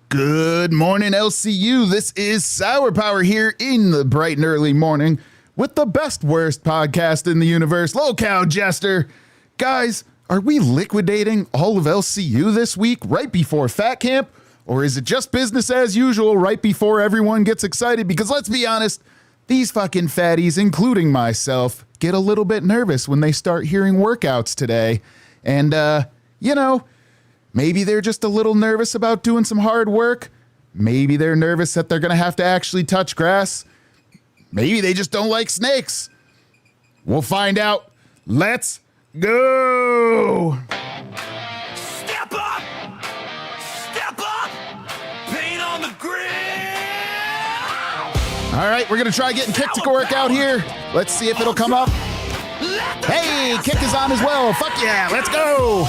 Good morning, LCU. This is Sour Power here in the bright and early morning with the best worst podcast in the universe, Locale Jester. Guys, are we liquidating all of LCU this week right before Fat Camp? Or is it just business as usual right before everyone gets excited? Because let's be honest, these fucking fatties, including myself, get a little bit nervous when they start hearing workouts today. And, maybe they're just a little nervous about doing some hard work. Maybe they're nervous that they're going to have to actually touch grass. Maybe they just don't like snakes. We'll find out. Let's go. Step up! Step up! Paint on the grill! All right, we're going to try getting Kick to work out here. Let's see if it'll come up. Hey, Kick is on as well. Fuck yeah, let's go.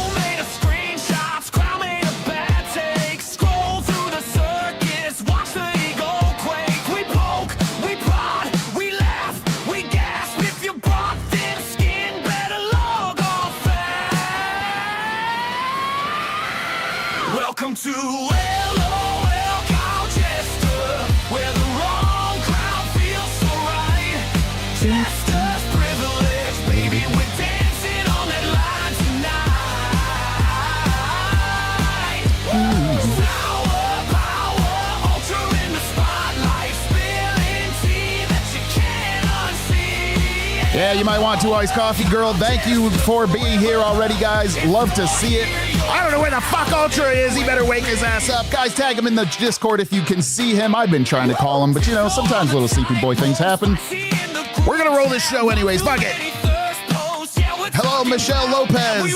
Welcome to LOL Couch Jester, where the wrong crowd feels so right. Jester's privilege, baby, we're dancing on that line tonight. Sour power, ultra in the spotlight, spilling tea that you can't unsee. Yeah, you might want to, Iced Coffee Girl. Thank you for being here already, guys. Love to see it. I don't know where the fuck Ultra is. He better wake his ass up. Guys, tag him in the Discord if you can see him. I've been trying to call him, but sometimes little sleepy boy things happen. We're going to roll this show anyways. Fuck it. Hello, Michelle Lopez.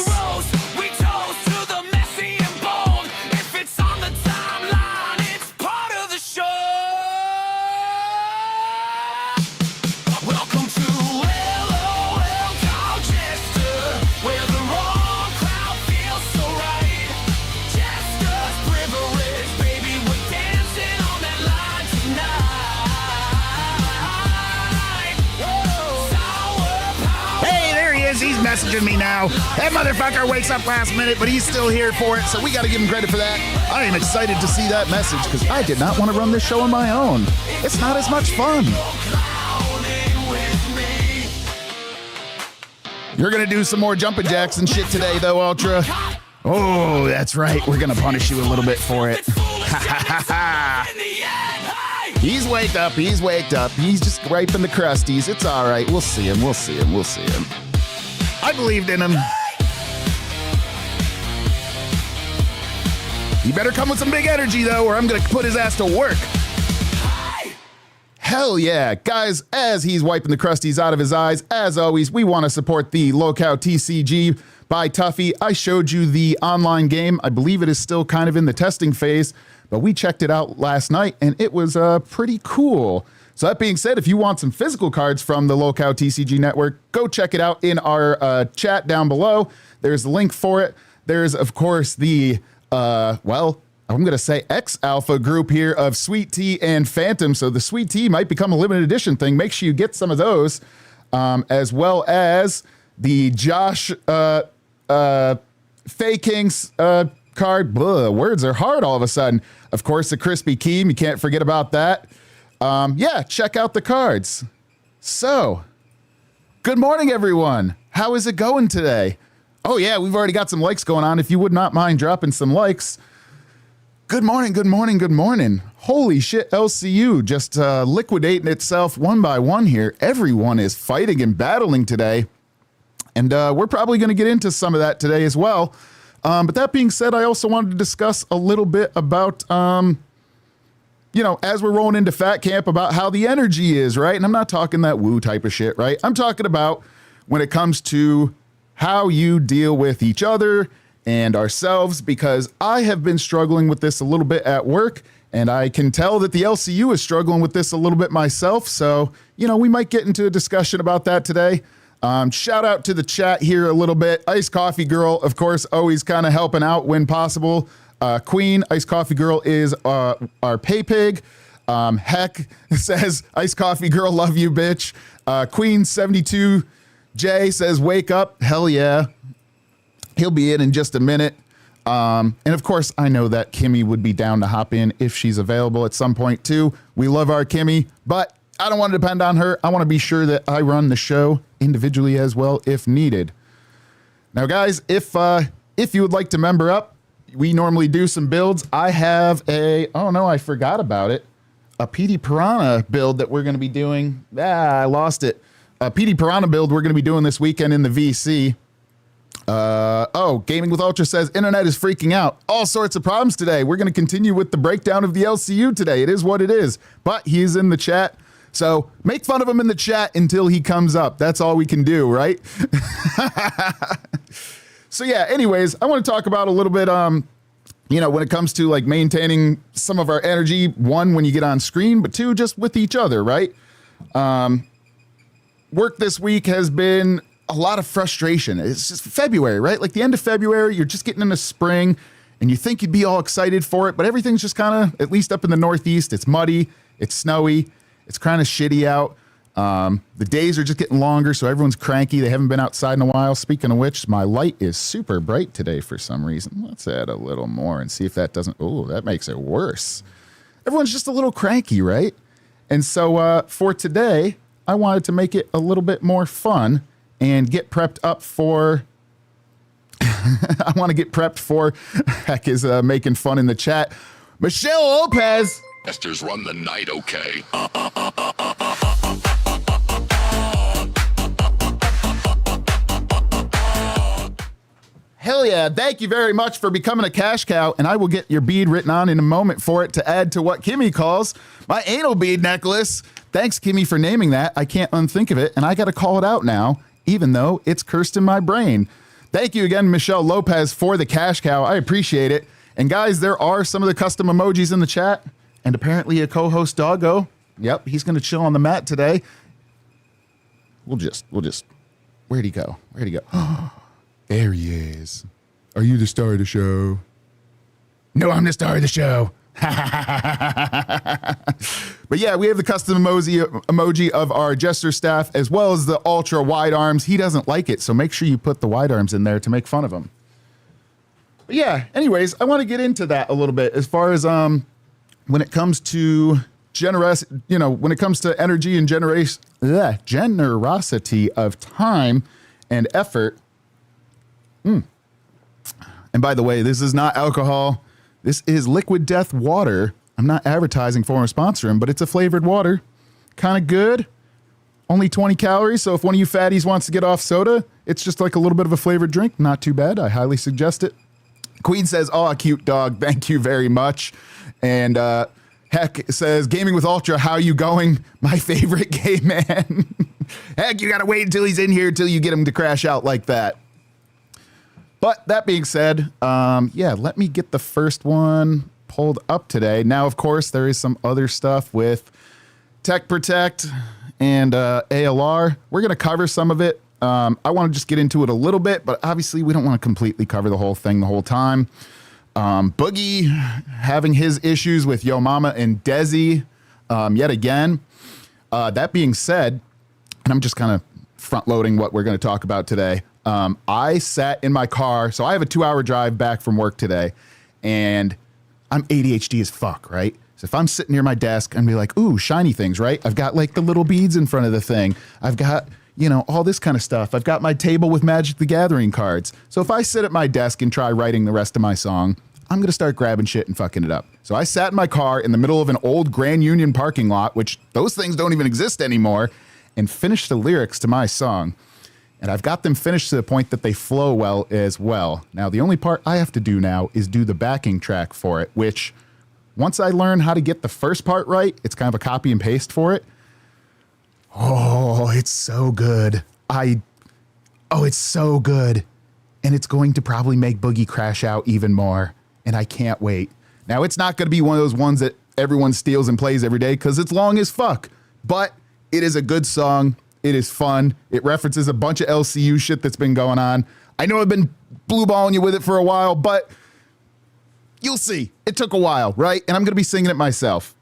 He's messaging me now. That motherfucker wakes up last minute, but he's still here for it, so we got to give him credit for that. I am excited to see that message because I did not want to run this show on my own. It's not as much fun. You're going to do some more jumping jacks and shit today, though, Ultra. Oh, that's right. We're going to punish you a little bit for it. He's waked up. He's waked up. He's just griping the crusties. It's all right. We'll see him. We'll see him. We'll see him. I believed in him. He better come with some big energy, though, or I'm going to put his ass to work. Hell yeah. Guys, as he's wiping the crusties out of his eyes, as always, we want to support the Locale TCG by Tuffy. I showed you the online game. I believe it is still kind of in the testing phase, but we checked it out last night, and it was pretty cool. So that being said, if you want some physical cards from the Locale TCG network, go check it out in our chat down below. There's a link for it. There's, of course, the, I'm going to say X-Alpha group here of Sweet Tea and Phantom. So the Sweet Tea might become a limited edition thing. Make sure you get some of those, as well as the Josh Fey Kings card. Blah, words are hard all of a sudden. Of course, the Crispy Keem. You can't forget about that. Check out the cards. So, good morning, everyone. How is it going today? Oh, yeah, we've already got some likes going on. If you would not mind dropping some likes. Good morning, good morning, good morning. Holy shit, LCU just liquidating itself one by one here. Everyone is fighting and battling today. And we're probably going to get into some of that today as well. But that being said, I also wanted to discuss a little bit about... as we're rolling into Fat Camp, about how the energy is, right? And I'm not talking that woo type of shit, right? I'm talking about when it comes to how you deal with each other and ourselves, because I have been struggling with this a little bit at work, and I can tell that the LCU is struggling with this a little bit myself. So, we might get into a discussion about that today. Shout out to the chat here a little bit. Iced Coffee Girl, of course, always kind of helping out when possible. Queen, Iced Coffee Girl is our pay pig. Heck says, Iced Coffee Girl, love you, bitch. Queen 72J says, wake up. Hell yeah. He'll be in just a minute. And of course, I know that Kimmy would be down to hop in if she's available at some point too. We love our Kimmy, but I don't want to depend on her. I want to be sure that I run the show individually as well if needed. Now, guys, if you would like to member up, we normally do some builds. I have I forgot about it. A PD Piranha build that we're going to be doing. I lost it. A PD Piranha build we're going to be doing this weekend in the VC. Gaming with Ultra says, internet is freaking out. All sorts of problems today. We're going to continue with the breakdown of the LCU today. It is what it is. But he's in the chat. So make fun of him in the chat until he comes up. That's all we can do, right? So yeah, anyways, I want to talk about a little bit, when it comes to like maintaining some of our energy, one, when you get on screen, but two, just with each other, right? Work this week has been a lot of frustration. It's just February, right? Like the end of February, you're just getting into spring and you think you'd be all excited for it, but everything's just kind of, at least up in the Northeast, it's muddy, it's snowy, it's kind of shitty out. The days are just getting longer, so everyone's cranky. They haven't been outside in a while. Speaking of which, my light is super bright today for some reason. Let's add a little more and see if that doesn't, that makes it worse. Everyone's just a little cranky, right? And so for today, I wanted to make it a little bit more fun and get prepped up for, I want to get prepped for, Heck is making fun in the chat. Michelle Lopez. Jester's run the night okay. Hell yeah. Thank you very much for becoming a cash cow, and I will get your bead written on in a moment for it to add to what Kimmy calls my anal bead necklace. Thanks, Kimmy, for naming that. I can't unthink of it, and I got to call it out now, even though it's cursed in my brain. Thank you again, Michelle Lopez, for the cash cow. I appreciate it. And guys, there are some of the custom emojis in the chat, and apparently a co-host doggo. Yep, he's going to chill on the mat today. We'll just, where'd he go? There he is. Are you the star of the show? No, I'm the star of the show. But yeah, we have the custom emoji of our Jester staff as well as the ultra wide arms. He doesn't like it, so make sure you put the wide arms in there to make fun of him. But yeah, anyways, I want to get into that a little bit as far as when it comes to when it comes to energy and generosity of time and effort. And by the way, this is not alcohol. This is Liquid Death water. I'm not advertising for him or sponsoring him, but it's a flavored water. Kind of good. Only 20 calories, so if one of you fatties wants to get off soda, it's just like a little bit of a flavored drink. Not too bad. I highly suggest it. Queen says, "Oh, cute dog. Thank you very much." And Heck says, "Gaming with Ultra, how you going? My favorite game, man." Heck, you got to wait until he's in here until you get him to crash out like that. But that being said, let me get the first one pulled up today. Now, of course, there is some other stuff with Tech Protect and ALR. We're going to cover some of it. I want to just get into it a little bit, but obviously we don't want to completely cover the whole thing the whole time. Boogie having his issues with Yo Mama and Desi yet again. That being said, and I'm just kind of front loading what we're going to talk about today. I sat in my car, so I have a 2-hour drive back from work today, and I'm ADHD as fuck, right? So if I'm sitting near my desk, I'm be like, ooh, shiny things, right? I've got like the little beads in front of the thing. I've got, all this kind of stuff. I've got my table with Magic the Gathering cards. So if I sit at my desk and try writing the rest of my song, I'm going to start grabbing shit and fucking it up. So I sat in my car in the middle of an old Grand Union parking lot, which those things don't even exist anymore, and finished the lyrics to my song. And I've got them finished to the point that they flow well as well. Now, the only part I have to do now is do the backing track for it, which once I learn how to get the first part right, it's kind of a copy and paste for it. Oh, it's so good. It's so good. And it's going to probably make Boogie crash out even more. And I can't wait. Now, it's not going to be one of those ones that everyone steals and plays every day because it's long as fuck. But it is a good song. It is fun. It references a bunch of LCU shit that's been going on. I know I've been blue balling you with it for a while, but you'll see. It took a while, right? And I'm going to be singing it myself.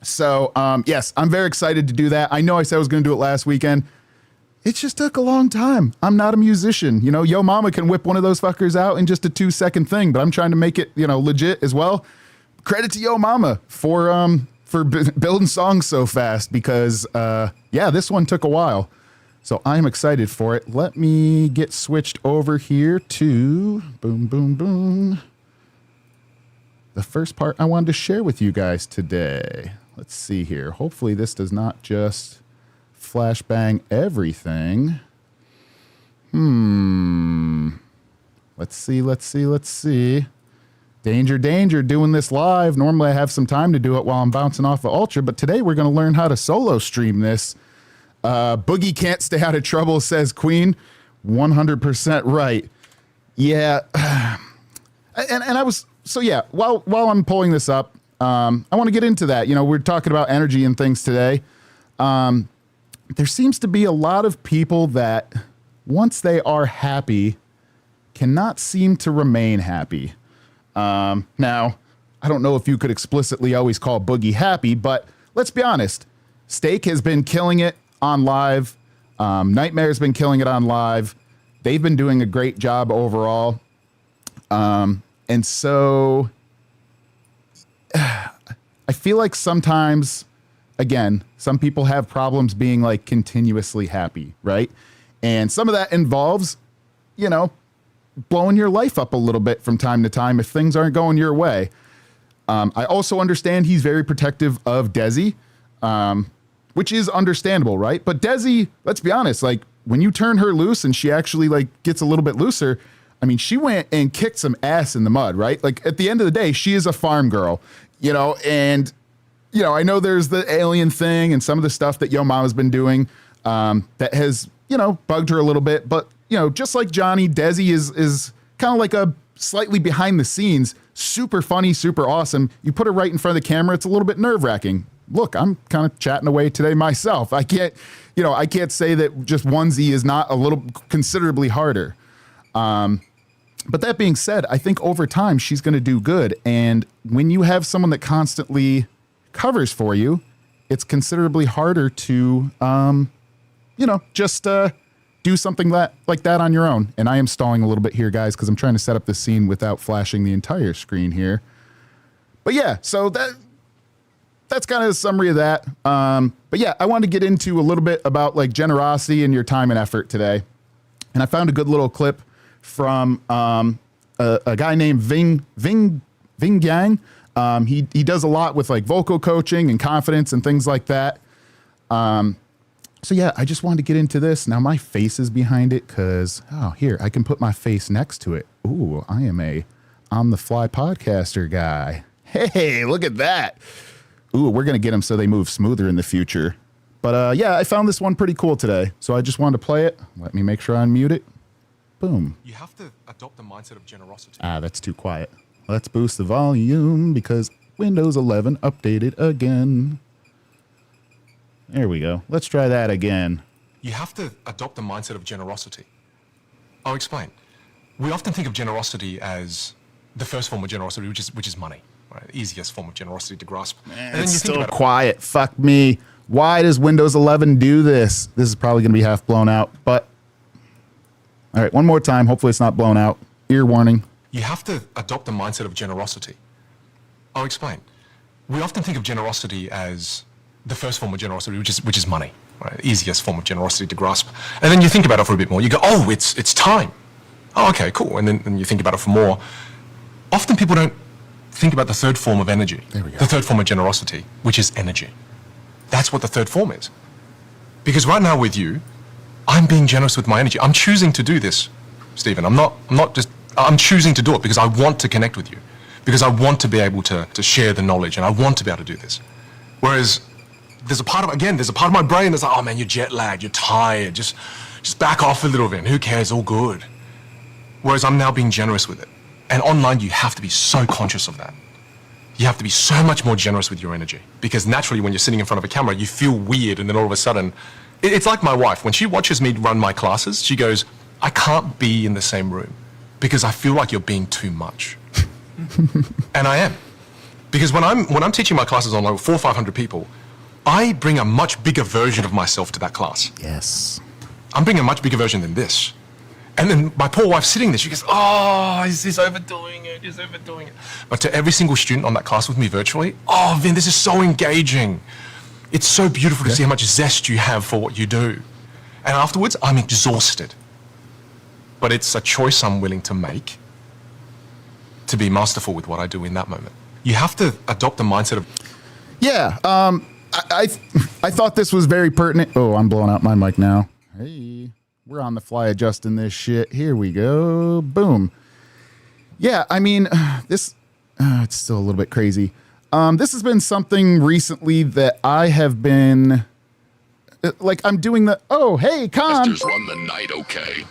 So, yes, I'm very excited to do that. I know I said I was going to do it last weekend. it just took a long time. I'm not a musician. You know, Yo Mama can whip one of those fuckers out in just a 2-second thing, but I'm trying to make it, you know, legit as well. Credit to Yo Mama for building songs so fast because, yeah, this one took a while. So I'm excited for it. Let me get switched over here to boom, boom, boom. The first part I wanted to share with you guys today. Let's see here. Hopefully this does not just flashbang everything. Let's see. Danger, danger, doing this live. Normally I have some time to do it while I'm bouncing off of Ultra, but today we're going to learn how to solo stream this. Boogie can't stay out of trouble, says Queen. 100% right. Yeah. And I was, so yeah, while I'm pulling this up, I want to get into that. You know, we're talking about energy and things today. There seems to be a lot of people that once they are happy cannot seem to remain happy. Now, I don't know if you could explicitly always call Boogie happy, but let's be honest. Steak has been killing it on live. Nightmare's been killing it on live. They've been doing a great job overall. And so I feel like sometimes, again, some people have problems being like continuously happy, right? And some of that involves, you know, blowing your life up a little bit from time to time if things aren't going your way. I also understand he's very protective of Desi, which is understandable, right? But Desi, let's be honest, like when you turn her loose and she actually like gets a little bit looser, I mean, she went and kicked some ass in the mud, right? Like at the end of the day, she is a farm girl, you know, and, you know, I know there's the alien thing and some of the stuff that Yo Mama's been doing that has, you know, bugged her a little bit, but you know, just like Johnny, Desi is kind of like a slightly behind the scenes, super funny, super awesome. You put her right in front of the camera, it's a little bit nerve wracking. Look, I'm kind of chatting away today myself. I can't say that just onesie is not a little considerably harder. But that being said, I think over time she's going to do good. And when you have someone that constantly covers for you, it's considerably harder to, just do something like that on your own. And I am stalling a little bit here, guys, because I'm trying to set up the scene without flashing the entire screen here. But yeah, so that's kind of a summary of that. But yeah, I wanted to get into a little bit about like generosity and your time and effort today. And I found a good little clip from a guy named Ving Yang. He does a lot with like vocal coaching and confidence and things like that. So yeah, I just wanted to get into this. Now my face is behind it because, here, I can put my face next to it. Ooh, I am a on-the-fly podcaster guy. Hey, look at that. Ooh, we're going to get them so they move smoother in the future. But yeah, I found this one pretty cool today. So I just wanted to play it. Let me make sure I unmute it. Boom. You have to adopt the mindset of generosity. That's too quiet. Let's boost the volume because Windows 11 updated again. There we go. Let's try that again. You have to adopt the mindset of generosity. I'll explain. We often think of generosity as the first form of generosity, which is money, right? The easiest form of generosity to grasp. And then It's you think still about quiet. Fuck me. Why does Windows 11 do this? This is probably going to be half blown out, but all right, one more time. Hopefully it's not blown out. Ear warning. You have to adopt the mindset of generosity. I'll explain. We often think of generosity as the first form of generosity, which is money, right? The easiest form of generosity to grasp. And then you think about it for a bit more. You go, oh, it's time. Oh, okay, cool. And then you think about it for more. Often people don't think about the third form of energy. There we go. The third form of generosity, which is energy. That's what the third form is. Because right now with you, I'm being generous with my energy. I'm choosing to do this, Stephen. I'm choosing to do it because I want to connect with you. Because I want to be able to share the knowledge and I want to be able to do this. Whereas there's a part of my brain that's like, oh man, you're jet lagged, you're tired, just back off a little bit, who cares, all good. Whereas I'm now being generous with it. And online, you have to be so conscious of that. You have to be so much more generous with your energy. Because naturally, when you're sitting in front of a camera, you feel weird, and then all of a sudden, it's like my wife. When she watches me run my classes, she goes, I can't be in the same room because I feel like you're being too much. And I am. Because when I'm teaching my classes online with 400 or 500 people, I bring a much bigger version of myself to that class. Yes. I'm bringing a much bigger version than this. And then my poor wife sitting there, she goes, oh, he's overdoing it, he's overdoing it. But to every single student on that class with me virtually, oh, Vin, this is so engaging. It's so beautiful to see how much zest you have for what you do. And afterwards, I'm exhausted. But it's a choice I'm willing to make to be masterful with what I do in that moment. You have to adopt the mindset of... Yeah, I thought this was very pertinent. Oh, I'm blowing out my mic now. Hey, we're on the fly adjusting this shit. Here we go. Boom. Yeah, I mean, this, it's still a little bit crazy. This has been something recently that I have been, like, I'm doing the, oh, hey, Con. Jesters run the night okay.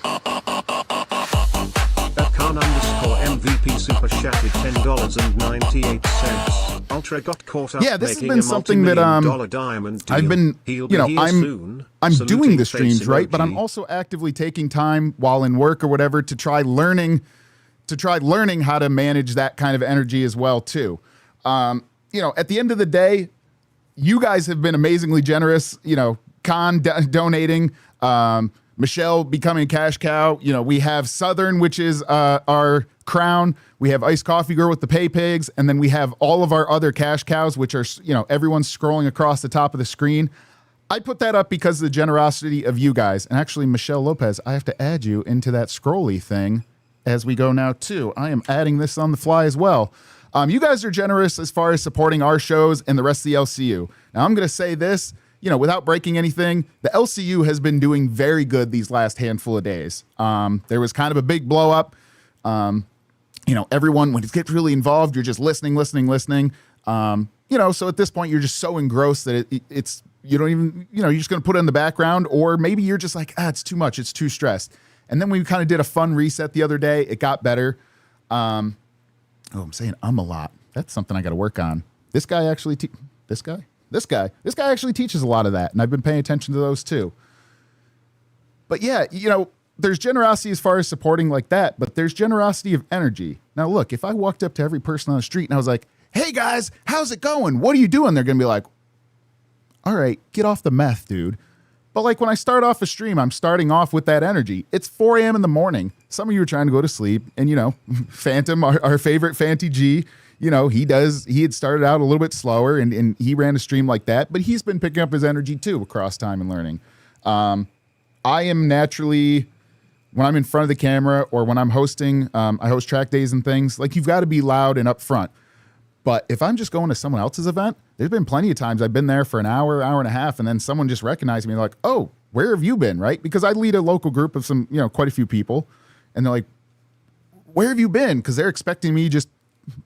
At Khan_MVP super chatted $10.98. Ultra got caught up. Yeah, this has making been a something that multi-million-dollar diamond deal. I've been, He'll you know, be here soon. I'm doing Saluting the streams, face right? But I'm emoji. also actively taking time while in work or whatever to try learning how to manage that kind of energy as well too. You know, at the end of the day, you guys have been amazingly generous. You know, Con donating, Michelle becoming a cash cow. You know, we have Southern, which is our crown. We have Iced Coffee Girl with the pay pigs, and then we have all of our other cash cows, which are, you know, everyone's scrolling across the top of the screen. I put that up because of the generosity of you guys. And actually, Michelle Lopez, I have to add you into that scrolly thing as we go now too. I am adding this on the fly as well. You guys are generous as far as supporting our shows and the rest of the LCU. Now, I'm going to say this, you know, without breaking anything, the LCU has been doing very good these last handful of days. There was kind of a big blow up. You know, everyone, when it gets really involved, you're just listening. You know, so at this point, you're just so engrossed that it's, you don't even, you know, you're just going to put it in the background, or maybe you're just like, it's too much. It's too stressed. And then we kind of did a fun reset the other day. It got better. I'm saying a lot. That's something I got to work on. This guy actually, this guy actually teaches a lot of that. And I've been paying attention to those too. But yeah, you know, there's generosity as far as supporting like that, but there's generosity of energy. Now, look, if I walked up to every person on the street and I was like, hey guys, how's it going? What are you doing? They're going to be like, all right, get off the meth, dude. But like when I start off a stream, I'm starting off with that energy. It's 4 a.m. in the morning. Some of you are trying to go to sleep. And, you know, Phantom, our favorite Fanty G, you know, he had started out a little bit slower and he ran a stream like that. But he's been picking up his energy too across time and learning. I am naturally, when I'm in front of the camera or when I'm hosting, I host track days and things, like you've got to be loud and upfront. But if I'm just going to someone else's event, there's been plenty of times I've been there for an hour and a half, and then someone just recognized me like, oh, where have you been, right? Because I lead a local group of some, you know, quite a few people, and they're like, where have you been? Because they're expecting me just,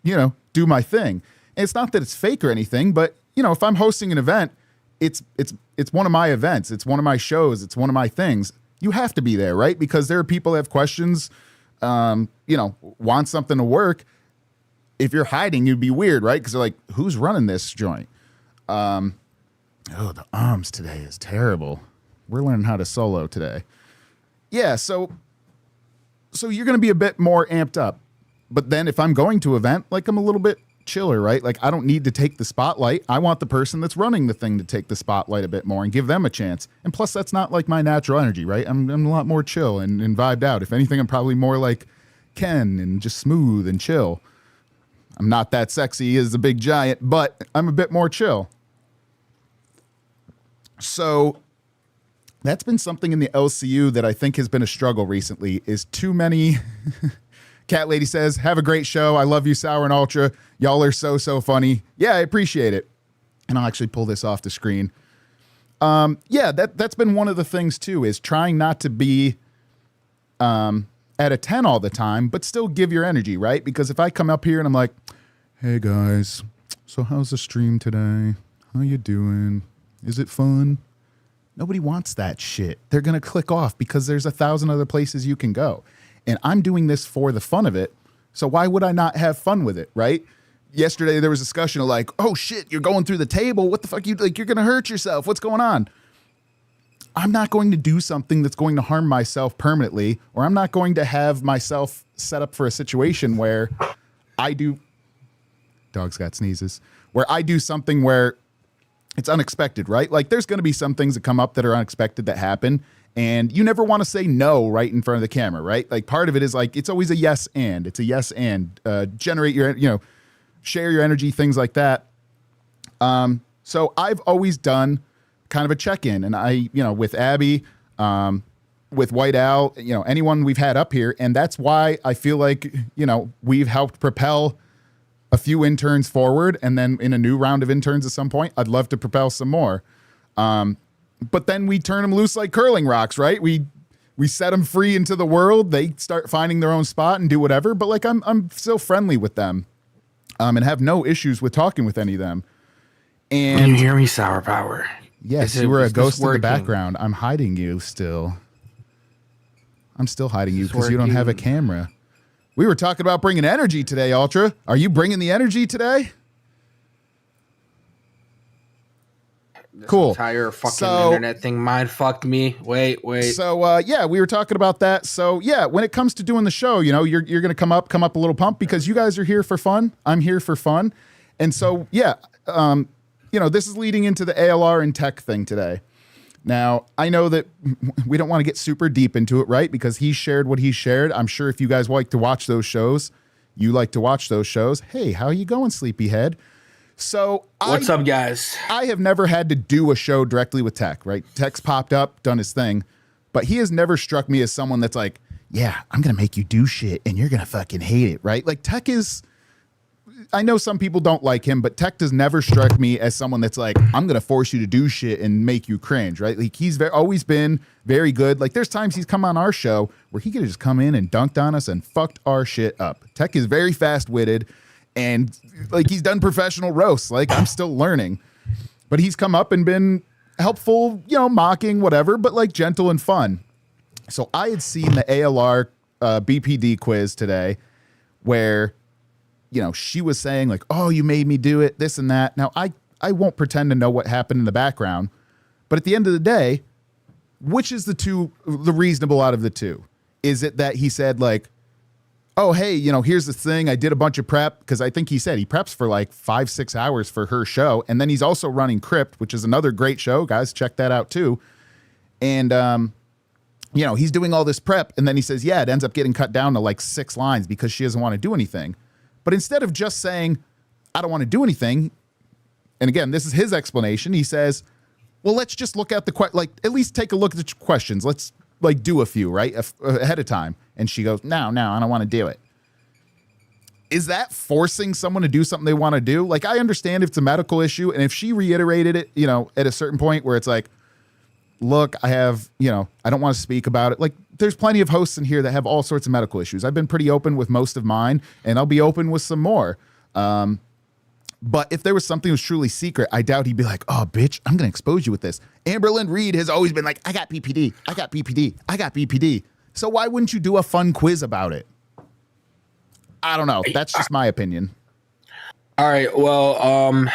you know, do my thing. And it's not that it's fake or anything, but, you know, if I'm hosting an event, it's one of my events. It's one of my shows. It's one of my things. You have to be there, right? Because there are people that have questions, you know, want something to work. If you're hiding, you'd be weird, right? Because they're like, who's running this joint? The arms today is terrible. We're learning how to solo today. Yeah, so you're going to be a bit more amped up. But then if I'm going to an event, like I'm a little bit chiller, right? Like I don't need to take the spotlight. I want the person that's running the thing to take the spotlight a bit more and give them a chance. And plus, that's not like my natural energy, right? I'm a lot more chill and vibed out. If anything, I'm probably more like Ken and just smooth and chill. I'm not that sexy as a big giant, but I'm a bit more chill. So that's been something in the LCU that I think has been a struggle recently is too many. Cat Lady says, have a great show. I love you, Sour and Ultra. Y'all are so funny. Yeah, I appreciate it. And I'll actually pull this off the screen. Yeah, that's been one of the things too, is trying not to be at a 10 all the time, but still give your energy, right? Because if I come up here and I'm like, hey guys, so how's the stream today? How you doing? Is it fun? Nobody wants that shit. They're going to click off because there's 1,000 other places you can go. And I'm doing this for the fun of it. So why would I not have fun with it, right? Yesterday there was a discussion of like, oh shit, you're going through the table. What the fuck? You're going to hurt yourself. What's going on? I'm not going to do something that's going to harm myself permanently, or I'm not going to have myself set up for a situation where I do, dog's got sneezes, where I do something where it's unexpected, right? Like there's going to be some things that come up that are unexpected that happen. And you never want to say no right in front of the camera, right? Like part of it is like, it's always a yes and. It's a yes and. Generate your, share your energy, things like that. So I've always done kind of a check-in. And I, with Abby, with White Al, anyone we've had up here. And that's why I feel like, we've helped propel a few interns forward. And then in a new round of interns at some point, I'd love to propel some more. But then we turn them loose like curling rocks, right? We set them free into the world. They start finding their own spot and do whatever. But like I'm still friendly with them, and have no issues with talking with any of them. And can you hear me, Sour Power? Yes, you were a ghost in the background. I'm hiding you still. I'm still hiding you because you don't have a camera. We were talking about bringing energy today, Ultra. Are you bringing the energy today? Cool. Entire fucking internet thing mind fucked me. Wait. So we were talking about that. So yeah, when it comes to doing the show, you're gonna come up a little pumped because you guys are here for fun. I'm here for fun, and so this is leading into the ALR and tech thing today. Now I know that we don't want to get super deep into it, right? Because he shared what he shared. I'm sure if you guys like to watch those shows, you like to watch those shows. Hey, how you going, Sleepyhead? So what's up, guys? I have never had to do a show directly with Tech, right? Tech's popped up, done his thing, but he has never struck me as someone that's like, yeah, I'm going to make you do shit and you're going to fucking hate it, right? Like Tech is, I know some people don't like him, but Tech does never strike me as someone that's like, I'm going to force you to do shit and make you cringe, right? Like he's always been very good. Like there's times he's come on our show where he could have just come in and dunked on us and fucked our shit up. Tech is very fast-witted. And like he's done professional roasts. Like I'm still learning, but he's come up and been helpful, mocking, whatever, but like gentle and fun. So I had seen the ALR BPD quiz today where, she was saying like, oh, you made me do it, this and that. Now I won't pretend to know what happened in the background, but at the end of the day, which is the reasonable out of the two? Is it that he said like, oh, hey, here's the thing. I did a bunch of prep because I think he said he preps for like 5-6 hours for her show. And then he's also running Crypt, which is another great show. Guys, check that out too. And, he's doing all this prep. And then he says, yeah, it ends up getting cut down to like 6 lines because she doesn't want to do anything. But instead of just saying, I don't want to do anything. And again, this is his explanation. He says, well, let's just look at at least take a look at the questions. Let's like do a few, right? Ahead of time. And she goes, no, I don't want to do it. Is that forcing someone to do something they want to do? Like, I understand if it's a medical issue. And if she reiterated it, at a certain point where it's like, look, I have, I don't want to speak about it. Like, there's plenty of hosts in here that have all sorts of medical issues. I've been pretty open with most of mine, and I'll be open with some more. But if there was something that was truly secret, I doubt he'd be like, oh, bitch, I'm going to expose you with this. Amberlynn Reed has always been like, I got BPD. So why wouldn't you do a fun quiz about it? I don't know. That's just my opinion. All right. Well,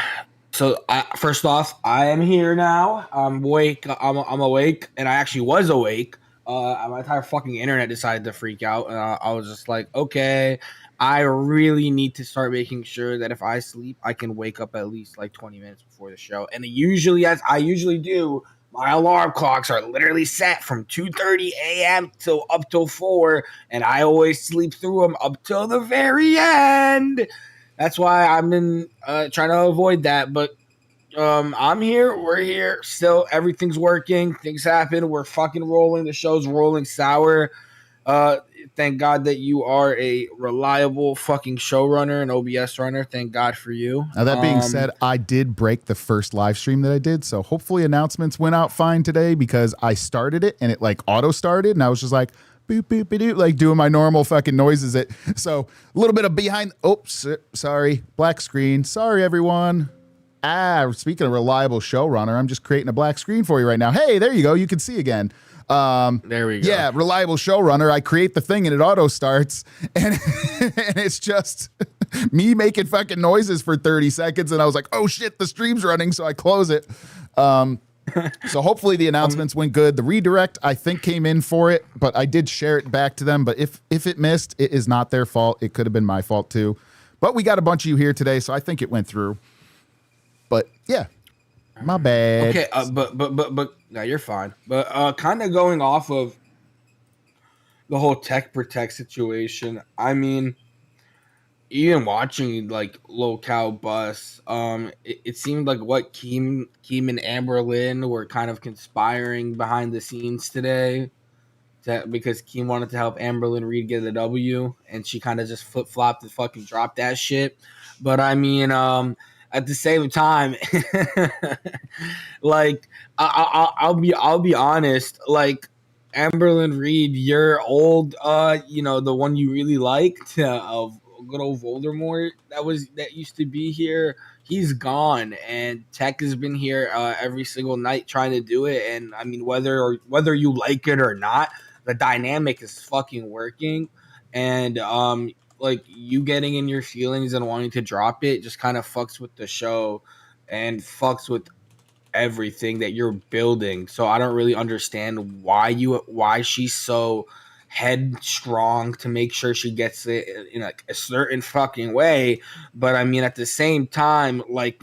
first off, I am here now. I'm awake. I'm awake, and I actually was awake. My entire fucking internet decided to freak out, and I was just like, okay, I really need to start making sure that if I sleep, I can wake up at least like 20 minutes before the show. And usually, as I usually do, my alarm clocks are literally set from 2:30 a.m. up till 4, and I always sleep through them up till the very end. That's why I've been trying to avoid that. But I'm here. We're here. Still, everything's working. Things happen. We're fucking rolling. The show's rolling. Sour. Thank God that you are a reliable fucking showrunner and OBS runner. Thank God for you. Now, that being said, I did break the first live stream that I did. So hopefully announcements went out fine today because I started it and it like auto started. And I was just like, boop, boop, boop, like doing my normal fucking noises. So a little bit of behind. Oops, sorry. Black screen. Sorry, everyone. Speaking of reliable showrunner, I'm just creating a black screen for you right now. Hey, there you go. You can see again. There we go. Yeah, reliable showrunner. I create the thing and it auto starts, and, and it's just me making fucking noises for 30 seconds. And I was like, oh shit, the stream's running. So I close it. So hopefully the announcements went good. The redirect, I think, came in for it, but I did share it back to them. But if it missed, it is not their fault. It could have been my fault too. But we got a bunch of you here today, so I think it went through. But yeah. My bad. Okay, but no, you're fine. But kind of going off of the whole tech protect situation. I mean, even watching like Local Bus, it seemed like what Keem and Amber Lynn were kind of conspiring behind the scenes today. Because Keem wanted to help Amberlyn Reed get a W, and she kind of just flip flopped and fucking dropped that shit. But I mean, at the same time, like I'll be honest, like Amberlyn Reed, your old, the one you really liked, of good old Voldemort that used to be here. He's gone, and Tech has been here every single night trying to do it. And I mean, whether you like it or not, the dynamic is fucking working. And like you getting in your feelings and wanting to drop it just kind of fucks with the show and fucks with everything that you're building. So I don't really understand why she's so headstrong to make sure she gets it in a certain fucking way. But I mean, at the same time, like,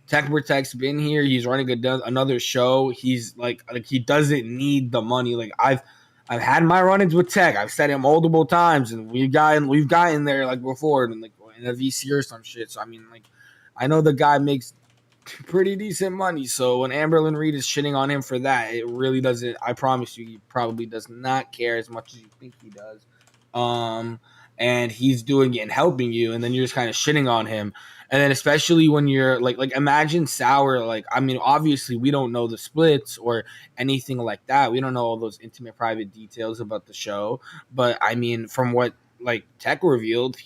Tech Protect's been here. He's running another show. He's like he doesn't need the money. Like I've had my run-ins with Tech. I've said it multiple times, and we've gotten there like before, and like in a VC or some shit. So I mean, like, I know the guy makes pretty decent money. So when Amberlyn Reed is shitting on him for that, it really doesn't. I promise you, he probably does not care as much as you think he does. And he's doing it and helping you, and then you're just kind of shitting on him. And then especially when you're like imagine Sour. Like, I mean, obviously we don't know the splits or anything like that. We don't know all those intimate private details about the show. But I mean, from what like Tech revealed,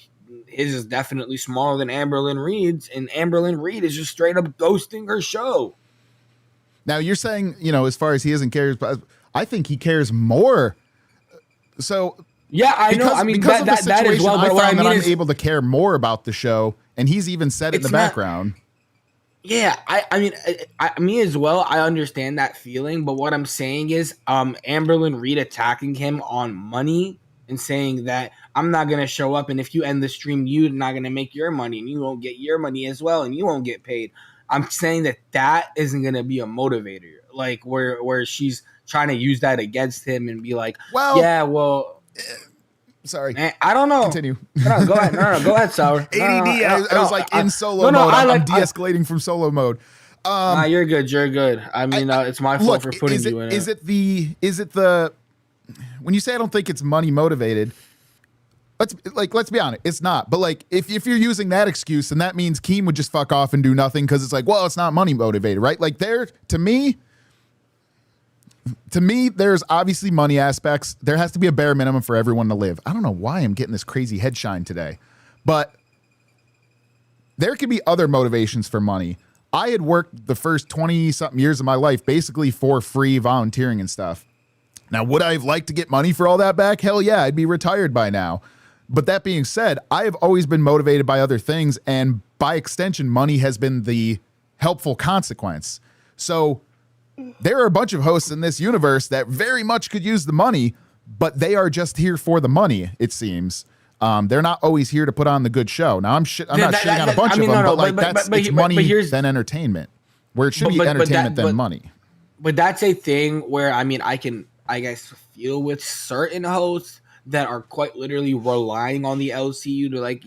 his is definitely smaller than Amberlyn Reed's, and Amberlyn Reed is just straight up ghosting her show. Now you're saying, as far as he doesn't care, but I think he cares more. So yeah, I know. I mean, that is well, but I found that I'm able to care more about the show, and he's even said it in the background. Yeah, I mean, me as well. I understand that feeling, but what I'm saying is, Amberlyn Reed attacking him on money and saying that I'm not gonna show up, and if you end the stream, you're not gonna make your money, and you won't get your money as well, and you won't get paid. I'm saying that isn't gonna be a motivator, like where she's trying to use that against him and be like, well, yeah, well. Sorry, I don't know. Continue. No, go ahead. No, go ahead, Sour. ADD. I was like in solo mode. I'm de-escalating from solo mode. You're good. You're good. I mean, it's my fault for putting you in it. Is it the when you say I don't think it's money motivated? Let's be honest, it's not. But like, if you're using that excuse, then that means Keem would just fuck off and do nothing because it's like, well, it's not money motivated, right? Like, to me, there's obviously money aspects. There has to be a bare minimum for everyone to live. I don't know why I'm getting this crazy head shine today, but there could be other motivations for money. I had worked the first 20-something years of my life basically for free, volunteering and stuff. Now, would I have liked to get money for all that back? Hell yeah, I'd be retired by now. But that being said, I have always been motivated by other things, and by extension, money has been the helpful consequence. So there are a bunch of hosts in this universe that very much could use the money, but they are just here for the money, it seems. They're not always here to put on the good show. Now, I'm not shitting on a bunch of them, but it's money then entertainment, where it should be entertainment then money. But that's a thing where, I mean, I guess, feel with certain hosts that are quite literally relying on the LCU to, like,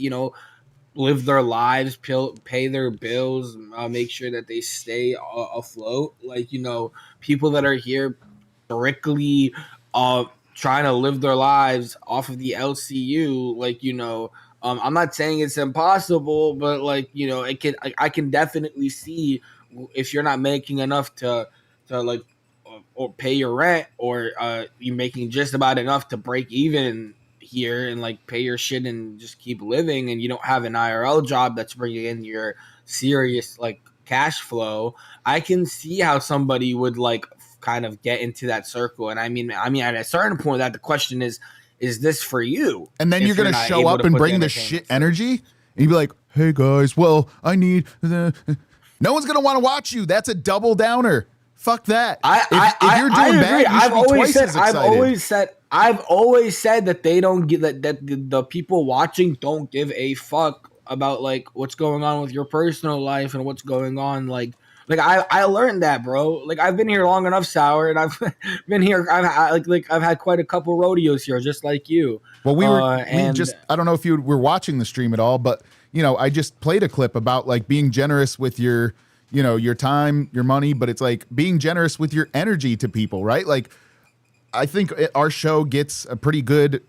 live their lives, pay their bills, make sure that they stay afloat. Like, people that are here strictly trying to live their lives off of the LCU. Like, I'm not saying it's impossible, but like, I can definitely see if you're not making enough to like, or pay your rent, or you're making just about enough to break even here and like pay your shit and just keep living, and you don't have an IRL job that's bringing in your serious like cash flow, I can see how somebody would like kind of get into that circle. And I mean at a certain point, that the question is this for you? And then you're gonna show up and bring the shit energy, and you'd be like, hey guys, well, I need no one's gonna want to watch you. That's a double downer. Fuck that. If you're doing bad, you should be twice as excited. I've always said that they don't give that the people watching don't give a fuck about like what's going on with your personal life and what's going on like Like I learned that, bro. Like I've been here long enough, Sour, and I've been here. I've had quite a couple rodeos here, just like you. Well, And I don't know if you were watching the stream at all, but I just played a clip about like being generous with your, your time, your money, but it's like being generous with your energy to people, right? Like I think our show gets a pretty good,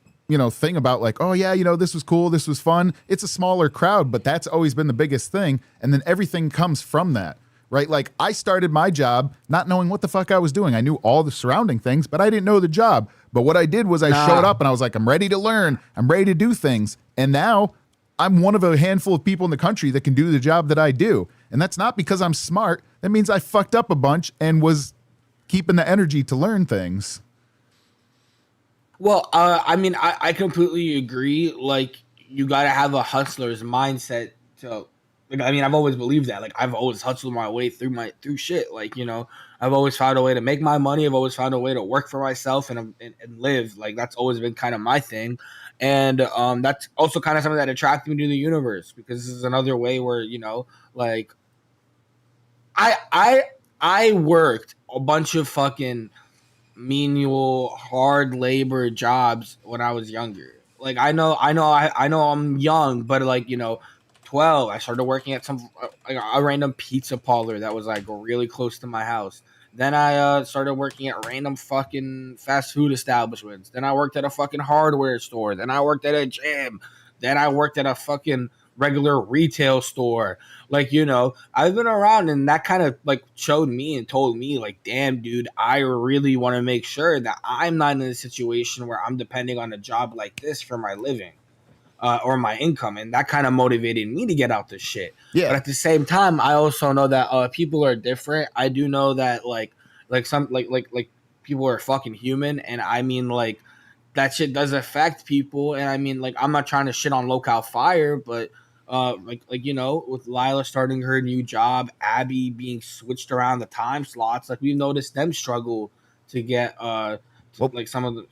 thing about like, oh yeah, this was cool. This was fun. It's a smaller crowd, but that's always been the biggest thing. And then everything comes from that, right? Like I started my job not knowing what the fuck I was doing. I knew all the surrounding things, but I didn't know the job. But what I did was I showed up and I was like, I'm ready to learn. I'm ready to do things. And now I'm one of a handful of people in the country that can do the job that I do. And that's not because I'm smart. That means I fucked up a bunch and was keeping the energy to learn things. Well, I mean, I completely agree. Like, you got to have a hustler's mindset to, like, I mean, I've always believed that. Like, I've always hustled my way through shit. Like, I've always found a way to make my money. I've always found a way to work for myself and live. Like, that's always been kind of my thing. And that's also kind of something that attracted me to the universe, because this is another way where, like, I worked a bunch of fucking menial hard labor jobs when I was younger. Like I know I'm young, but like 12 I started working at some a random pizza parlor that was like really close to my house. Then I started working at random fucking fast food establishments. Then I worked at a fucking hardware store. Then I worked at a gym. Then I worked at a fucking regular retail store. Like, I've been around, and that kind of like showed me and told me like, damn, dude, I really want to make sure that I'm not in a situation where I'm depending on a job like this for my living or my income. And that kind of motivated me to get out this shit. Yeah. But at the same time, I also know that people are different. I do know that like some like people are fucking human. And I mean, like, that shit does affect people. And I mean, like, I'm not trying to shit on Local Fire, but with Lila starting her new job, Abby being switched around the time slots, like, we've noticed them struggle to get like some of the.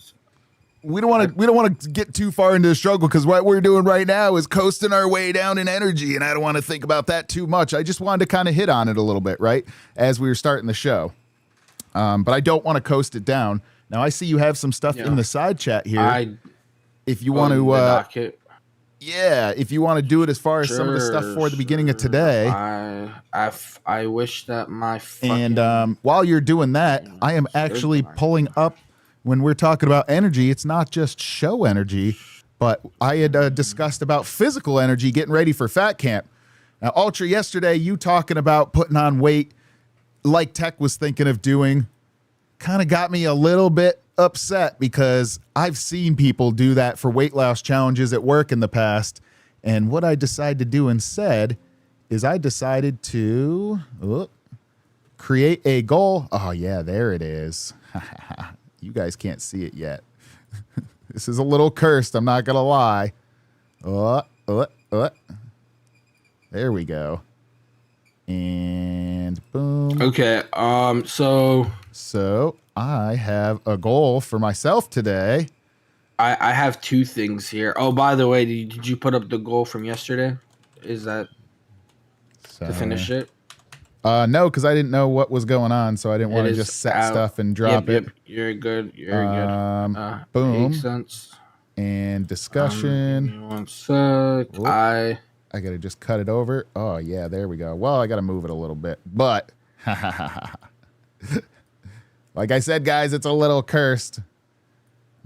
We don't want to get too far into the struggle, because what we're doing right now is coasting our way down in energy, and I don't want to think about that too much. I just wanted to kind of hit on it a little bit, right, as we were starting the show. But I don't want to coast it down. Now I see you have some stuff in the side chat here. If you want to. Yeah, if you want to do it as far as some of the stuff for the beginning of today. I wish that my fucking... And while you're doing that, I am actually pulling up, when we're talking about energy, it's not just show energy, but I had discussed about physical energy, getting ready for Fat Camp. Now, Ultra, yesterday, you talking about putting on weight like Tech was thinking of doing, kind of got me a little bit upset, because I've seen people do that for weight loss challenges at work in the past. And what I decided to do instead is I decided to create a goal. Oh yeah, there it is. You guys can't see it yet. This is a little cursed, I'm not gonna lie. There we go. And boom. Okay, So I have a goal for myself today. I have two things here. Oh, by the way, did you put up the goal from yesterday? Is that to finish it? No, because I didn't know what was going on, so I didn't want to just set stuff and drop it. Yep, you're good. You're good. Boom. Makes sense. And discussion. Give me 1 sec. Whoop. I gotta just cut it over. Oh yeah, there we go. Well, I gotta move it a little bit, but like I said, guys, it's a little cursed.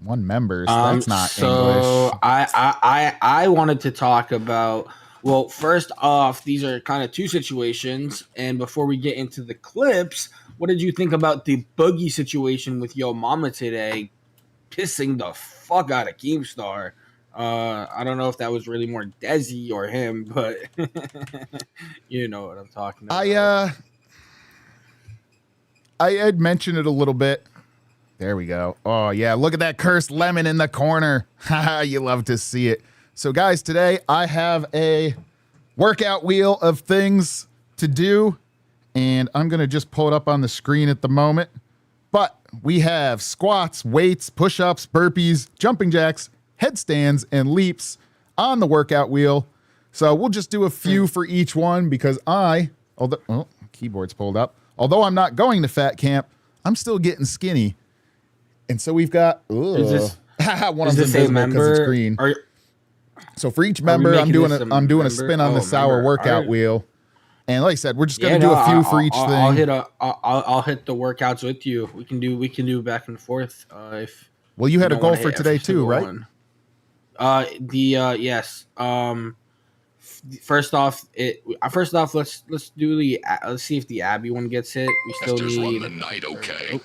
One member, so that's not English. So I wanted to talk about. Well, first off, these are kind of two situations, and before we get into the clips, what did you think about the Boogie situation with Yo Mama today, pissing the fuck out of Keemstar? I don't know if that was really more Desi or him, but you know what I'm talking about. I had mentioned it a little bit. There we go. Oh yeah, look at that cursed lemon in the corner. Haha, you love to see it. So guys, today I have a workout wheel of things to do, and I'm going to just pull it up on the screen at the moment. But we have squats, weights, push-ups, burpees, jumping jacks, headstands, and leaps on the workout wheel. So we'll just do a few for each one, because keyboard's pulled up. Although I'm not going to fat camp, I'm still getting skinny. And so we've got one of them's invisible because it's green. So for each member, I'm doing a spin on the sour workout wheel. And like I said, we're just gonna do a few for each thing. I'll hit the workouts with you. We can do back and forth. If you had a goal for today too, right? Yes. First off, let's see if the Abby one gets hit. We still Jester's run need the night, okay?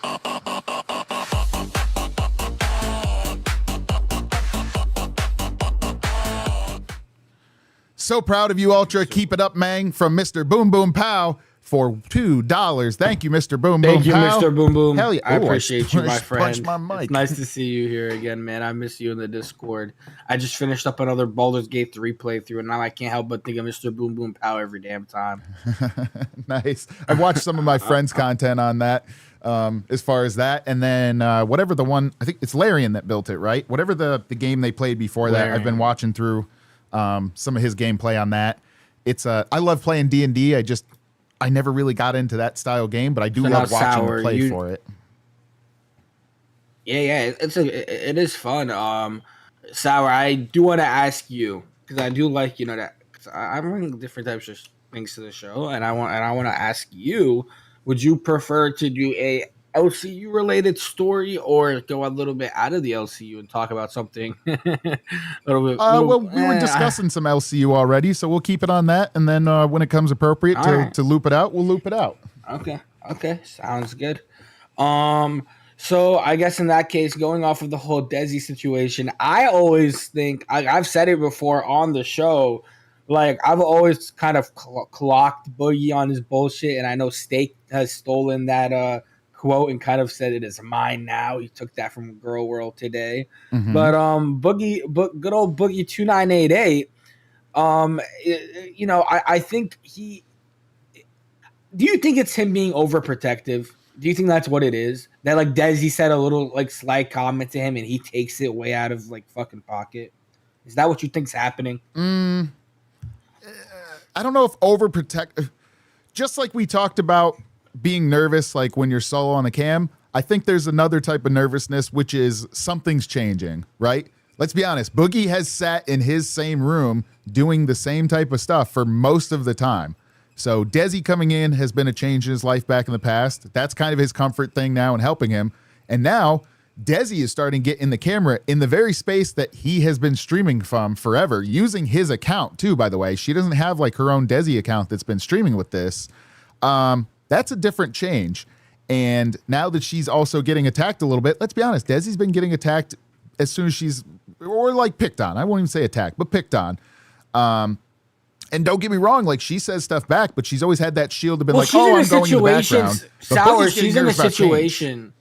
So proud of you, Ultra. Keep it up, Mang, from Mr. Boom Boom Pow for $2. Thank you, Mr. Boom Boom Pow. Thank you, Mr. Boom Boom. Hell yeah. I appreciate you, my friend. Punch my mic. It's nice to see you here again, man. I miss you in the Discord. I just finished up another Baldur's Gate 3 playthrough, and now I can't help but think of Mr. Boom Boom Pow every damn time. Nice. I've watched some of my friends' content on that. As far as that, and then whatever the one, I think it's Larian that built it, right? Whatever the game they played before that, I've been watching through some of his gameplay on that. It's I love playing D&D. I never really got into that style game, but I do love watching the play for it. Yeah, it is fun. Sour, I do want to ask you, because I do like, that, cause I'm bringing different types of things to the show, and I want to ask you, would you prefer to do a LCU related story or go a little bit out of the LCU and talk about something a little bit? We were discussing some LCU already, so we'll keep it on that, and then when it comes appropriate to loop it out, we'll loop it out. Okay, sounds good. So I guess in that case, going off of the whole Desi situation, I always think I've said it before on the show. Like, I've always kind of clocked Boogie on his bullshit, and I know Steak has stolen that quote and kind of said it is mine now. He took that from Girl World today. Mm-hmm. But good old Boogie 2988, I think do you think it's him being overprotective? Do you think that's what it is? That, like, Desi said a little, like, slight comment to him, and he takes it way out of, like, fucking pocket? Is that what you think's happening? I don't know if overprotect. Just like we talked about being nervous, like when you're solo on the cam, I think there's another type of nervousness, which is something's changing, right? Let's be honest. Boogie has sat in his same room doing the same type of stuff for most of the time. So Desi coming in has been a change in his life back in the past. That's kind of his comfort thing now and helping him. And now Desi is starting to get in the camera in the very space that he has been streaming from forever, using his account too, by the way. She doesn't have like her own Desi account that's been streaming with this. That's a different change. And now that she's also getting attacked a little bit, let's be honest, Desi's been getting attacked as soon as or like picked on. I won't even say attacked, but picked on. And don't get me wrong, like she says stuff back, but she's always had that shield to be like, oh, I'm going in the background. Sour, she's in a situation.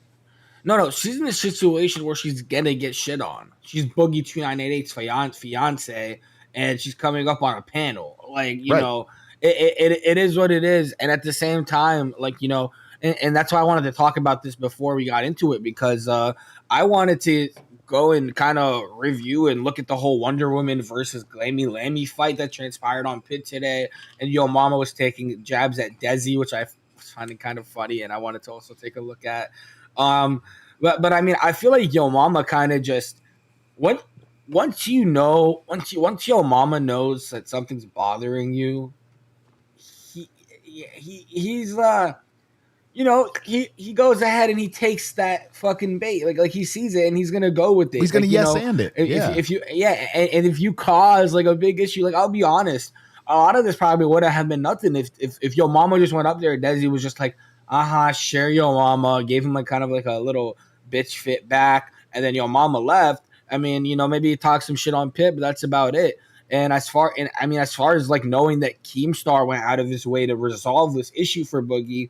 No, she's in a situation where she's gonna get shit on. She's Boogie 2988's fiance, and she's coming up on a panel. Like, you know, it is what it is. And at the same time, like, you know, and that's why I wanted to talk about this before we got into it, because I wanted to go and kind of review and look at the whole Wonder Woman versus Glammy fight that transpired on Pit today. And Yo Mama was taking jabs at Desi, which I was finding kind of funny, and I wanted to also take a look at. But I mean, I feel like Yo Mama kind of just once Yo Mama knows that something's bothering you, he's you know, he goes ahead and he takes that fucking bait. Like he sees it and he's gonna go with it. He's gonna like, and it. And if you cause like a big issue, like I'll be honest, a lot of this probably would have been nothing if Yo Mama just went up there and Desi was just like, share Yo Mama, gave him like kind of like a little bitch fit back, and then Yo Mama left. I mean, you know, maybe he talked some shit on Pit, but that's about it. And as far as like knowing that Keemstar went out of his way to resolve this issue for Boogie,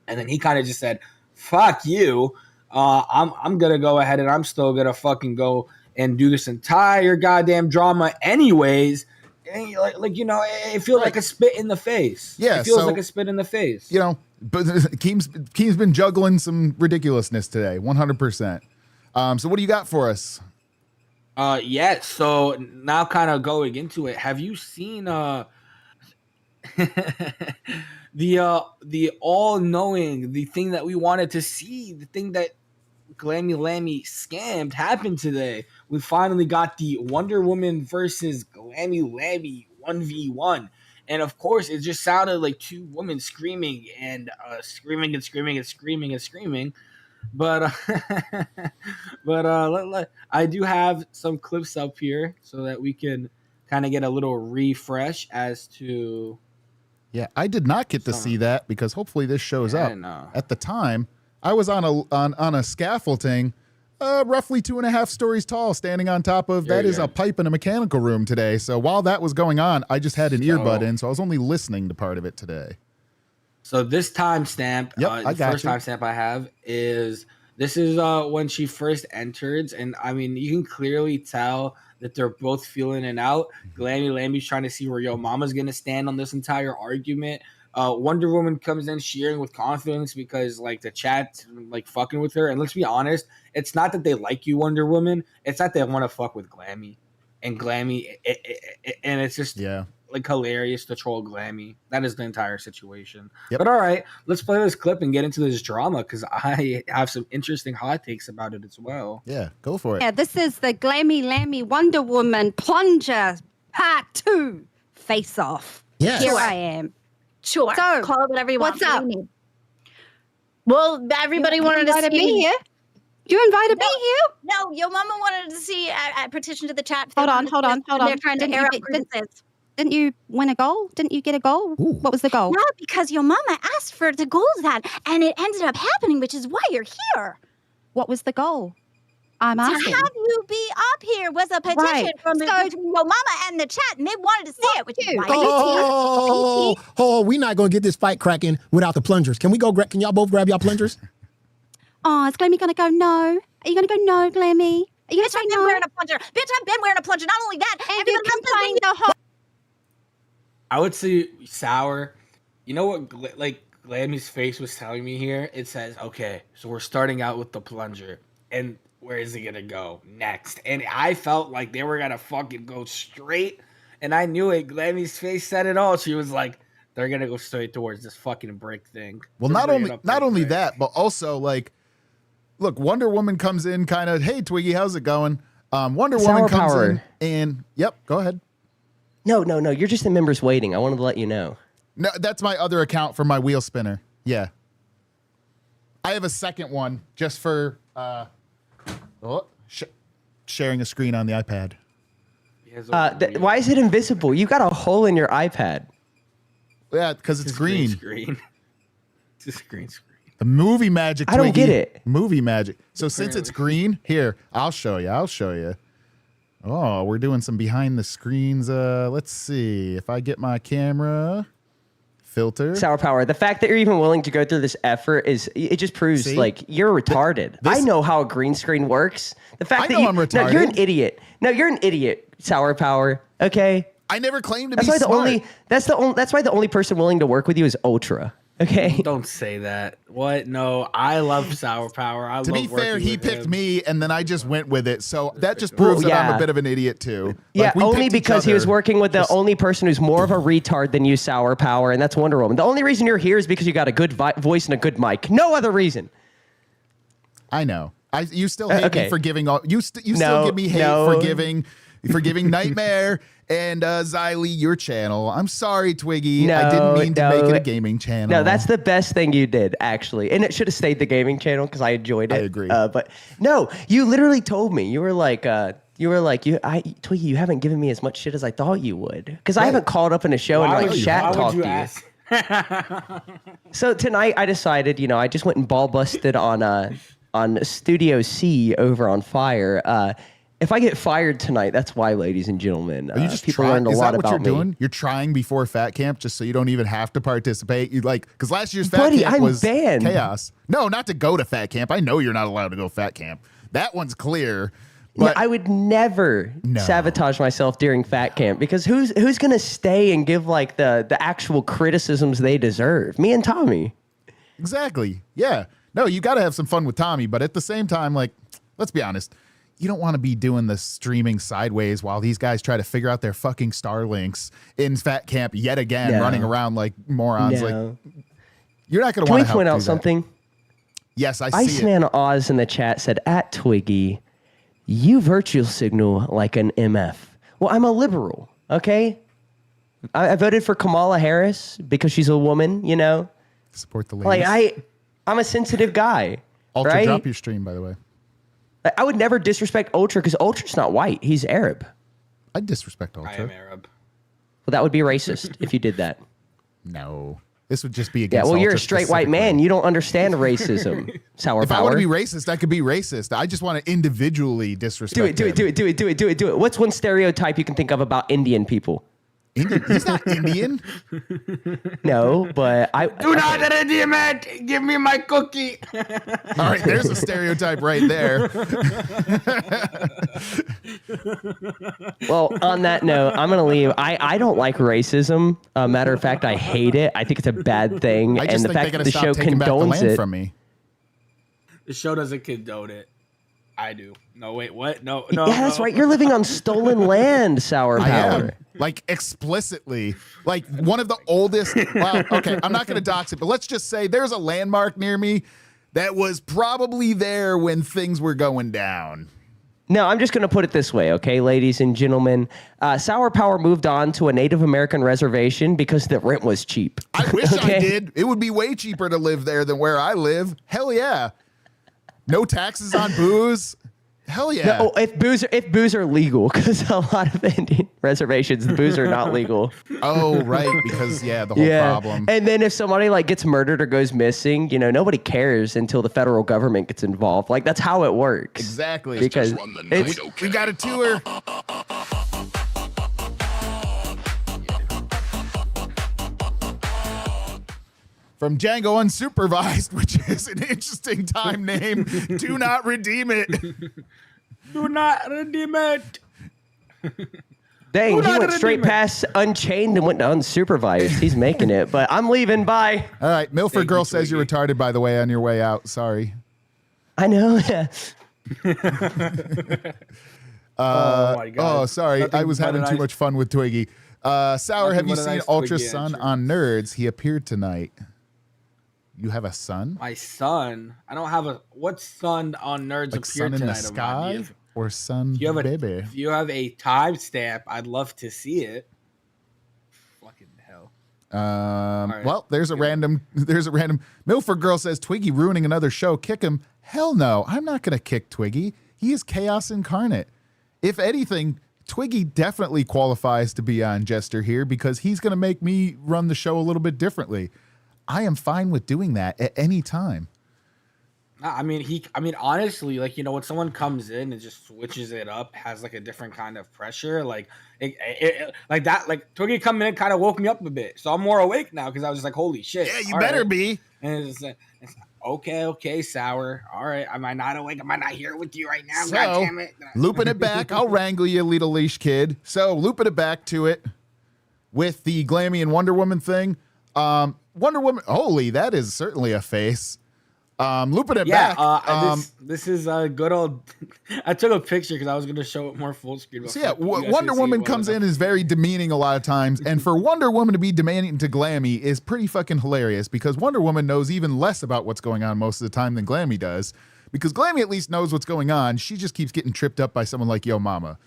and then he kind of just said, fuck you, I'm gonna go ahead and I'm still gonna fucking go and do this entire goddamn drama anyways. And like you know, it feels like a spit in the face. Yeah, it feels like a spit in the face. You know, but Keem's been juggling some ridiculousness today, 100%. So what do you got for us? So now kind of going into it, have you seen the all-knowing, the thing that we wanted to see, the thing that Glammy Lammy scammed happened today. We finally got the Wonder Woman versus Glammy Lammy 1v1. And of course, it just sounded like two women screaming and screaming and screaming and screaming and screaming. But I do have some clips up here so that we can kind of get a little refresh as to. Yeah, I did not get to see that because hopefully this shows up. No. At the time, I was on a scaffolding, roughly 2.5 stories tall, standing on top of There that you is go. a pipe in a mechanical room today. So while that was going on, I just had an earbud in, so I was only listening to part of it today. So this timestamp, Yep, the I got first you. timestamp I have is this is when she first enters, and I mean you can clearly tell that they're both feeling it out. Glammy Lammy's trying to see where Yo Mama's gonna stand on this entire argument. Wonder Woman comes in cheering with confidence because like the chat like fucking with her, and let's be honest, it's not that they like you, Wonder Woman. It's that they want to fuck with Glammy, and Glammy, and it's just Yeah. like hilarious to troll Glammy. That is the entire situation. Yep. But all right, let's play this clip and get into this drama because I have some interesting hot takes about it as well. Yeah, go for it. Yeah, this is the Glammy Lammy Wonder Woman Plunger Part 2 Face Off. Yes. Here I am. Sure. So, Call it whatever you want. what's up? What do you need? Well, everybody wanted to invited see me here. You invited me No. here? No, your mama wanted to see. I petitioned to the chat. Hold on. They're trying to Didn't air you out get- grievances. Didn't you win a goal? Didn't you get a goal? Ooh. What was the goal? No, because your mama asked for the goal that, and it ended up happening, which is why you're here. What was the goal? I'm To asking. have you be up here was a petition Right. from So- between your mama and the chat, and they wanted to see it, which is you. why Oh, you're here. we're not gonna get this fight cracking without the plungers. Can we go? Can y'all both grab y'all plungers? Oh, is Glammy gonna go no? Are you gonna go no, Glammy? Are you gonna Bitch, say I've been no? wearing a plunger. Bitch, I've been wearing a plunger. Not only that, And you everybody else has complained been the whole. I would say sour. You know what? Like Glammy's face was telling me here. It says, "Okay, so we're starting out with the plunger, and where is it gonna go next?" And I felt like they were gonna fucking go straight, and I knew it. Glammy's face said it all. She was like, "They're gonna go straight towards this fucking brick thing." Well, They're not bringing only up not brick only brick. that, but also like, look, Wonder Woman comes in, kind of, hey Twiggy, how's it going? Wonder Sour Woman comes power. in, and yep, go ahead. No. You're just the members waiting. I wanted to let you know. No, that's my other account for my wheel spinner. Yeah, I have a second one just for sharing a screen on the iPad. He has a Why is it invisible? You got a hole in your iPad. Yeah, because it's green. screen. It's just green screen. The movie magic. I don't Twiggy. get it. Movie magic. So since it's green, here I'll show you. Oh, we're doing some behind the screens. Let's see if I get my camera filter. Sour power. The fact that you're even willing to go through this effort it just proves See? like you're retarded. I know how a green screen works. The fact I that know I'm No, you're an retarded. idiot. No, you're an idiot. Sour power. Okay. I never claimed to That's be why smart. that's why the only person willing to work with you is Ultra. Okay. Don't say that. What? No, I love Sour Power. I To love be fair, working he with picked him. me, and then I just went with it. So that just proves that I'm yeah. a bit of an idiot too. Yeah, Like, we only picked each because he was other. working with the only person who's more of a retard than you, Sour Power, and that's Wonder Woman. The only reason you're here is because you got a good voice and a good mic. No other reason. I know. You still hate okay. me for giving all. You still No, give me hate no. for giving Nightmare and Xylee your channel. I'm sorry, Twiggy. I didn't mean to make it a gaming channel. No, that's the best thing you did, actually. And it should have stayed the gaming channel because I enjoyed it. I agree. But no, you literally told me. You were like, Twiggy, you haven't given me as much shit as I thought you would. Because I haven't called up in a show and Why like would chat why talked would to you you. ask? So tonight I decided, I just went and ball busted on Studio C over on Fire. If I get fired tonight, that's why, ladies and gentlemen. Are you just people trying? learned a Is lot that what about you're me. doing? You're trying before Fat Camp just so you don't even have to participate. You like because last year's Fat Buddy, Camp I'm was banned. chaos. No, not to go to Fat Camp. I know you're not allowed to go Fat Camp. That one's clear. No, But I would never No. sabotage myself during Fat Camp because who's gonna stay and give like the actual criticisms they deserve? Me and Tommy. exactly. Yeah. No, you got to have some fun with Tommy, but at the same time, like, let's be honest. you don't want to be doing the streaming sideways while these guys try to figure out their fucking Starlinks in Fat Camp yet again, running around like morons. Like, you're not going to want to help. Can we point out do that. something? Yes, I see it. Iceman Oz in the chat said, at Twiggy, you virtue signal like an MF. Well, I'm a liberal, okay? I voted for Kamala Harris because she's a woman, you know? Support the ladies. Like, I'm a sensitive guy, Ultra, right? drop your stream, by the way. I would never disrespect Ultra because Ultra's not white. He's Arab. I'd disrespect Ultra. I am Arab. Well, that would be racist if you did that. No. This would just be Yeah, against well, you're a Ultra straight white man. specifically. You don't understand racism. Sour If power. I want to be racist, I could be racist. I just want to individually disrespect do it. What's one stereotype you can think of about Indian people? Indian. He's not Indian. No, but I Do not Indian man. Give me my cookie. All right, there's a stereotype right there. Well, on that note, I'm gonna leave. I don't like racism. Matter of fact, I hate it. I think it's a bad thing, I just and the think fact they're that going to the show stop taking back the condones land it. from me. The show doesn't condone it. I do. No, wait, what? No. Yeah, that's right. You're living on stolen land, Sour I Power. am. Like, explicitly. Like, one of the oldest. Well, okay, I'm not going to dox it, but let's just say there's a landmark near me that was probably there when things were going down. No, I'm just going to put it this way, okay, ladies and gentlemen. Sour Power moved on to a Native American reservation because the rent was cheap. I wish Okay? I did. It would be way cheaper to live there than where I live. Hell yeah. No taxes on booze. Hell yeah. No, if booze are legal, because a lot of Indian reservations, the booze are not legal. Oh, right, because the whole problem. And then if somebody like gets murdered or goes missing, nobody cares until the federal government gets involved. Like that's how it works. Exactly. Because Just run the night, it's, okay? We got a tour. From Django Unsupervised, which is an interesting time name. Do not redeem it. Do not redeem it. dang, he not went a straight demon. past Unchained and went to Unsupervised. He's making it, but I'm leaving. Bye. All right. Milford Thank Girl you, says you're retarded, by the way, on your way out. Sorry. I know. Oh my god. Oh, sorry. Nothing I was but having an too ice- much fun with Twiggy. Sour, Nothing have you but a seen nice Ultra Twiggy Sun entrance. on Nerds? He appeared tonight. You have a son? My son. I don't have a. What son on Nerds Like appeared sun in the tonight? of mine? sky? Or sun If you have a baby? If you have a timestamp, I'd love to see it. Fucking hell. right. Well, there's a random. Milford Girl says Twiggy ruining another show. Kick him. Hell no. I'm not going to kick Twiggy. He is chaos incarnate. If anything, Twiggy definitely qualifies to be on Jester here because he's going to make me run the show a little bit differently. I am fine with doing that at any time. I mean, honestly, like, when someone comes in and just switches it up, has like a different kind of pressure, like like that, like Twiggy coming in kind of woke me up a bit. So I'm more awake now because I was just like, holy shit. Yeah, you all better right. be. And it's okay, Sour. All right. Am I not awake? Am I not here with you right now? So, God damn it. looping it back, I'll wrangle you, little leash kid. So, looping it back to it with the Glammy and Wonder Woman thing. Wonder Woman, holy, that is certainly a face. Looping it back. This is a good old. I took a picture because I was going to show it more full screen. So, yeah, Wonder Woman comes in is very demeaning a lot of times. And for Wonder Woman to be demeaning to Glammy is pretty fucking hilarious because Wonder Woman knows even less about what's going on most of the time than Glammy does. Because Glammy at least knows what's going on. She just keeps getting tripped up by someone like Yo Mama.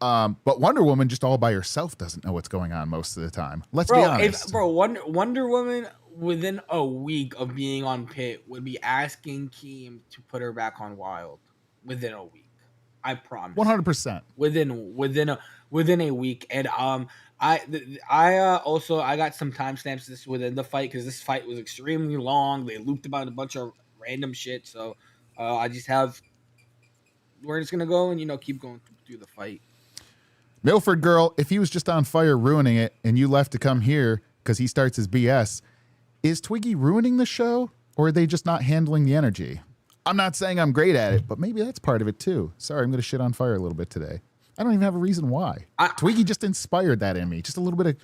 But Wonder Woman just all by herself doesn't know what's going on most of the time. Let's be honest. Wonder Woman within a week of being on Pit would be asking Keem to put her back on Wild within a week. I promise. 100%. Within a week, and I got some timestamps this within the fight because this fight was extremely long. They looped about a bunch of random shit, so I just have we're just gonna go and keep going through the fight. Milford Girl, if he was just on fire ruining it and you left to come here because he starts his BS, is Twiggy ruining the show or are they just not handling the energy? I'm not saying I'm great at it, but maybe that's part of it too. Sorry, I'm going to shit on fire a little bit today. I don't even have a reason why. Twiggy just inspired that in me. Just a little bit of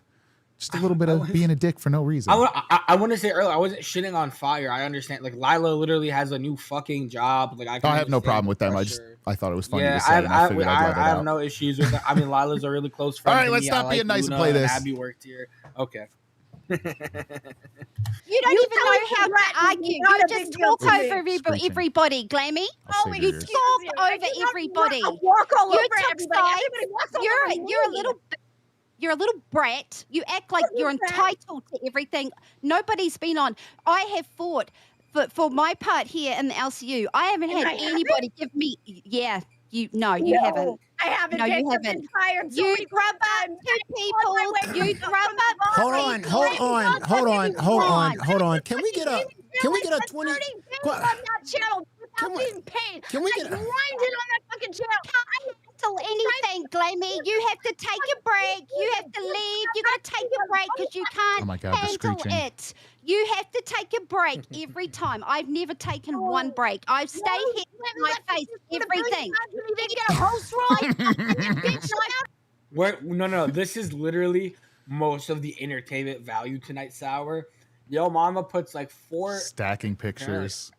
Just a little bit of being a dick for no reason. I want to say earlier, I wasn't shitting on Fire. I understand. Like Lila literally has a new fucking job. Like I have no problem with them. I thought it was funny Yeah, to say, and I figured I'd let it I have out. no issues with that. I mean, Lila's a really close friend. All right, to let's me. stop I being like nice and Luna, play this. Abby worked here. Okay. You don't even know how to argue. You just talk over everybody, Glammy. I'll save You yours. talk over everybody. Walk all You over took everybody. sides. Everybody walks all over You're a little brat. You act like you're entitled to everything. Nobody's been on. I have fought for my part here in the LCU. I haven't had anybody give me. Yeah, you haven't. I haven't. No, you I've haven't. been fired so You many grub up times. two people. You grub up. Hold on. Can we get a 20? on that channel without being paid. Can we get I grinded on that fucking channel. Till anything, Glammy, you have to take a break. You have to leave. You got to take a break because you can't Oh my God, the handle screeching. it. You have to take a break every time. I've never taken one break. I've stayed here in my face everything. You didn't get a host role. No. This is literally most of the entertainment value tonight's hour. Yo, Mama puts like 4 Stacking pictures.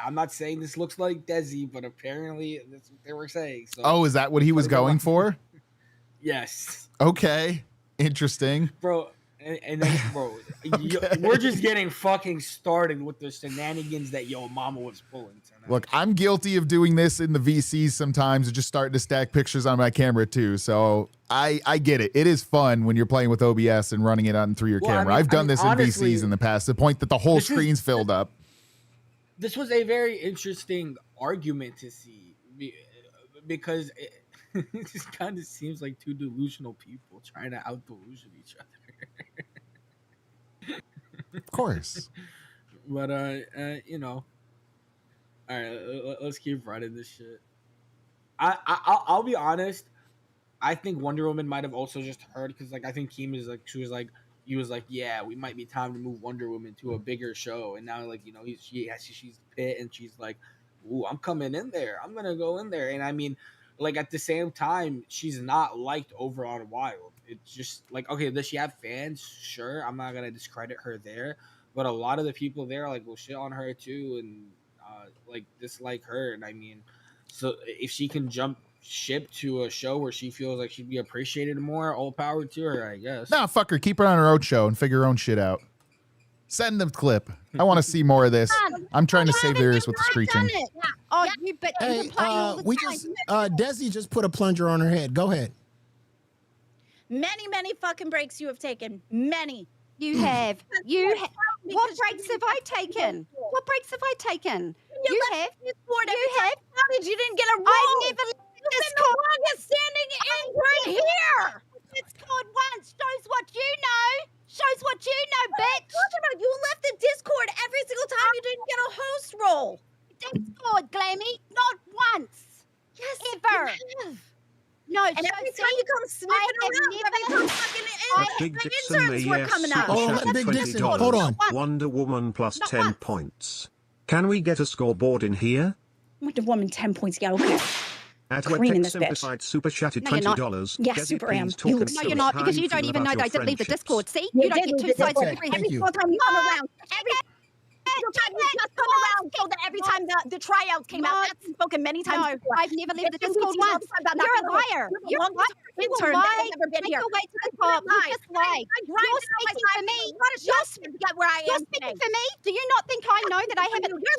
I'm not saying this looks like Desi, but apparently that's what they were saying. So, Oh, is that what he was going for? yes, Okay, interesting. bro. And then, bro, we're just getting fucking started with the shenanigans that Yo Mama was pulling tonight. Look, I'm guilty of doing this in the VCs sometimes, or just starting to stack pictures on my camera too. So I get it. It is fun when you're playing with OBS and running it on through your camera. I've done this honestly, in VCs in the past. To the point that the whole screen's filled up. This was a very interesting argument to see because it just kind of seems like two delusional people trying to out delusion each other. Of course. But you know, all right, let's keep running this shit. I'll be honest. I think Wonder Woman might have also just heard because like I think Keem is like he was like, yeah, we might be time to move Wonder Woman to a bigger show, and now like you know she's pit and she's like, ooh, I'm coming in there, I'm gonna go in there, and I mean, like at the same time, she's not liked over on Wild. It's just like, okay, does she have fans? Sure, I'm not gonna discredit her there, but a lot of the people there like will shit on her too, and like dislike her, and I mean, so if she can jump ship to a show where she feels like she'd be appreciated more, all power to her, I guess. Nah, fuck her. Keep her on her own show and figure her own shit out. Send the clip. I want to see more of this. I'm trying to save ears with the screeching. Oh, you bet. Hey, Desi just put a plunger on her head. Go ahead. Many fucking breaks you have taken. Many. You have. What breaks have I taken? What breaks have I taken? You have. You have. You didn't get a role. I've never left You've this been the longest standing intern here. Discord once. Shows what you know. Shows what you know, bitch. You left the Discord every single time you didn't get a host role. Discord, Glammy. Not once. Yes, ever. you have. No, and every time you come sniffing around, every time fucking Big Dixon interns were coming out. Oh, let Big Dixon. Hold on. Wonder Woman plus 10 points. Can we get a scoreboard in here? Wonder Woman 10 points. Yeah, okay. Cream Simplified super chatted $20. Yeah, super am. No, you're not, because you don't even know that I didn't leave the Discord. See? You don't get two sides of everything. Every single time you come around. Every time you just come around, so that every time the tryouts came out, that's spoken many times. No, I've never left the Discord once. You're a liar. You're a intern that has ever been here. Wait to the top. You just lied. You're speaking for me. You're speaking to where I am. You're speaking for me. Do you not think I know that I haven't? You're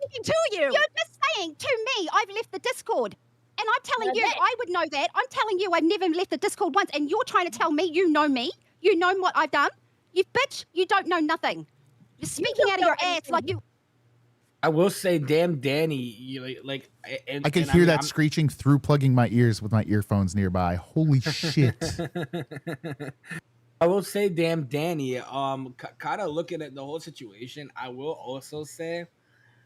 speaking to you. You're just saying to me, I've left the Discord. And I'm telling you, I would know that. I'm telling you, I've never left the Discord once. And you're trying to tell me you know me. You know what I've done. You bitch, you don't know nothing. You're speaking out of your ass like you. I will say, damn Danny, I could hear that screeching through plugging my ears with my earphones nearby. Holy shit. I will say, damn Danny, kind of looking at the whole situation, I will also say,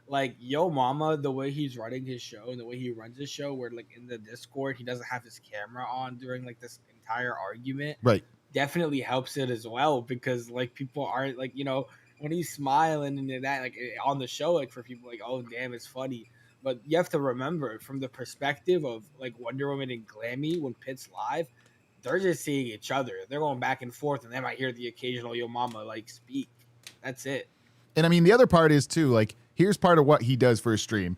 like, Yo Mama, the way he's running his show and the way he runs his show, where, like, in the Discord, he doesn't have his camera on during, like, this entire argument. Right. Definitely helps it as well, because, like, people aren't, like, you know, when he's smiling and that, like, on the show, like, for people, like, oh, damn, it's funny. But you have to remember, from the perspective of, like, Wonder Woman and Glammy, when Pit's live, they're just seeing each other. They're going back and forth, and they might hear the occasional "Yo Mama" like speak. That's it. And I mean, the other part is too, like, here's part of what he does for his stream.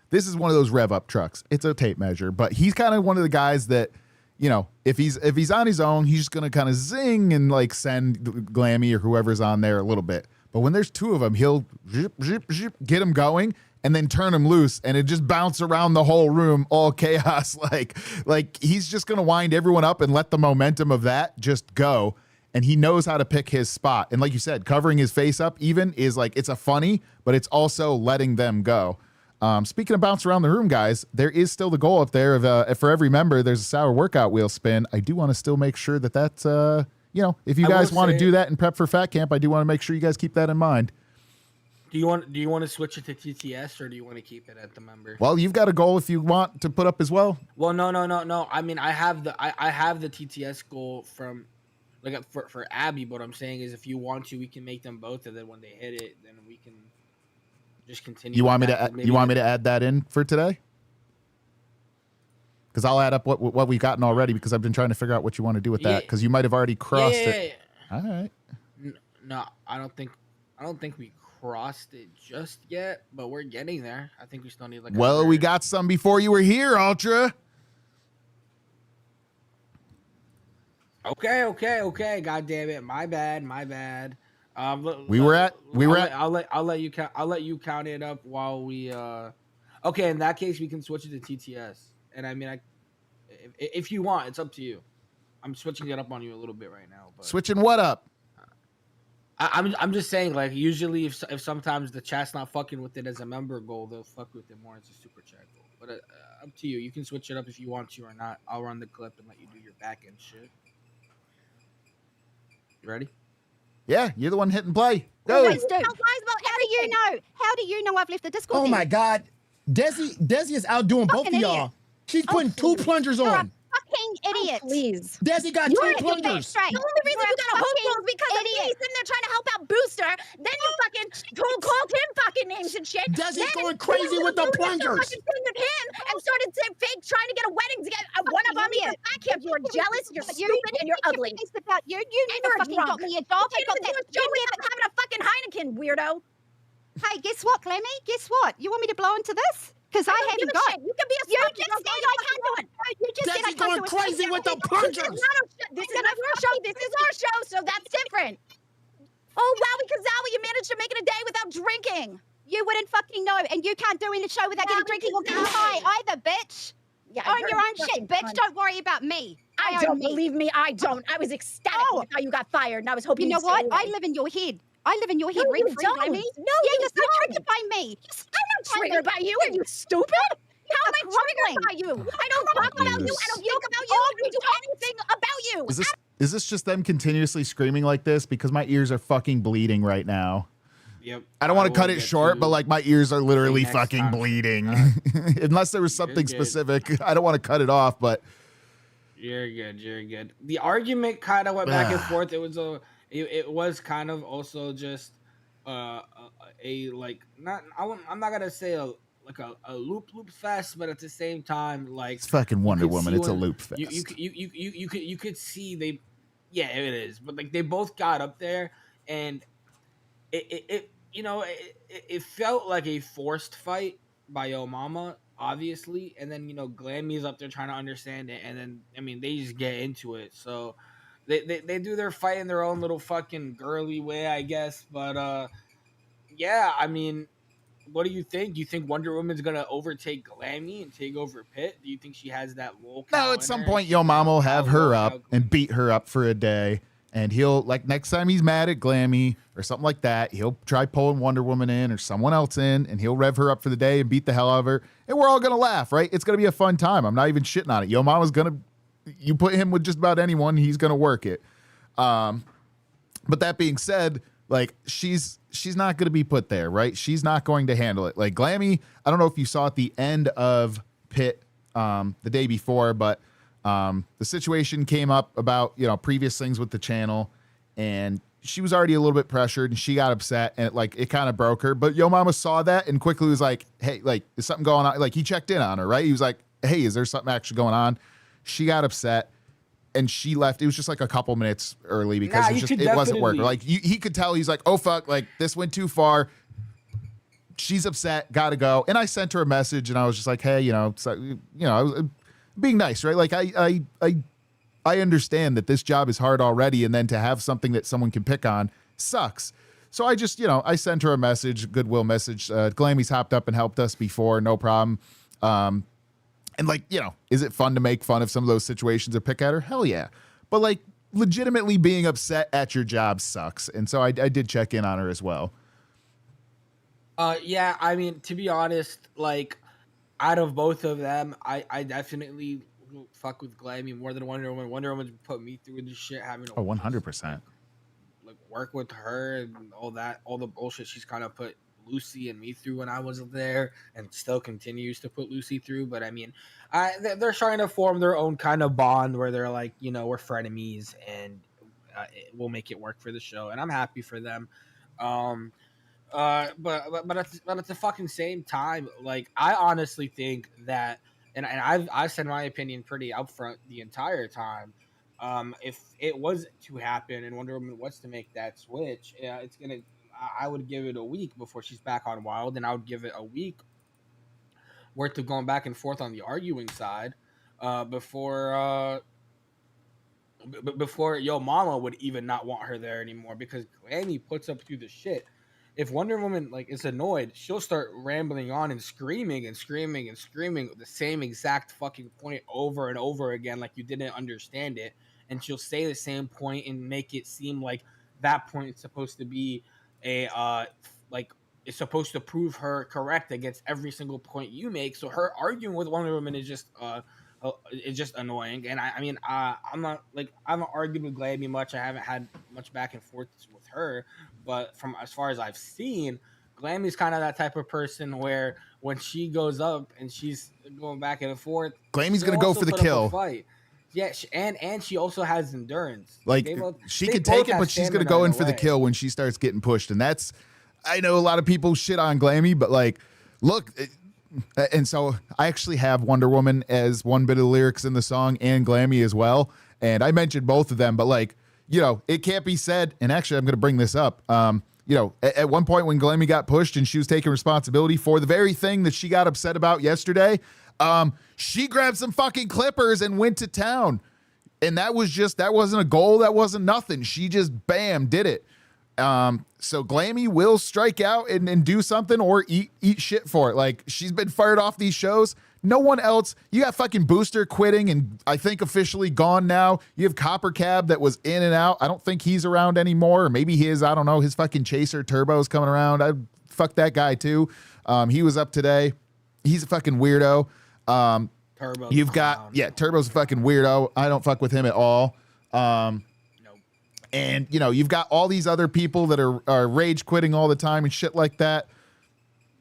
This is one of those rev up trucks. It's a tape measure, but he's kind of one of the guys that, you know, if he's on his own, he's just gonna kind of zing and like send Glammy or whoever's on there a little bit. But when there's two of them, he'll zip, zip, zip, get them going and then turn them loose, and it just bounce around the whole room, all chaos. Like he's just gonna wind everyone up and let the momentum of that just go. And he knows how to pick his spot. And like you said, covering his face up even is like, it's a funny, but it's also letting them go. Speaking of bounce around the room, guys, there is still the goal up there of for every member, there's a sour workout wheel spin. I do want to still make sure that that's, you know, if you guys want to do that and prep for Fat Camp, I do want to make sure you guys keep that in mind. Do you want to switch it to TTS, or do you want to keep it at the member? Well, you've got a goal if you want to put up as well. Well, no. I mean, I have the TTS goal from like for Abby. But what I'm saying is, if you want to, we can make them both, and then when they hit it, then we can just continue. You want me to add that in for today? Because I'll add up what we've gotten already, because I've been trying to figure out what you want to do with that, because you might have already crossed it. All right. No, I don't think we crossed it just yet, but we're getting there. I think we still need like. Well, we got some before you were here, Ultra. Okay. God damn it. My bad. I'll let you count it up while we. Okay, in that case, we can switch it to TTS. And I mean, if you want, it's up to you. I'm switching it up on you a little bit right now. But switching what up? I'm just saying, like, usually if sometimes the chat's not fucking with it as a member goal, they'll fuck with it more as a super chat goal. But up to you. You can switch it up if you want to or not. I'll run the clip and let you do your back end shit. You ready? Yeah, you're the one hitting play. Go. How do you know? How do you know I've left the Discord? Oh my God, Desi is outdoing both of y'all. She's putting two plungers on. Fucking idiot. Please. Desi got two plungers. The only reason you got a hook is because of me sitting there trying to help out Booster. Then you fucking called him fucking names and shit. Desi's going crazy with the plungers. Fucking fingered him and started fake trying to get a wedding to get one up on me for Fat Camp. You're jealous, you're stupid, and you're ugly. It's about you. You never fucking got me a job. I got that. Having a fucking Heineken, weirdo. Hey, guess what, Glammy? Guess what? You want me to blow into this? Because I haven't got. You can be a You just said I can't do it. You just said I can't do it. Going crazy with the plungers. This is our show. This is our show, so that's different. Oh, wowie kazowie, you managed to make it a day without drinking. You wouldn't fucking know, and you can't do in the show without getting drinking or getting high either, bitch. Yeah, Own your own shit, bitch. Don't worry about me. I don't believe me. I don't. I was ecstatic with how you got fired, and I was hoping you know you'd what? stay I away. live in your head. I live in your head. No, Rent you free, don't. Glammy. No, yeah, you you're so don't. triggered by me. I'm not triggered by you. Are you stupid? How am I triggered by you? I don't talk about you. I don't think about you. I don't do anything about you. Is this just them continuously screaming like this? Because my ears are fucking bleeding right now. Yep. I don't want to cut it short, but like my ears are literally fucking time. bleeding. Unless there was something specific. I don't want to cut it off, but You're good. The argument kind of went back and forth. It was kind of also just a like I'm not gonna say a loop fest, but at the same time, like, it's fucking Wonder Woman. It's a loop fest. You could see it is, but like they both got up there, and it felt like a forced fight by Yo Mama, obviously, and then Glammy's up there trying to understand it, and then I mean they just get into it, so they do their fight in their own little fucking girly way, I guess, but yeah, I mean, what do you think? Do you think Wonder Woman's gonna overtake Glammy and take over Pitt? Do you think she has that low? No, at some point Yo Mama will have her up and beat her up for a day. And he'll, like, next time he's mad at Glammy or something like that, he'll try pulling Wonder Woman in or someone else in, and he'll rev her up for the day and beat the hell out of her. And we're all going to laugh, right? It's going to be a fun time. I'm not even shitting on it. Yo Mama's going to, you put him with just about anyone, he's going to work it. But that being said, like, she's not going to be put there, right? She's not going to handle it. Like, Glammy, I don't know if you saw at the end of Pitt the day before, but the situation came up about, previous things with the channel, and she was already a little bit pressured and she got upset, and it kind of broke her. But Yo Mama saw that and quickly was like, hey, like, is something going on? Like, he checked in on her, right? He was like, hey, is there something actually going on? She got upset. and she left. It was just like a couple minutes early because Nah, it wasn't working. Like he could tell, he's like, oh fuck, like this went too far. She's upset, gotta go. And I sent her a message and I was just like, hey, I was being nice, right? Like I understand that this job is hard already, and then to have something that someone can pick on sucks. So I just, I sent her a message, goodwill message. Glammy's hopped up and helped us before, no problem. And like, is it fun to make fun of some of those situations or pick at her? Hell yeah. But like legitimately being upset at your job sucks. And so I did check in on her as well. Yeah, I mean, to be honest, like out of both of them, I definitely fuck with Glammy more than Wonder Woman. Wonder Woman put me through this shit, having to 100%. like work with her and all the bullshit she's kind of put Lucy and me through when I was there, and still continues to put Lucy through. But I mean, they're trying to form their own kind of bond where they're like, we're frenemies, and we'll make it work for the show, and I'm happy for them. But at the fucking same time, like I honestly think that, and I've said my opinion pretty upfront the entire time. If it was to happen and Wonder Woman was to make that switch, I would give it a week before she's back on Wild, and I would give it a week worth of going back and forth on the arguing side, before Yo Mama would even not want her there anymore, because Glammy puts up through the shit. If Wonder Woman is annoyed, she'll start rambling on and screaming and screaming and screaming the same exact fucking point over and over again, like you didn't understand it. And she'll say the same point and make it seem like that point is supposed to be it's supposed to prove her correct against every single point you make. So her arguing with Wonder Woman is just it's just annoying. And I'm not I haven't argued with Glammy much. I haven't had much back and forth with her, but from as far as I've seen, Glammy's kind of that type of person where when she goes up and she's going back and forth, Glammy's gonna go for the kill. Fight. Yeah, and she also has endurance. Like she can take it, but she's gonna go in for the kill when she starts getting pushed. And that's, I know a lot of people shit on Glammy, but like, look. And so I actually have Wonder Woman as one bit of the lyrics in the song and Glammy as well. And I mentioned both of them, but like, it can't be said. And actually, I'm going to bring this up. At one point when Glammy got pushed and she was taking responsibility for the very thing that she got upset about yesterday, she grabbed some fucking clippers and went to town. And that wasn't a goal. That wasn't nothing. She just, bam, did it. So Glammy will strike out and do something or eat shit for it. Like, she's been fired off these shows. No one else. You got fucking Booster quitting and I think officially gone now. You have Copper Cab that was in and out. I don't think he's around anymore. Or maybe he is. I don't know. His fucking Chaser Turbo's coming around. Fuck that guy too. He was up today. He's a fucking weirdo. Turbo's you've got, Turbo's a fucking weirdo. I don't fuck with him at all. And, you've got all these other people that are rage quitting all the time and shit like that.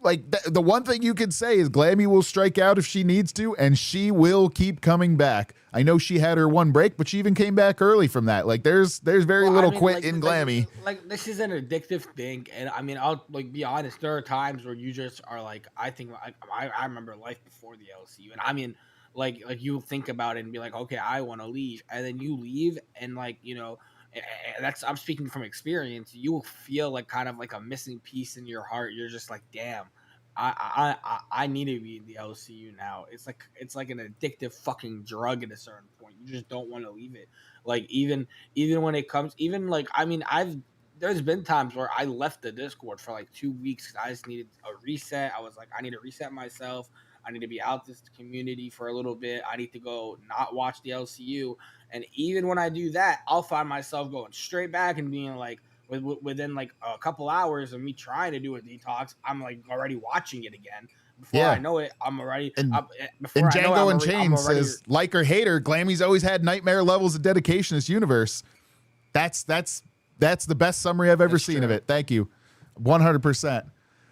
Like, the one thing you can say is Glammy will strike out if she needs to, and she will keep coming back. I know she had her one break, but she even came back early from that. Like, there's very little quit in Glammy. Like, this is an addictive thing, and I mean, I'll be honest. There are times where you just are like, I think I remember life before the LCU, and I mean, like you think about it and be like, okay, I want to leave, and then you leave, and I'm speaking from experience. You will feel like kind of like a missing piece in your heart. You're just like, damn, I need to be in the LCU now. It's like an addictive fucking drug at a certain point. You just don't want to leave it. Like even when it comes, there's been times where I left the Discord for like 2 weeks because I just needed a reset. I was like, I need to reset myself. I need to be out this community for a little bit. I need to go not watch the LCU. And even when I do that, I'll find myself going straight back and being like, within like a couple hours of me trying to do a detox, I'm like already watching it again. Before I know it, I'm already. And Django Unchained says, like or hate her, Glammy's always had nightmare levels of dedication to this universe. That's the best summary I've ever seen of it. Thank you, 100%.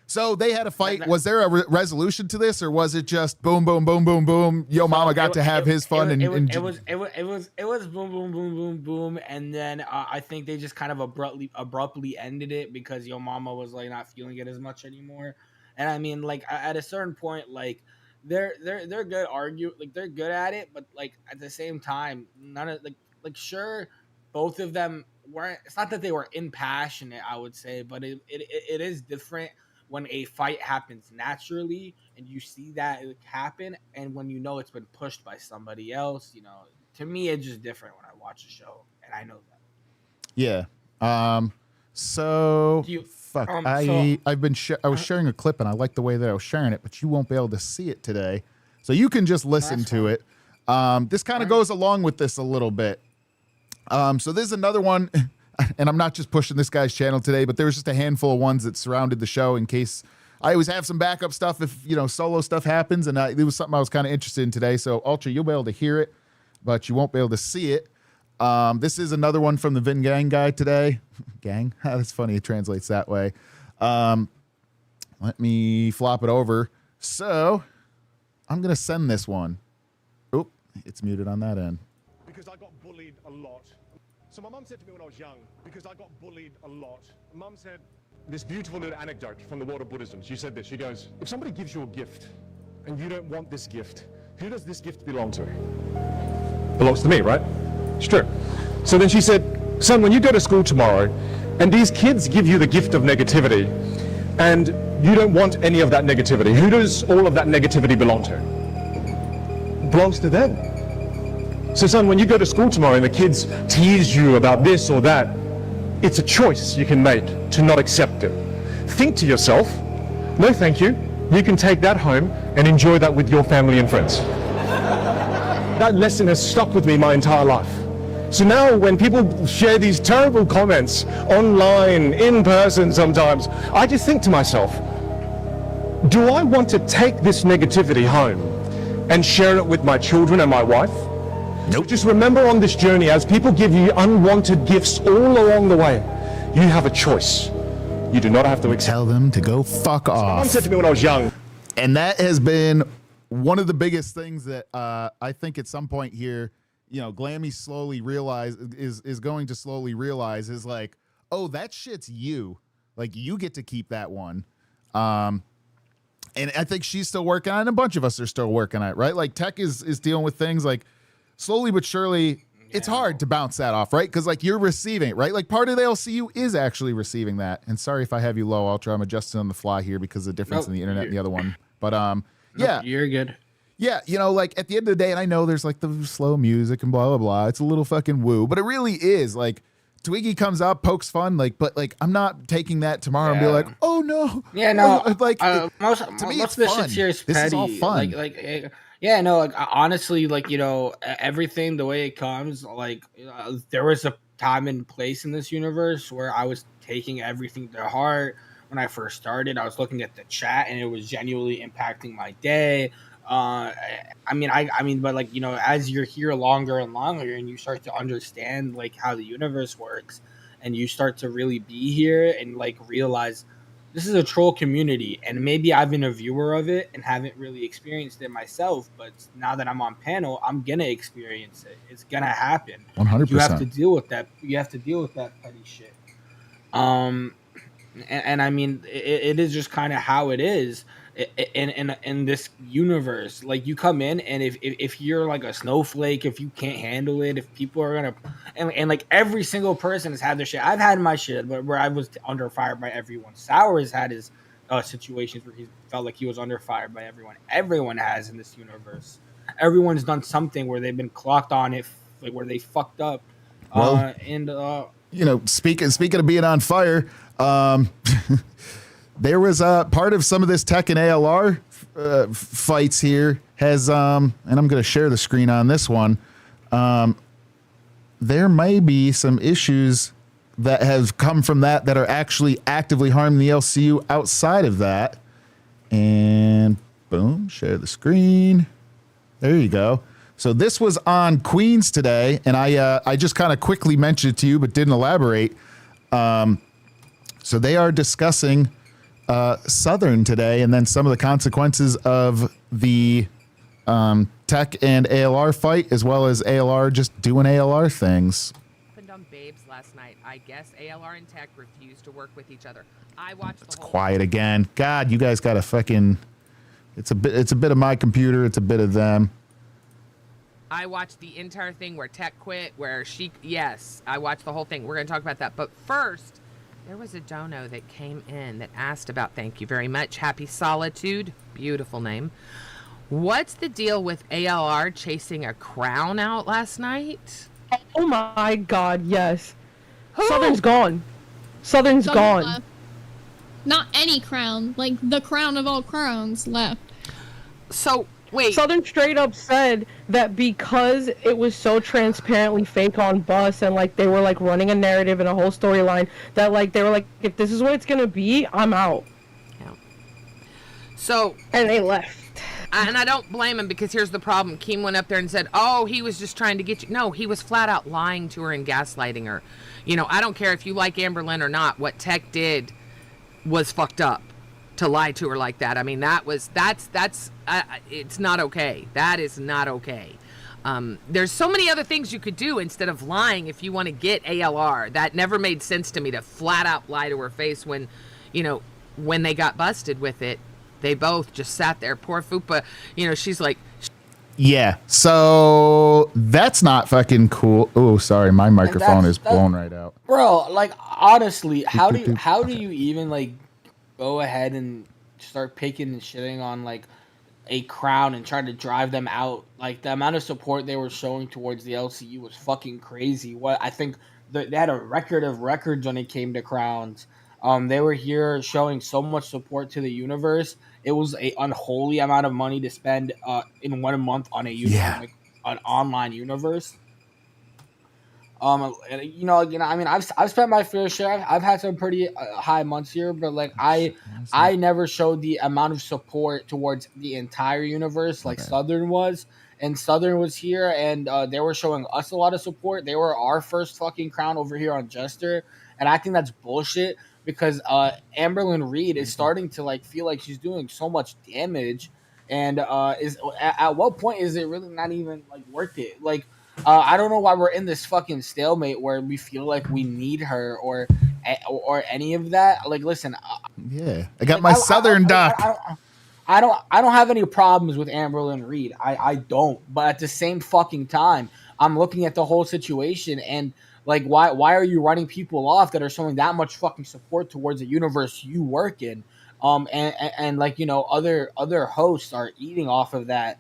So they had a fight. Was there a resolution to this, or was it just boom, boom, boom, boom, boom? Yo, Mama got to have his fun, it was boom, boom, boom, boom, boom, and then I think they just kind of abruptly ended it because Yo Mama was like not feeling it as much anymore. And I mean, like at a certain point, like they're good they're good at it, but like at the same time, none of like like sure, both of them weren't. It's not that they were impassionate, I would say, but it is different when a fight happens naturally and you see that it happen, and when you know it's been pushed by somebody else. You know, to me, it's just different when I watch a show, and I know that. Yeah. So fuck. I was sharing a clip and I like the way that I was sharing it, but you won't be able to see it today. So you can just listen to it. This kind of goes along with this a little bit. So there's another one, and I'm not just pushing this guy's channel today, but there was just a handful of ones that surrounded the show in case I always have some backup stuff if, you know, solo stuff happens, and it was something I was kind of interested in today. So Ultra, you'll be able to hear it, but you won't be able to see it. This is another one from the Vin Gang guy today. Gang? That's funny. It translates that way. Let me flop it over. So I'm going to send this one. Oop, it's muted on that end. Because I got bullied a lot. So my mum said to me when I was young, because I got bullied a lot, mum said this beautiful little anecdote from the world of Buddhism. She said this, she goes, if somebody gives you a gift and you don't want this gift, who does this gift belong to? Belongs to me, right? It's true. So then she said, son, when you go to school tomorrow and these kids give you the gift of negativity and you don't want any of that negativity, who does all of that negativity belong to? It belongs to them. So son, when you go to school tomorrow and the kids tease you about this or that, it's a choice you can make to not accept it. Think to yourself, no thank you, you can take that home and enjoy that with your family and friends. That lesson has stuck with me my entire life. So now when people share these terrible comments online, in person sometimes, I just think to myself, do I want to take this negativity home and share it with my children and my wife? Nope. Just remember on this journey, as people give you unwanted gifts all along the way, you have a choice. You do not have to tell them to go fuck off. Someone said to me when I was young. And that has been one of the biggest things that I think at some point here, you know, Glammy is going to slowly realize is like, oh, that shit's you. Like, you get to keep that one. And I think she's still working on it, and a bunch of us are still working on it, right? Like, Tech is dealing with things like slowly but surely. It's hard to bounce that off, right? Because like you're receiving it, right? Like part of the LCU is actually receiving that. And sorry if I have you low, Ultra. I'm adjusting on the fly here because of the difference in the internet and the other one. But yeah, you're good. Yeah, you know, like at the end of the day, and I know there's like the slow music and blah blah blah. It's a little fucking woo, but it really is like Twiggy comes up, pokes fun, like, but like I'm not taking that tomorrow and be like, oh no, yeah, no, like most to me of it's this fun. shit's here is This petty. is all fun. Yeah, no, like honestly, like, you know, everything the way it comes, like there was a time and place in this universe where I was taking everything to heart. When I first started, I was looking at the chat and it was genuinely impacting my day. I mean, but like, you know, as you're here longer and longer and you start to understand like how the universe works and you start to really be here and like realize this is a troll community, and maybe I've been a viewer of it and haven't really experienced it myself. But now that I'm on panel, I'm gonna experience it. It's gonna happen. 100%. You have to deal with that. You have to deal with that petty shit. And I mean, it is just kind of how it is in this universe. Like you come in, and if you're like a snowflake, if you can't handle it, if people are gonna, and like every single person has had their shit. I've had my shit, but where I was under fire by everyone. Sour has had his situations where he felt like he was under fire by everyone. Everyone has in this universe. Everyone's done something where they've been clocked on it, like where they fucked up. Well, you know, speaking of being on fire, there was part of some of this Tech and ALR fights here has, and I'm going to share the screen on this one. There may be some issues that have come from that are actually actively harming the LCU outside of that. And boom, share the screen. There you go. So this was on Queens today, and I just kind of quickly mentioned it to you, but didn't elaborate. So they are discussing Southern today, and then some of the consequences of the Tech and ALR fight, as well as ALR just doing ALR things. Happened on Babes last night. I guess ALR and Tech refused to work with each other. I watched. It's quiet again. God, you guys got a fucking. It's a bit of my computer. It's a bit of them. I watched the entire thing where Tech quit, where she, yes, I watched the whole thing. We're going to talk about that. But first, there was a dono that came in that asked about, thank you very much, Happy Solitude, beautiful name. What's the deal with ALR chasing a crown out last night? Oh my God, yes. Who? Southern's gone. Southern's gone. Left. Not any crown, like the crown of all crowns left. So, wait. Southern straight up said that because it was so transparently fake on bus and like they were like running a narrative and a whole storyline that like they were like, if this is what it's gonna be, I'm out. Yeah. So. And they left. And I don't blame him, because here's the problem. Keem went up there and said, oh, he was just trying to get you. No, he was flat out lying to her and gaslighting her. You know, I don't care if you like Amber Lynn or not. What Tech did was fucked up to lie to her like that. I mean, it's not okay. That is not okay. There's so many other things you could do instead of lying if you want to get ALR. That never made sense to me, to flat out lie to her face when, you know, when they got busted with it. They both just sat there. Poor Fupa, you know, she's like... Yeah, so that's not fucking cool. Oh, sorry, my microphone is blown right out. Bro, like, honestly, how do you even, like, go ahead and start picking and shitting on, like, a crown and try to drive them out? Like, the amount of support they were showing towards the LCU was fucking crazy. What I think they had a record of records when it came to crowns. They were here showing so much support to the universe. It was a unholy amount of money to spend in 1 month on like, an online universe. You know, I mean, I've spent my fair share. I've had some pretty high months here, but like I never showed the amount of support towards the entire universe like Southern was. And Southern was here, and they were showing us a lot of support. They were our first fucking crown over here on Jester, and I think that's bullshit. Because Amberlyn Reed is starting to like feel like she's doing so much damage, and is at what point is it really not even like worth it? Like I don't know why we're in this fucking stalemate where we feel like we need her or any of that. Like, listen, yeah, I got my Southern duck. I don't have any problems with Amberlyn Reed. I don't, but at the same fucking time, I'm looking at the whole situation and. Like, why are you running people off that are showing that much fucking support towards the universe you work in? And like, you know, other hosts are eating off of that.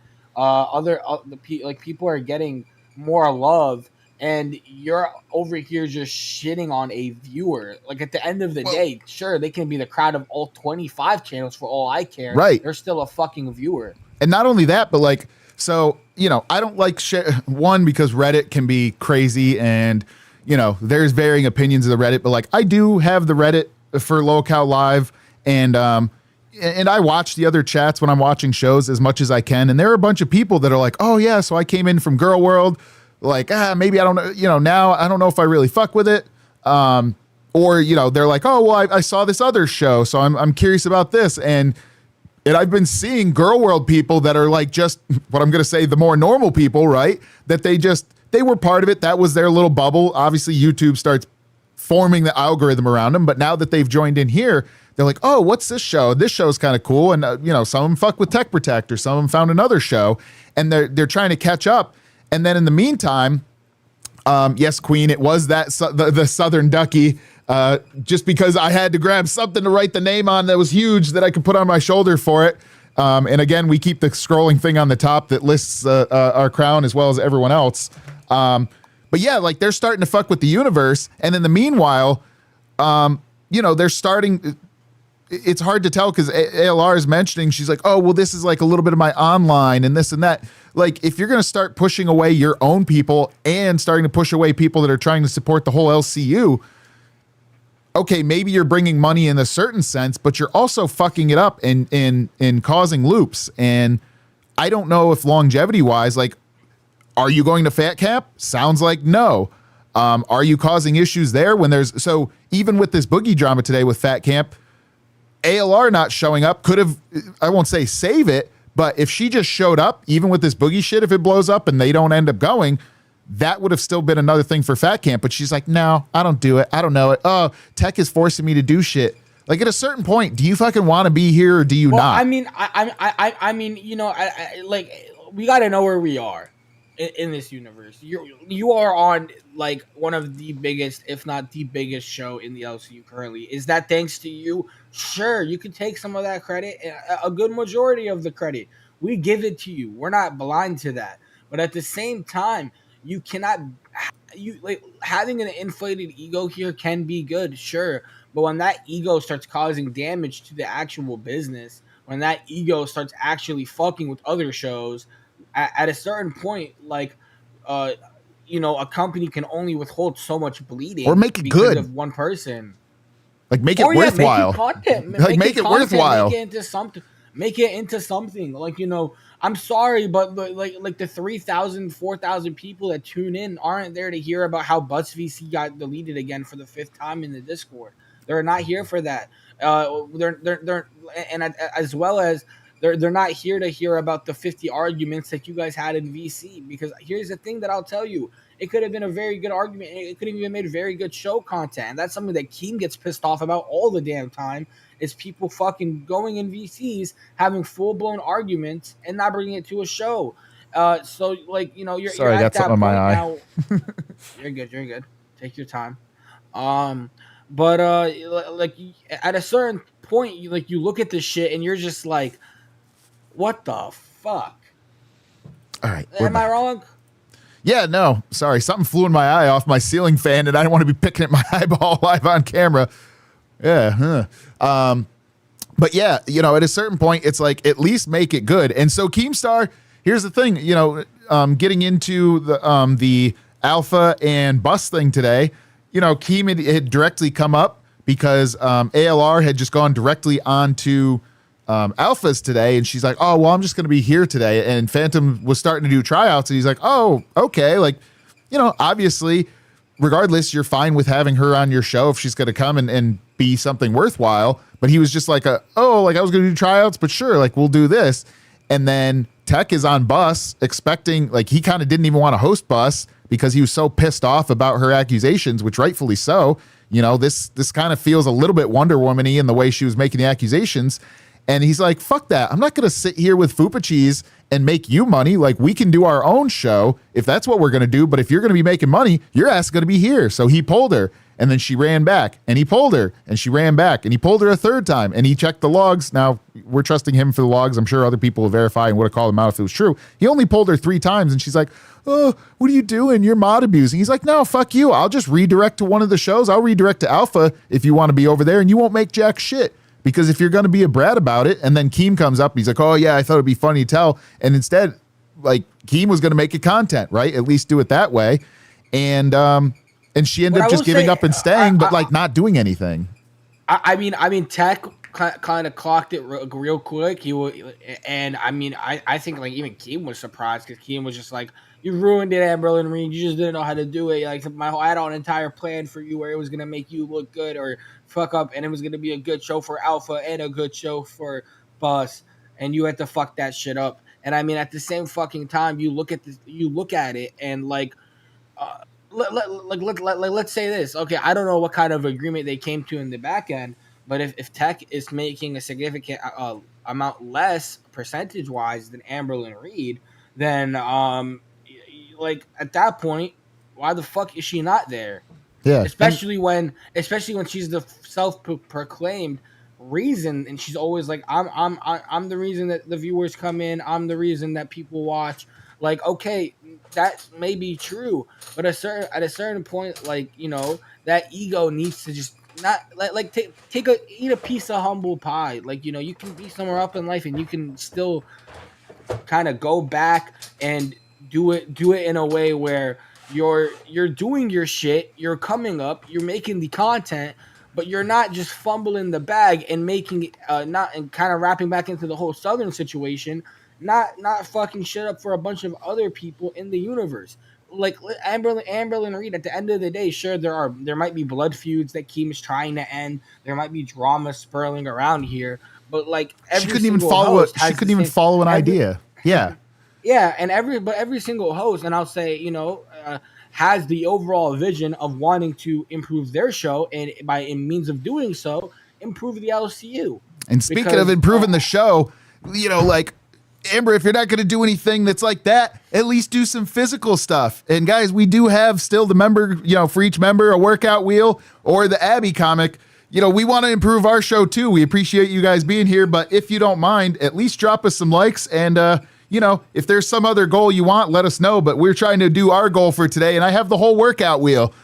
People are getting more love, and you're over here just shitting on a viewer. Like, at the end of the day, sure, they can be the crowd of all 25 channels for all I care. Right. They're still a fucking viewer. And not only that, but like, so, you know, I don't like shit. One, because Reddit can be crazy and, you know, there's varying opinions of the Reddit, but like I do have the Reddit for Locale Live, and I watch the other chats when I'm watching shows as much as I can. And there are a bunch of people that are like, oh yeah, so I came in from Girl World, like maybe I don't know, you know, now I don't know if I really fuck with it, or you know, they're like, oh well, I saw this other show, so I'm curious about this, and I've been seeing Girl World people that are like just what I'm gonna say, the more normal people, right? That they were part of it. That was their little bubble. Obviously, YouTube starts forming the algorithm around them. But now that they've joined in here, they're like, oh, what's this show? This show's kind of cool. And, you know, some of them fuck with Tech Protect, or some of them found another show. And they're trying to catch up. And then in the meantime, yes, Queen, it was that the Southern Ducky. Just because I had to grab something to write the name on that was huge that I could put on my shoulder for it. And again, we keep the scrolling thing on the top that lists our crown as well as everyone else. But yeah, like they're starting to fuck with the universe. And in the meanwhile, you know, they're starting, it's hard to tell because ALR is mentioning, she's like, oh, well, this is like a little bit of my online and this and that. Like if you're going to start pushing away your own people and starting to push away people that are trying to support the whole LCU, okay, maybe you're bringing money in a certain sense, but you're also fucking it up in causing loops. And I don't know if longevity wise, like, are you going to Fat Camp? Sounds like no. Are you causing issues there when there's, so even with this boogie drama today with Fat Camp, ALR not showing up could have, I won't say save it, but if she just showed up, even with this boogie shit, if it blows up and they don't end up going, that would have still been another thing for Fat Camp. But she's like, no, I don't do it. I don't know it. Oh, Tech is forcing me to do shit. Like at a certain point, do you fucking want to be here or do you not? I mean, I mean, you know, like we got to know where we are. in this universe. You are on like one of the biggest, if not the biggest show in the LCU currently. Is that thanks to you? Sure, you can take some of that credit, a good majority of the credit. We give it to you. We're not blind to that. But at the same time, you cannot you like having an inflated ego here can be good, sure. But when that ego starts causing damage to the actual business, when that ego starts actually fucking with other shows, at a certain point, like, uh, a company can only withhold so much bleeding or make it because good. of one person. Like make it worthwhile. Make it worthwhile. Make it into something. Make it into something. Like, I'm sorry, but like the 3,000, 4,000 people that tune in aren't there to hear about how Butts VC got deleted again for the 5th time in the Discord. They're not here for that. They're and as well as they're not here to hear about the 50 arguments that you guys had in VC. Because here's the thing that I'll tell you. It could have been a very good argument. It could have even made very good show content. And that's something that Keem gets pissed off about all the damn time is people fucking going in VCs, having full-blown arguments, and not bringing it to a show. So, like, you're Sorry, at I got that something on my point eye. now. You're good. Take your time. But like at a certain point, you look at this shit and you're just like, what the fuck? All right. Am I wrong? Yeah, no, sorry. Something flew in my eye off my ceiling fan, and I don't want to be picking at my eyeball live on camera. Yeah. But yeah, at a certain point, it's like, at least make it good. And so Keemstar, here's the thing, getting into the Alpha and Bus thing today, Keem had directly come up because ALR had just gone directly onto Alphas today, and she's like, oh, well, I'm just going to be here today. And Phantom was starting to do tryouts, and he's like, oh, okay. Like, obviously, regardless, you're fine with having her on your show if she's going to come and be something worthwhile. But he was just like, I was going to do tryouts, but sure, like, we'll do this. And then Tech is on Bus expecting, like, he kind of didn't even want to host Bus because he was so pissed off about her accusations, which rightfully so. This kind of feels a little bit Wonder Woman-y in the way she was making the accusations. And he's like, fuck that. I'm not going to sit here with Fupa Cheese and make you money. Like, we can do our own show if that's what we're going to do. But if you're going to be making money, your ass is going to be here. So he pulled her, and then she ran back, and he pulled her, and she ran back, and he pulled her a 3rd time, and he checked the logs. Now, we're trusting him for the logs. I'm sure other people will verify and would have called him out if it was true. He only pulled her 3 times, and she's like, oh, what are you doing? You're mod abusing. He's like, no, fuck you. I'll just redirect to one of the shows. I'll redirect to Alpha if you want to be over there, and you won't make jack shit. Because if you're going to be a brat about it, and then Keem comes up, and he's like, oh, yeah, I thought it'd be funny to tell. And instead, like, Keem was going to make it content, right? At least do it that way. And she ended up just giving up and staying, but like not doing anything. I mean, Tech kind of clocked it real quick. I think like even Keem was surprised because Keem was just like, you ruined it, Amberlyn Reed. You just didn't know how to do it. Like I had an entire plan for you where it was gonna make you look good or fuck up, and it was gonna be a good show for Alpha and a good show for Bus, and you had to fuck that shit up. And I mean, at the same fucking time, you look at it, and like, let's say this. Okay, I don't know what kind of agreement they came to in the back end, but if Tech is making a significant amount less percentage wise than Amberlyn Reed, then like at that point, why the fuck is she not there? Yeah, especially when she's the self-proclaimed reason, and she's always like, I'm the reason that the viewers come in. I'm the reason that people watch. Like, okay, that may be true, but at a certain point, like, that ego needs to just not like eat a piece of humble pie. Like, you can be somewhere up in life, and you can still kind of go back and do it in a way where you're doing your shit, you're coming up, you're making the content, but you're not just fumbling the bag and making not and kind of wrapping back into the whole Southern situation, not fucking shit up for a bunch of other people in the universe. Like Amberlyn Reed, at the end of the day, sure, there might be blood feuds that Keem is trying to end, there might be drama swirling around here, but like she couldn't even follow an idea. Yeah. Yeah, and every single host, and I'll say, has the overall vision of wanting to improve their show, and in means of doing so, improve the LCU. And speaking of improving the show, like Amber, if you're not going to do anything that's like that, at least do some physical stuff. And guys, we do have still the member, for each member, a workout wheel or the Abby comic. We want to improve our show too. We appreciate you guys being here, but if you don't mind, at least drop us some likes. And, if there's some other goal you want, let us know. But we're trying to do our goal for today. And I have the whole workout wheel,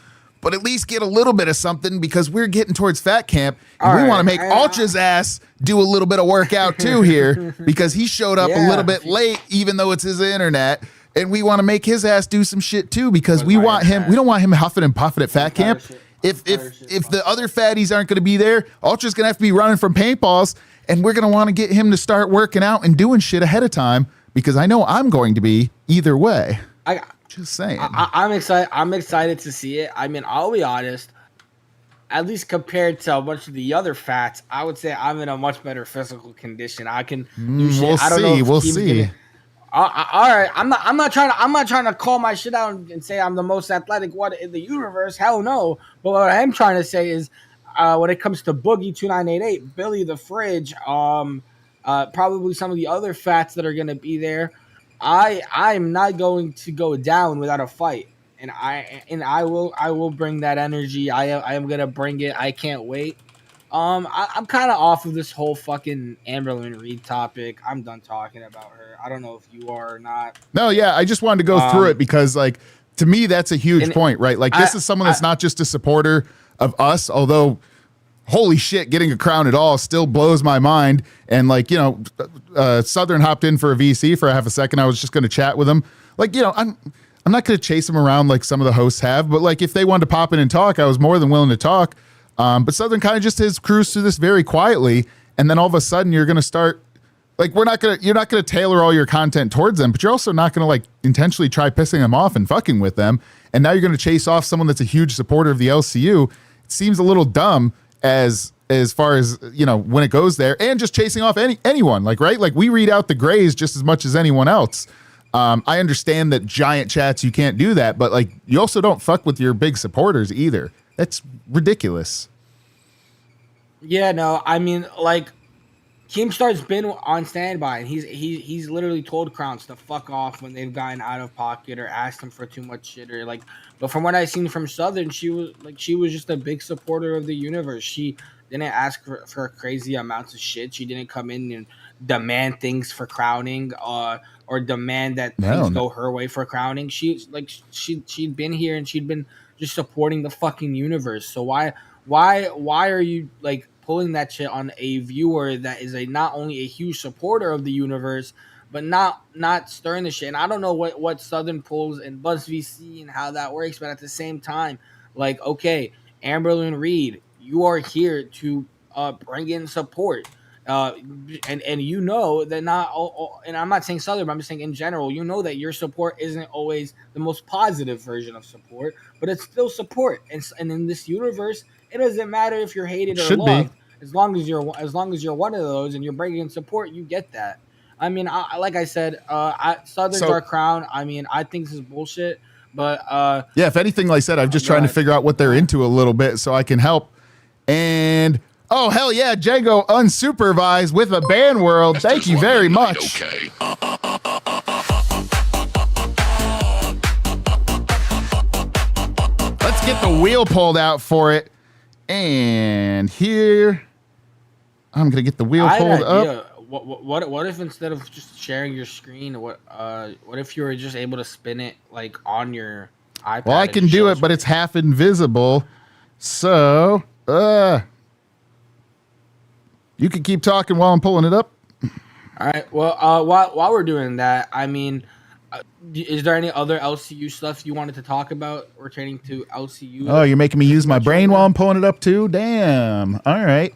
but at least get a little bit of something because we're getting towards fat camp. And we want to make Ultra's ass do a little bit of workout too here because he showed up a little bit late, even though it's his internet. And we want to make his ass do some shit too because we want him. We don't want him huffing and puffing at fat camp. If the other fatties aren't going to be there, Ultra's going to have to be running from paintballs, and we're going to want to get him to start working out and doing shit ahead of time because I know I'm going to be either way. Just saying. I'm excited. I'm excited to see it. I mean, I'll be honest. At least compared to a bunch of the other fats, I would say I'm in a much better physical condition. I can do shit. We'll I don't know see. if We'll Keem's see. all right. I'm not trying to call my shit out and say I'm the most athletic one in the universe. Hell no. But what I am trying to say is, when it comes to Boogie 2988, Billy the Fridge, probably some of the other fats that are gonna be there, I'm not going to go down without a fight. And I will bring that energy. I am gonna bring it. I can't wait. I'm kind of off of this whole fucking Amberlyn Reed topic. I'm done talking about her. I don't know if you are or not. No, yeah, I just wanted to go through it because, to me, that's a huge point, right? This is someone that's not just a supporter of us, although, holy shit, getting a crown at all still blows my mind. And, Southern hopped in for a VC for a half a second. I was just going to chat with him. I'm not going to chase him around like some of the hosts have, but, if they wanted to pop in and talk, I was more than willing to talk. But Southern kind of just has cruised through this very quietly, and then all of a sudden you're going to start you're not going to tailor all your content towards them, but you're also not going to intentionally try pissing them off and fucking with them. And now you're going to chase off someone that's a huge supporter of the LCU. It seems a little dumb as far as, when it goes there, and just chasing off anyone, right? We read out the grays just as much as anyone else. I understand that giant chats, you can't do that, but you also don't fuck with your big supporters either. That's ridiculous. Yeah, no, I mean, Keemstar's been on standby, and he's literally told Crowns to fuck off when they've gotten out of pocket or asked him for too much shit or But from what I've seen from Southern, she was just a big supporter of the universe. She didn't ask for crazy amounts of shit. She didn't come in and demand things for crowning, or demand that things go her way for crowning. She'd been here and she'd been just supporting the fucking universe. So why are you pulling that shit on a viewer that is not only a huge supporter of the universe, but not stirring the shit? And I don't know what Southern pulls and Buzz VC and how that works, but at the same time, okay, Amberlyn Reed, you are here to bring in support. And that not and I'm not saying Southern, but I'm just saying in general, that your support isn't always the most positive version of support, but it's still support. And in this universe, it doesn't matter if you're hated or loved, as long as you're one of those and you're bringing in support, you get that. I mean, like I said, Southern's our crown. I mean, I think this is bullshit, but yeah, if anything, like I said, I'm just trying to figure out what they're into a little bit so I can help. And oh, hell yeah, Django unsupervised with a ban world. Thank you very much. Okay. Let's get the wheel pulled out for it. And here, I'm going to get the wheel pulled up. What if instead of just sharing your screen, what if you were just able to spin it on your iPad? Well, I can do it, but it's half invisible. So, you can keep talking while I'm pulling it up. All right. Well, while we're doing that, I mean, is there any other LCU stuff you wanted to talk about pertaining to LCU? Oh, you're making me use my brain while I'm pulling it up too? Damn. All right.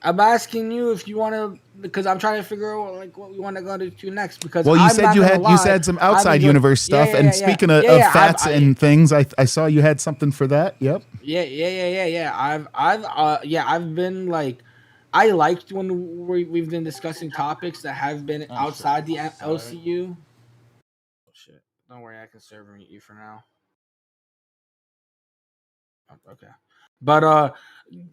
I'm asking you if you want to, because I'm trying to figure out what we want to go to next. Because well, you said you said some outside universe stuff, and speaking of fats and things, I saw you had something for that. Yep. Yeah. I've been I liked when we've been discussing topics that have been outside the LCU. Oh shit! Don't worry, I can server mute you for now. Okay, but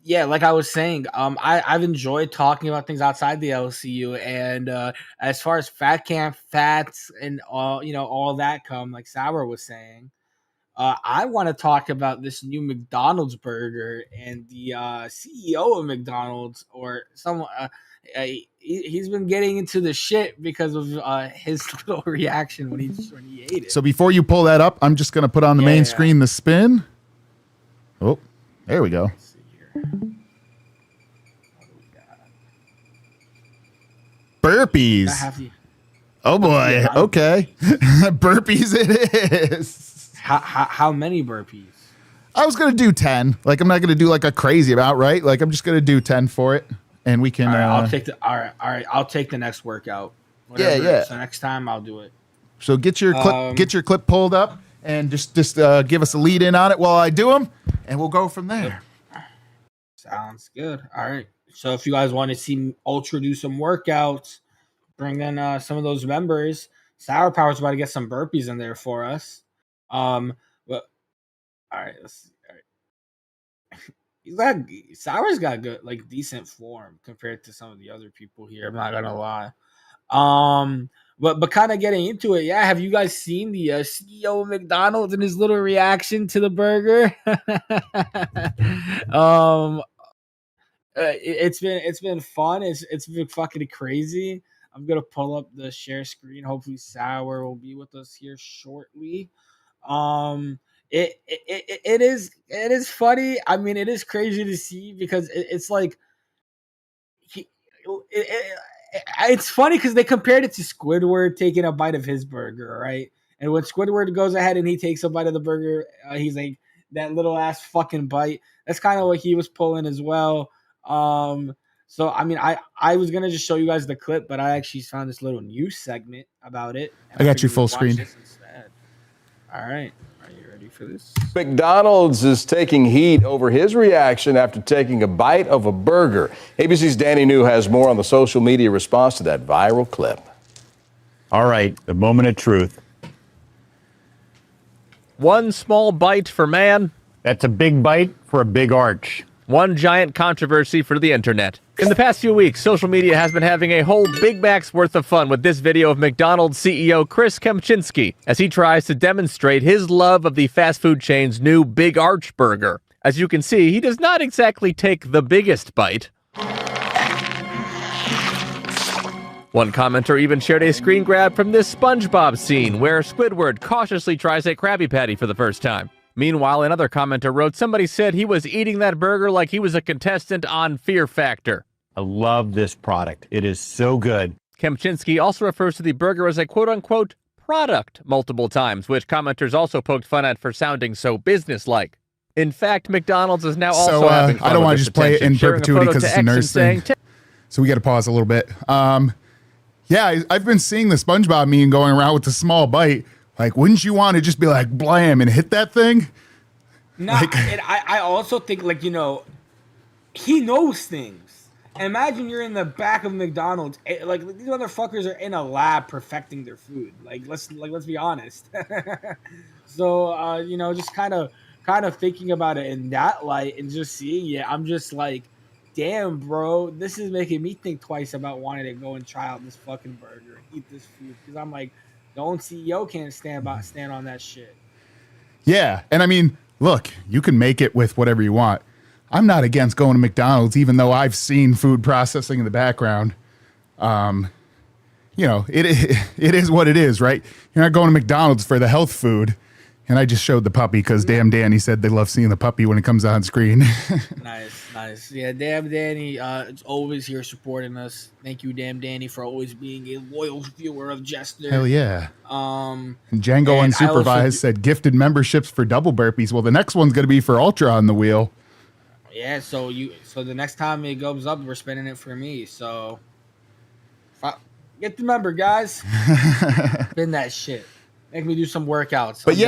yeah, like I was saying, I've enjoyed talking about things outside the LCU, and as far as fat camp fats and all that come, like Sour was saying, I want to talk about this new McDonald's burger and the CEO of McDonald's or someone. He's been getting into the shit because of his little reaction when he ate it. So before you pull that up, I'm just going to put on the main screen the spin. Oh, there we go. Burpees. Oh boy. Okay. Burpees it is. How many burpees? I was going to do 10. Like, I'm not going to do like a crazy amount, right? Like, I'm just going to do 10 for it. And we can. All right, I'll take the next workout. Whatever. Yeah. So next time I'll do it. So get your clip pulled up and just give us a lead in on it while I do them, and we'll go from there. Sounds good. All right. So if you guys want to see Ultra do some workouts, bring in some of those members. Sour Power's about to get some burpees in there for us. But all right, let's see. All right. Sour's got good, like decent form compared to some of the other people here. I'm not gonna lie. But kind of getting into it, yeah. Have you guys seen the CEO of McDonald's and his little reaction to the burger? It's been fun. It's been fucking crazy. I'm gonna pull up the share screen. Hopefully, Sour will be with us here shortly. It is funny. I mean, it is crazy to see because it's like it's funny because they compared it to Squidward taking a bite of his burger, right? And when Squidward goes ahead and he takes a bite of the burger, he's like that little ass fucking bite. That's kind of what he was pulling as well. So I mean, I was gonna just show you guys the clip, but I actually found this little news segment about it. I got you full screen. All right. Are you ready for this? McDonald's is taking heat over his reaction after taking a bite of a burger. ABC's Danny New has more on the social media response to that viral clip. All right, the moment of truth. One small bite for man. That's a big bite for a big arch. One giant controversy for the internet. In the past few weeks, social media has been having a whole Big Mac's worth of fun with this video of McDonald's CEO Chris Kempczinski as he tries to demonstrate his love of the fast food chain's new Big Arch burger. As you can see, he does not exactly take the biggest bite. One commenter even shared a screen grab from this SpongeBob scene where Squidward cautiously tries a Krabby Patty for the first time. Meanwhile, another commenter wrote, somebody said he was eating that burger like he was a contestant on Fear Factor. I love this product. It is so good. Kempczinski also refers to the burger as a quote-unquote product multiple times, which commenters also poked fun at for sounding so businesslike. In fact, McDonald's is now also having fun I don't with want to this just play it in attention, sharing a perpetuity photo because to it's a X and nurse saying, thing. So we got to pause a little bit. Yeah, I've been seeing the SpongeBob meme going around with the small bite. Like, wouldn't you want to just be like, blam, and hit that thing? No, and I also think, like, you know, he knows things. Imagine you're in the back of McDonald's. Like, these motherfuckers are in a lab perfecting their food. Let's be honest. So, you know, just kind of thinking about it in that light and just seeing it, I'm just like, damn, bro, this is making me think twice about wanting to go and try out this fucking burger and eat this food. Because I'm like, the own CEO can't stand on that shit. Yeah, and I mean, look, you can make it with whatever you want. I'm not against going to McDonald's, even though I've seen food processing in the background. You know, it is what it is, right? You're not going to McDonald's for the health food. And I just showed the puppy because damn Danny said they love seeing the puppy when it comes on screen. Nice. Yeah, damn Danny is always here supporting us. Thank you, damn Danny, for always being a loyal viewer of Jester. Hell yeah. And Django Unsupervised said gifted memberships for double burpees. Well, the next one's going to be for Ultra on the wheel. Yeah, so the next time it goes up, we're spending it for me. So get the member, guys. Spend that shit. Make me do some workouts. But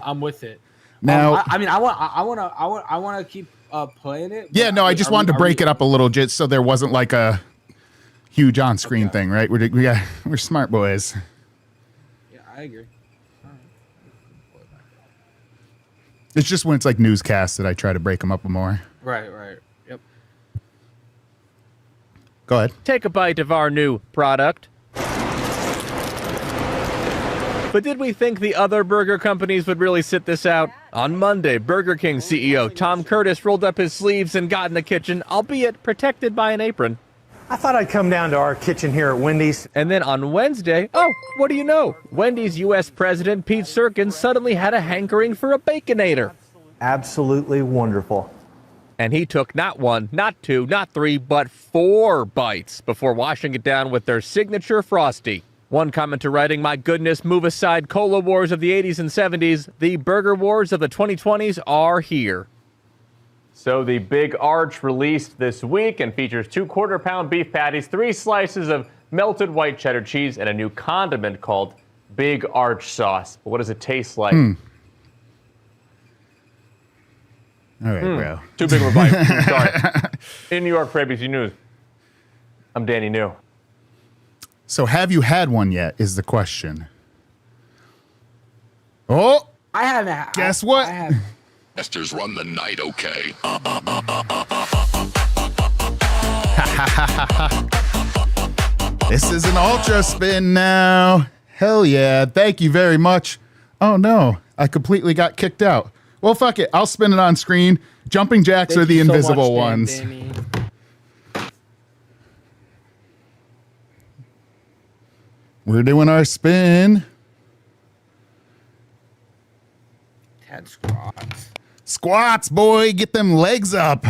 I'm with it. Now, I want to keep playing it. Yeah, no, I just wanted to break it up a little just so there wasn't like a huge on-screen thing, right? We're smart boys. Yeah, I agree. It's just when it's like newscasts that I try to break them up more. Right. Yep. Go ahead. Take a bite of our new product. But did we think the other burger companies would really sit this out? On Monday, Burger King CEO Tom Curtis rolled up his sleeves and got in the kitchen, albeit protected by an apron. I thought I'd come down to our kitchen here at Wendy's. And then on Wednesday, oh, what do you know? Wendy's U.S. President Pete Serkin suddenly had a hankering for a Baconator. Absolutely wonderful. And he took not 1, not 2, not 3, but 4 bites before washing it down with their signature Frosty. One commenter writing, my goodness, move aside cola wars of the 80s and 70s. The burger wars of the 2020s are here. So the Big Arch released this week and features 2 quarter-pound beef patties, 3 slices of melted white cheddar cheese, and a new condiment called Big Arch sauce. But what does it taste like? All right, bro. Too big of a bite. Sorry. In New York for ABC News, I'm Danny New. So have you had one yet is the question. Oh, I haven't. Guess what? I have. Jester's run the night, okay? This is an ultra spin now. Hell yeah. Thank you very much. Oh no, I completely got kicked out. Well, fuck it. I'll spin it on screen. Jumping jacks are the invisible ones. We're doing our spin. 10 squats. Squats, boy. Get them legs up.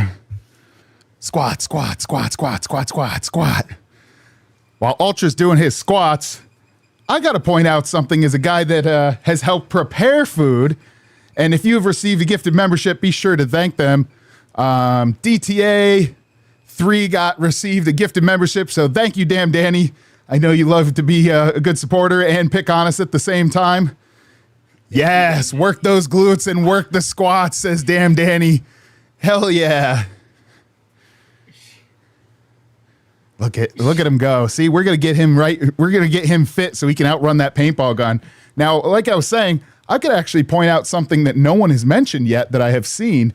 Squat, squat, squat, squat, squat, squat, squat. While Ultra's doing his squats, I got to point out something as a guy that has helped prepare food. And if you've received a gifted membership, be sure to thank them. DTA 3 received a gifted membership. So thank you, damn Danny. I know you love to be a good supporter and pick on us at the same time. Yes, work those glutes and work the squats, says damn Danny. Hell yeah. Look at him go. See, we're gonna get him right. We're gonna get him fit so he can outrun that paintball gun. Now, like I was saying, I could actually point out something that no one has mentioned yet that I have seen.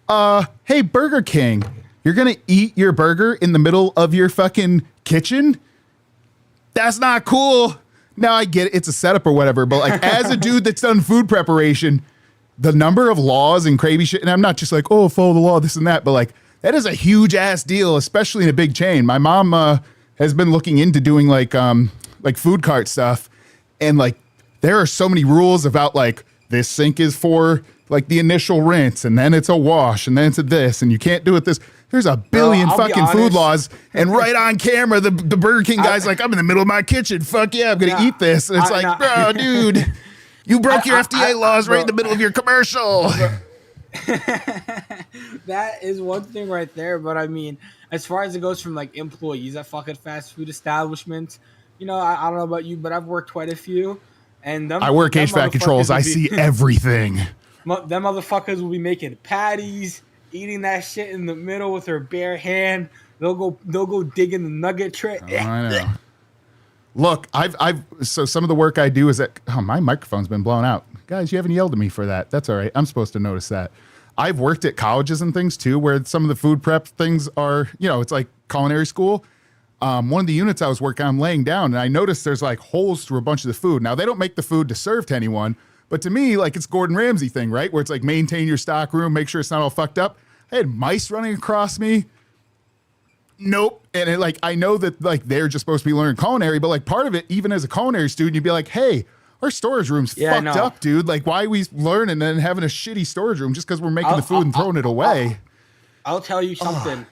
Hey, Burger King, you're gonna eat your burger in the middle of your fucking kitchen? That's not cool. Now I get it, it's a setup or whatever, but like as a dude that's done food preparation, the number of laws and crazy shit, and I'm not just like, oh, follow the law, this and that, but like that is a huge ass deal, especially in a big chain. My mom has been looking into doing like food cart stuff, and like there are so many rules about like this sink is for like the initial rinse, and then it's a wash, and then it's a this, and you can't do it this. There's a billion fucking food laws, and right on camera, the Burger King guy's like, I'm in the middle of my kitchen. Fuck yeah, I'm gonna eat this. And it's bro, dude, you broke your FDA laws right in the middle of your commercial. That is one thing right there. But I mean, as far as it goes from like employees at fucking fast food establishments, you know, I don't know about you, but I've worked quite a few. And I work HVAC controls. I see everything. Them motherfuckers will be making patties, eating that shit in the middle with their bare hand. They'll go dig in the nugget tray. I know. Look, so some of the work I do is that my microphone's been blown out. Guys, you haven't yelled at me for that. That's all right. I'm supposed to notice that. I've worked at colleges and things too, where some of the food prep things are, you know, it's like culinary school. One of the units I was working on, I'm laying down, and I noticed there's like holes through a bunch of the food. Now they don't make the food to serve to anyone, but to me, like it's Gordon Ramsay thing, right? Where it's like maintain your stock room, make sure it's not all fucked up. I had mice running across me. Nope. And it, like, I know that like they're just supposed to be learning culinary, but like part of it, even as a culinary student, you'd be like, hey, our storage room's fucked up, dude. Like, why are we learning and having a shitty storage room just because we're making the food and throwing it away? I'll tell you something.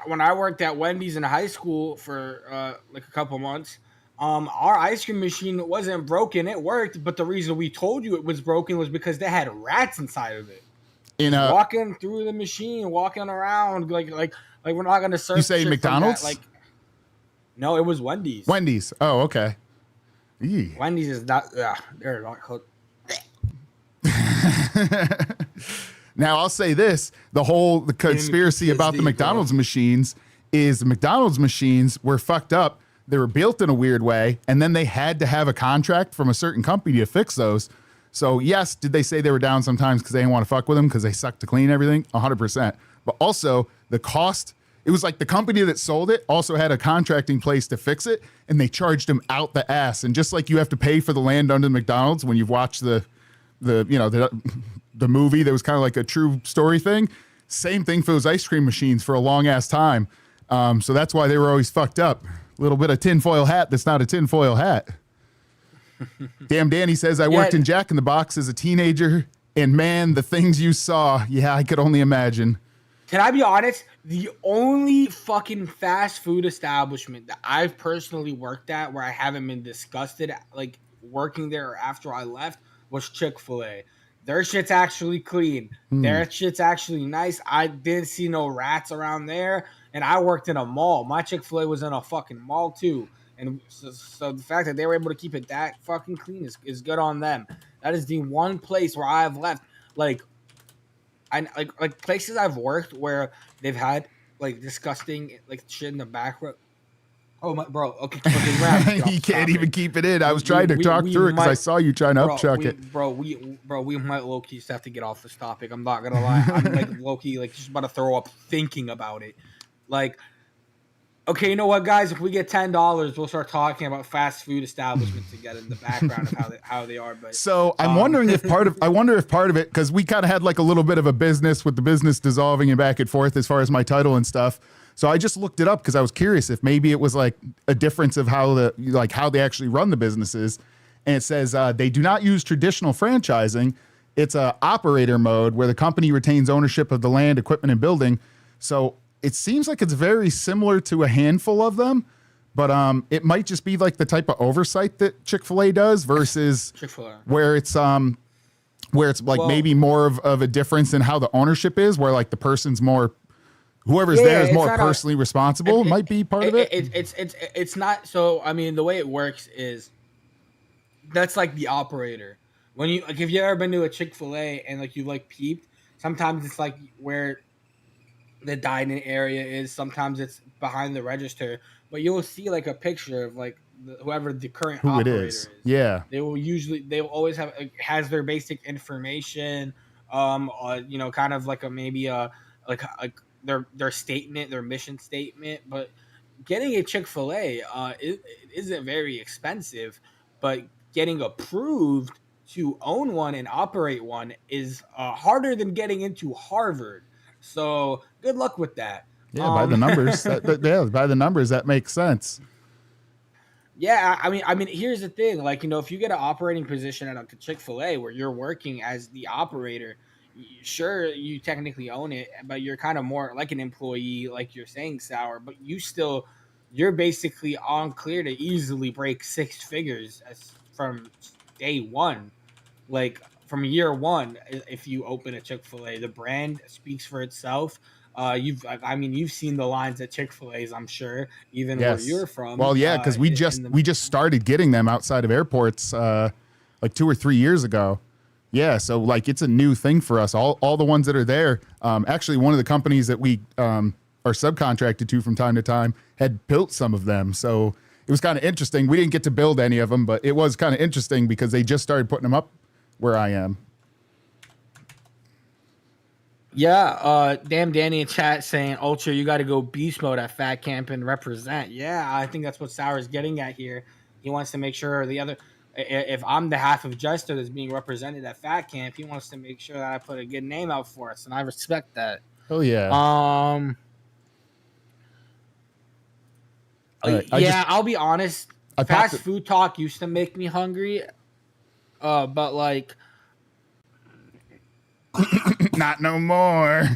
When I worked at Wendy's in high school for like a couple months, our ice cream machine wasn't broken. It worked, but the reason we told you it was broken was because they had rats inside of it. Walking through the machine, walking around, like we're not gonna serve. You say McDonald's? Like, no, it was Wendy's. Wendy's. Oh, okay. Eee. Wendy's is not. They're not cooked. Now I'll say this: the conspiracy about the McDonald's machines is the McDonald's machines were fucked up. They were built in a weird way, and then they had to have a contract from a certain company to fix those. So yes, did they say they were down sometimes because they didn't want to fuck with them because they suck to clean everything? 100%. But also the cost, it was like the company that sold it also had a contracting place to fix it, and they charged them out the ass. And just like you have to pay for the land under McDonald's when you've watched the movie that was kind of like a true story thing, same thing for those ice cream machines for a long ass time. So that's why they were always fucked up. A little bit of tinfoil hat that's not a tinfoil hat. Damn Danny says, I worked in Jack in the Box as a teenager, and man, the things you saw, yeah, I could only imagine. Can I be honest? The only fucking fast food establishment that I've personally worked at where I haven't been disgusted, like working there after I left, was Chick-fil-A. Their shit's actually clean. Their shit's actually nice. I didn't see no rats around there, and I worked in a mall. My Chick-fil-A was in a fucking mall too. And so the fact that they were able to keep it that fucking clean is good on them. That is the one place where I have left, like places I've worked where they've had like disgusting like shit in the back row. Oh my bro, okay, you can't even keep it in. I was trying to talk through it because I saw you trying to upchuck it. We might low key just have to get off this topic. I'm not gonna lie. I'm like low key like just about to throw up thinking about it. Like, okay, you know what, guys? If we get $10, we'll start talking about fast food establishments again in the background of how they are. But so I'm wondering if part of it, because we kind of had like a little bit of a business with the business dissolving and back and forth as far as my title and stuff. So I just looked it up because I was curious if maybe it was like a difference of how they actually run the businesses. And it says they do not use traditional franchising. It's a operator mode where the company retains ownership of the land, equipment, and building. So it seems like it's very similar to a handful of them, but it might just be like the type of oversight that Chick-fil-A does versus where it's like maybe more of a difference in how the ownership is, where like the person's more, whoever's there is more personally responsible. It might be part of it. It's not. So I mean, the way it works is that's like the operator. When you like, if you ever been to a Chick-fil-A and like you like peeped, sometimes it's like where the dining area is, sometimes it's behind the register, but you'll see like a picture of like whoever the current who operator it is. Yeah, they will always have has their basic information, you know, kind of like like their statement, their mission statement. But getting a Chick-fil-A isn't very expensive, but getting approved to own one and operate one is harder than getting into Harvard. So good luck with that. Yeah, by the numbers, by the numbers, that makes sense. Yeah, I mean, here's the thing. Like, you know, if you get an operating position at a Chick-fil-A where you're working as the operator, sure, you technically own it, but you're kind of more like an employee, like you're saying, Sour. But you're basically on clear to easily break six figures from day one. Like, from year one, if you open a Chick-fil-A, the brand speaks for itself. You've seen the lines at Chick-fil-A's, I'm sure, even where you're from. Well, yeah, because we just started getting them outside of airports like 2 or 3 years ago. Yeah, so like it's a new thing for us. All the ones that are there. Actually, one of the companies that we are subcontracted to from time to time had built some of them. So it was kind of interesting. We didn't get to build any of them, but it was kind of interesting because they just started putting them up where I am. Yeah, damn Danny in chat saying, Ultra, you got to go beast mode at Fat Camp and represent. Yeah, I think that's what Sour's getting at here. He wants to make sure if I'm the half of Jester that's being represented at Fat Camp, he wants to make sure that I put a good name out for us, and I respect that. Oh, yeah. I'll be honest. Fast food talk used to make me hungry, but like... Not no more.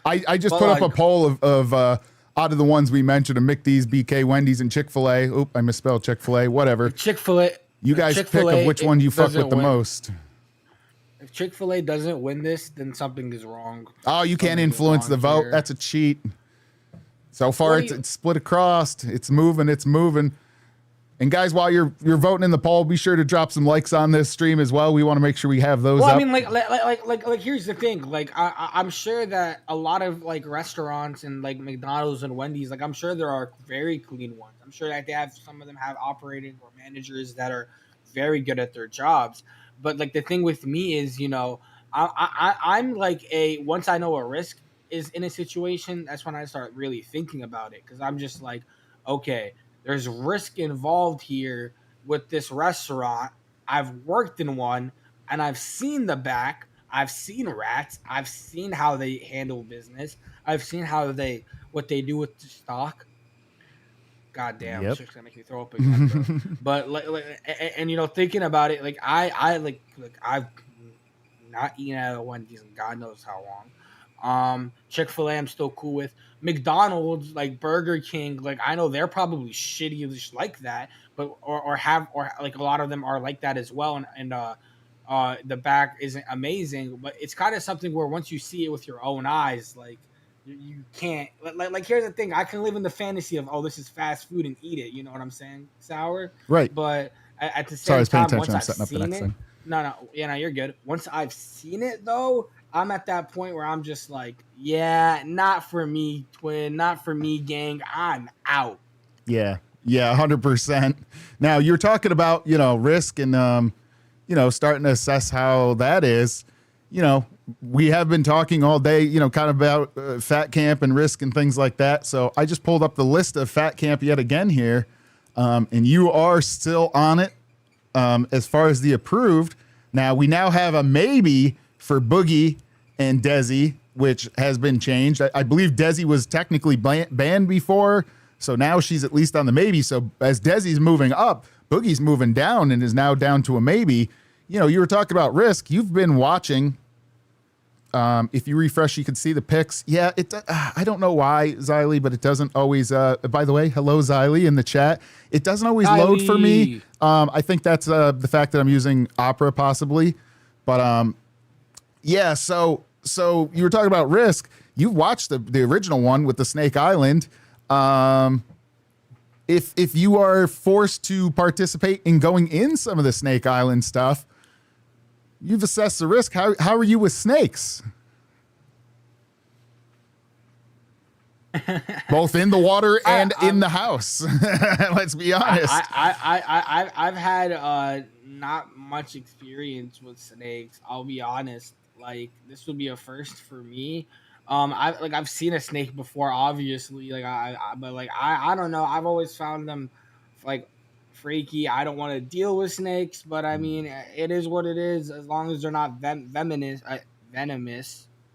I just put up a poll of out of the ones we mentioned, McD's, BK, Wendy's, and Chick-fil-A. Oop, I misspelled Chick-fil-A. Whatever. Chick-fil-A. You guys pick of which one you fuck with the most. If Chick-fil-A doesn't win this, then something is wrong. Oh, you can't influence the vote. That's a cheat. So far, it's split across. It's moving. It's moving. And guys, while you're voting in the poll, be sure to drop some likes on this stream as well. We want to make sure we have those. Well, up. I mean, like here's the thing. Like, I'm sure that a lot of like restaurants and like McDonald's and Wendy's, like I'm sure there are very clean ones. I'm sure that some of them have operating or managers that are very good at their jobs. But like the thing with me is, I'm like once I know a risk is in a situation, that's when I start really thinking about it, because I'm just like, okay, there's risk involved here with this restaurant. I've worked in one and I've seen the back. I've seen rats. I've seen how they handle business. I've seen what they do with the stock. God damn, Yep. shit's gonna make me throw up again, bro. But thinking about it, like I've not eaten at a Wendy's in God knows how long. Chick-fil-A I'm still cool with. McDonald's, like Burger King, like I know they're probably shitty just like that, but or like a lot of them are like that as well, and the back isn't amazing, but it's kind of something where once you see it with your own eyes, like you can't like here's the thing, I can live in the fantasy of, oh, this is fast food and eat it, you know what I'm saying, Sour? Right. But at the Sorry, I same was paying time, attention. I'm once I've setting up the seen next it, thing. no, you're good. Once I've seen it though, I'm at that point where I'm just like, yeah, not for me, twin, not for me, gang, I'm out. Yeah. Yeah, 100%. Now you're talking about, risk and, starting to assess how that is. We have been talking all day, kind of about fat camp and risk and things like that. So I just pulled up the list of fat camp yet again here. And you are still on it as far as the approved. Now we now have a maybe for Boogie and Desi, which has been changed. I believe Desi was technically banned before. So now she's at least on the maybe. So as Desi's moving up, Boogie's moving down and is now down to a maybe. You were talking about risk. You've been watching. If you refresh, you can see the picks. Yeah, I don't know why, Xylee, but it doesn't always. By the way, hello, Xylee, in the chat. It doesn't always load for me. I think that's the fact that I'm using Opera, possibly. But yeah. So you were talking about risk. You watched the original one with the Snake Island. If you are forced to participate in going in some of the Snake Island stuff, you've assessed the risk. How are you with snakes? Both in the water and in the house. Let's be honest. I've had not much experience with snakes. I'll be honest. Like, this would be a first for me. I've seen a snake before, obviously. But I don't know. I've always found them like freaky. I don't want to deal with snakes, but I mean, it is what it is. As long as they're not venomous.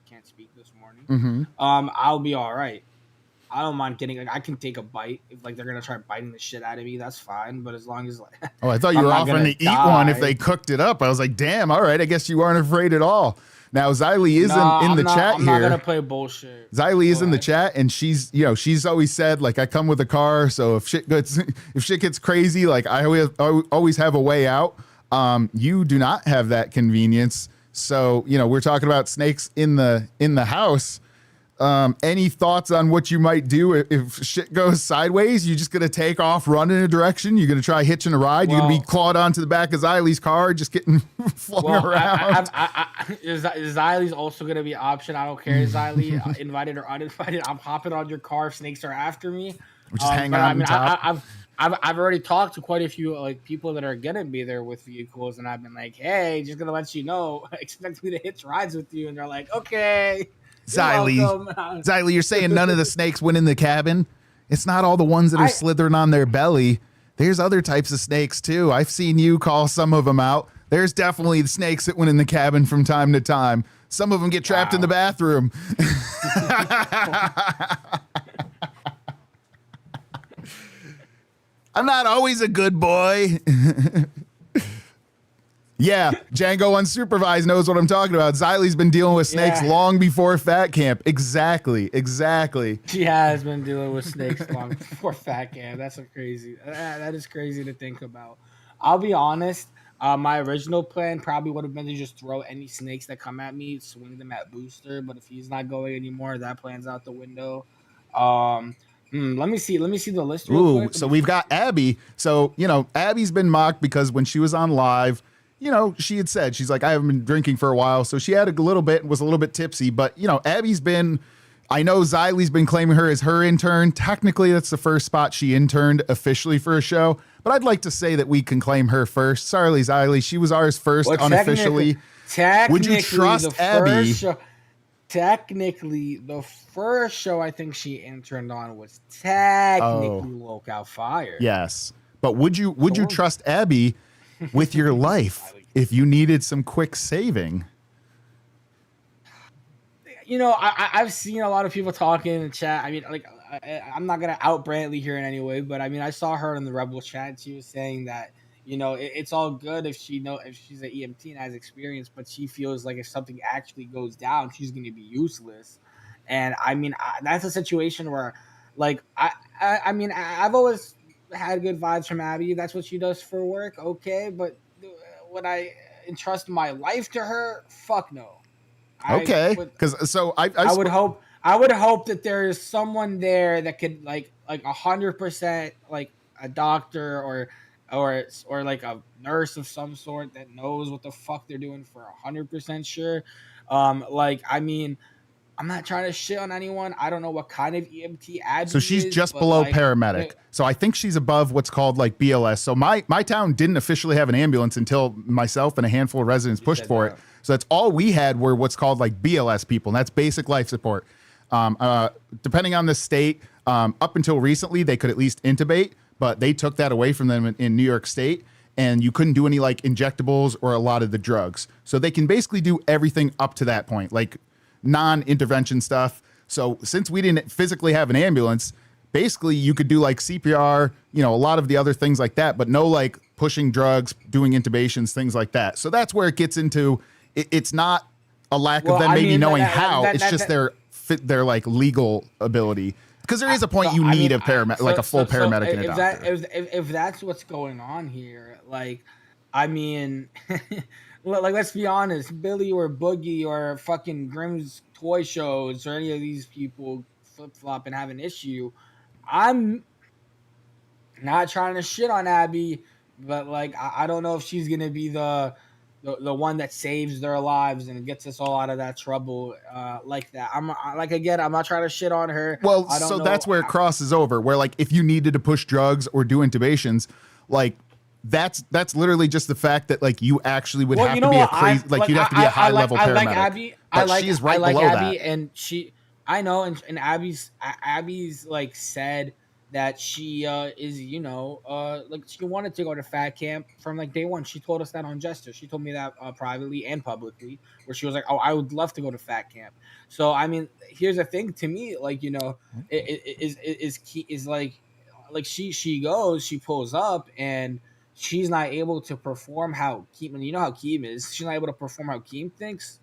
Can't speak this morning. Mm-hmm. I'll be all right. I don't mind getting. I can take a bite if they're gonna try biting the shit out of me. That's fine. But as long as oh, I thought you were offering to eat one if they cooked it up. I was like, damn. All right. I guess you aren't afraid at all. Now Xylee is in the chat here. I'm not gonna play bullshit. Xylee is in the chat, and she's always said, like, I come with a car, so if shit gets crazy, like I always have a way out. You do not have that convenience. So we're talking about snakes in the house. Any thoughts on what you might do if shit goes sideways? You just gonna take off, run in a direction? You're gonna try hitching a ride? You're gonna be clawed onto the back of Xylee's car, just getting flung around? Xylee's also gonna be an option. I don't care, Xylee, invited or uninvited. I'm hopping on your car if snakes are after me. Which is hanging on top. I've already talked to quite a few people that are gonna be there with vehicles, and I've been like, hey, just gonna let you know, expect me to hitch rides with you, and they're like, okay. Xylee, you're saying none of the snakes went in the cabin? It's not all the ones that are slithering on their belly. There's other types of snakes too. I've seen you call some of them out. There's definitely the snakes that went in the cabin from time to time. Some of them get trapped in the bathroom. I'm not always a good boy. Yeah, Django Unsupervised knows what I'm talking about. Xylee's been dealing with snakes long before Fat Camp. Exactly. She has been dealing with snakes long before Fat Camp. That's crazy. That is crazy to think about. I'll be honest. My original plan probably would have been to just throw any snakes that come at me, swing them at Booster. But if he's not going anymore, that plan's out the window. Let me see the list real quick. So we've got Abby. So, Abby's been mocked because when she was on live, she had said, she's like, I haven't been drinking for a while. So she had a little bit and was a little bit tipsy. But, Abby's been I know Xylie's been claiming her as her intern. Technically, that's the first spot she interned officially for a show. But I'd like to say that we can claim her first. Sorry, Xylie. She was ours first unofficially. Would you trust Abby? Technically, the first show I think she interned on was technically Lookout Fire. Yes. But would you trust Abby with your life if you needed some quick saving? You know, I've seen a lot of people talking in the chat. I mean, like, I'm not gonna out Brantley here in any way, but I mean, I saw her in the Rebel chat. She was saying that, you know, it's all good if she's an EMT and has experience, but she feels like if something actually goes down, she's gonna be useless. And I mean, that's a situation where, like, I mean, I've always had good vibes from Abby. That's what she does for work, okay? But would I entrust my life to her? Fuck no. Okay, because I would hope that there is someone there that could like 100% like a doctor or like a nurse of some sort that knows what the fuck they're doing for 100% sure. Like, I mean, I'm not trying to shit on anyone. I don't know what kind of EMT Abby So she's is, just but, below like, paramedic. So I think she's above what's called like BLS. So my town didn't officially have an ambulance until myself and a handful of residents pushed for it. So that's all we had were what's called like BLS people, and that's basic life support. Depending on the state, up until recently, they could at least intubate, but they took that away from them in New York State, and you couldn't do any like injectables or a lot of the drugs. So they can basically do everything up to that point, like non-intervention stuff. So since we didn't physically have an ambulance, basically you could do like CPR, you know, a lot of the other things like that, but no like pushing drugs, doing intubations, things like that. So that's where it gets into, it's not a lack of them maybe knowing how, it's just their like legal ability. Because there is a point you need a paramedic, like a full paramedic and a doctor. If that's what's going on here, like, I mean, like, let's be honest, Billy or Boogie or fucking Grimm's toy shows or any of these people flip-flop and have an issue, I'm not trying to shit on Abby, but like, I don't know if she's gonna be the one that saves their lives and gets us all out of that trouble like that. I'm not trying to shit on her. Well, so that's where it crosses over, where like if you needed to push drugs or do intubations, like that's literally just the fact that like you actually would have to be a crazy, like you'd have to be a high level paramedic. I like Abby. She's right below Abby, that. and I know, and Abby's like said that she is, you know, like she wanted to go to fat camp from like day one. She told us that on Jester. She told me that privately and publicly, where she was like, "Oh, I would love to go to fat camp." So I mean, here's the thing to me, like, you know, is like she goes, she pulls up, and she's not able to perform how Keem. You know how Keem is. She's not able to perform how Keem thinks.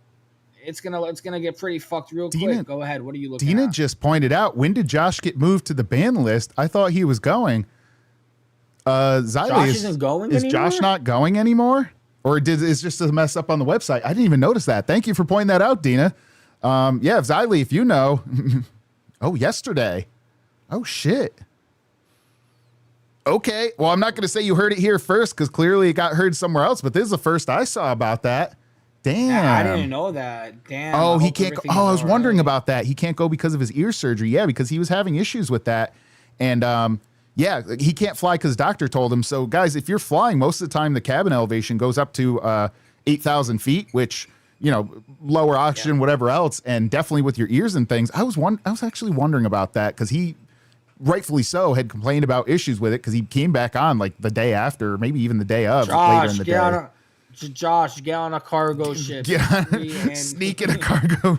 It's gonna get pretty fucked real quick. Go ahead. What are you looking at? Dina just pointed out, when did Josh get moved to the ban list? I thought he was going. Xylee, Josh isn't going is anymore? Josh not going anymore? Or is just a mess up on the website? I didn't even notice that. Thank you for pointing that out, Dina. Yeah, Xylee, if you know. Oh, yesterday. Oh, shit. Okay. Well, I'm not going to say you heard it here first because clearly it got heard somewhere else, but this is the first I saw about that. Damn. I didn't know that. Damn. Oh, he can't go. Oh, I was wondering about that. He can't go because of his ear surgery. Yeah, because he was having issues with that. And yeah, he can't fly because doctor told him. So, guys, if you're flying, most of the time the cabin elevation goes up to 8,000 feet, which, you know, lower oxygen, whatever else, and definitely with your ears and things. I was actually wondering about that because he, rightfully so, had complained about issues with it because he came back on like the day after, or maybe even the day of, later in the day. Josh, get on a cargo ship. Sneak in a cargo.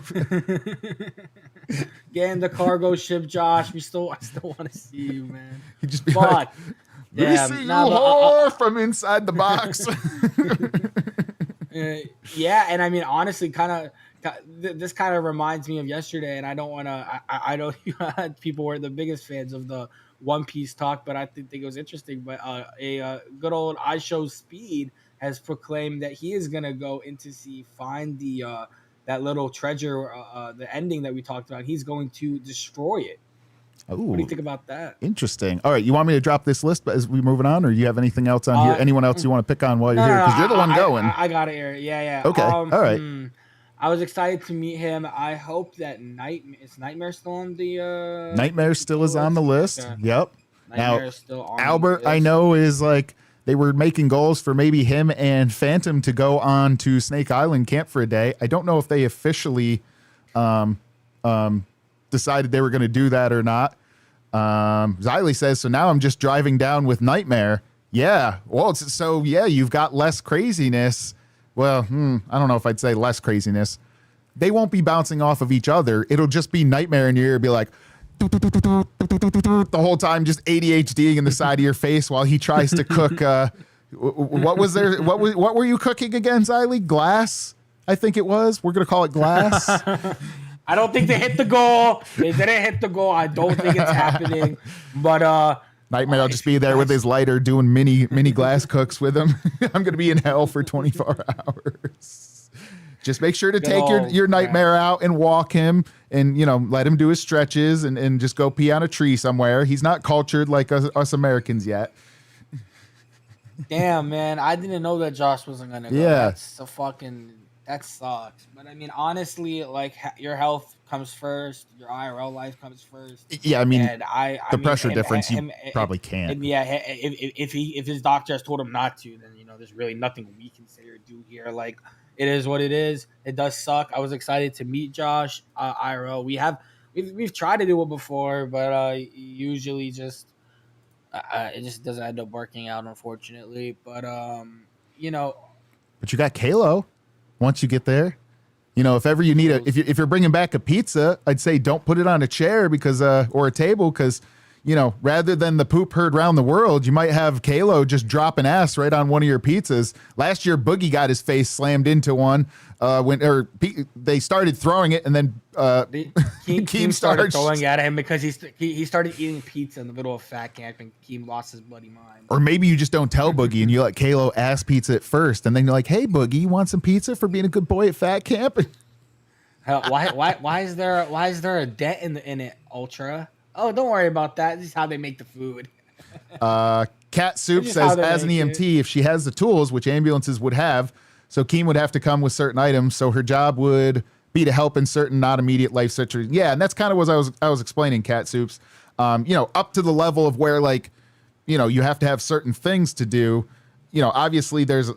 Get in the cargo ship, Josh. I still want to see you, man. You just be like, let me see you whore from inside the box. Yeah, and I mean, honestly, this kind of reminds me of yesterday, and I don't want to. I know people were the biggest fans of the One Piece talk, but I think it was interesting. But a good old iShow Speed has proclaimed that he is gonna go into sea, find the that little treasure, the ending that we talked about. He's going to destroy it. Ooh, what do you think about that? Interesting. All right, you want me to drop this list as we moving on, or you have anything else on here? Anyone else you want to pick on while you're here? Because you're the one going. I got it here. Yeah. Okay. All right. I was excited to meet him. I hope that Nightmare still on the Nightmare still is on the list. Okay. Yep. Nightmare Now, is still on Albert, the I list. know, is like they were making goals for maybe him and Phantom to go on to Snake Island camp for a day. I don't know if they officially decided they were going to do that or not. Xylee says, so now I'm just driving down with Nightmare. Yeah. Well, so yeah, you've got less craziness. Well, I don't know if I'd say less craziness. They won't be bouncing off of each other. It'll just be Nightmare in your ear, be like the whole time, just ADHDing in the side of your face while he tries to cook. What was there? What were you cooking again, Xylee? Glass? I think it was. We're gonna call it glass. I don't think they hit the goal. They didn't hit the goal. I don't think it's happening. But Nightmare will just be there with his lighter doing mini glass cooks with him. I'm gonna be in hell for 24 hours. Just make sure to take your Nightmare out and walk him, and let him do his stretches and just go pee on a tree somewhere. He's not cultured like us Americans yet. damn, man, I didn't know that Josh wasn't gonna go. Yeah. That sucks. But I mean, honestly, like your health comes first, your IRL life comes first. Yeah, I mean, and the pressure difference, you probably can't. And yeah, if his doctor has told him not to, then there's really nothing we can say or do here. Like, it is what it is. It does suck. I was excited to meet Josh IRL. We've tried to do it before, but usually it just doesn't end up working out, unfortunately. But But you got Kalo. Once you get there, if ever you need if you're bringing back a pizza, I'd say don't put it on a chair because or a table because rather than the poop heard round the world, you might have Kalo just dropping ass right on one of your pizzas. Last year, Boogie got his face slammed into one they started throwing it, and then Keem started throwing at him because he started eating pizza in the middle of fat camp, and Keem lost his bloody mind. Or maybe you just don't tell Boogie and you let Kalo ass pizza at first, and then you're like, "Hey, Boogie, you want some pizza for being a good boy at fat camp?" Hell, why is there a dent in it, Ultra? Oh, don't worry about that. This is how they make the food. Cat Soup says, as an EMT, if she has the tools, which ambulances would have, so Keem would have to come with certain items, so her job would be to help in certain not immediate life situations. Yeah, and that's kind of what I was explaining, Cat Soups. Up to the level of where you have to have certain things to do. Obviously there's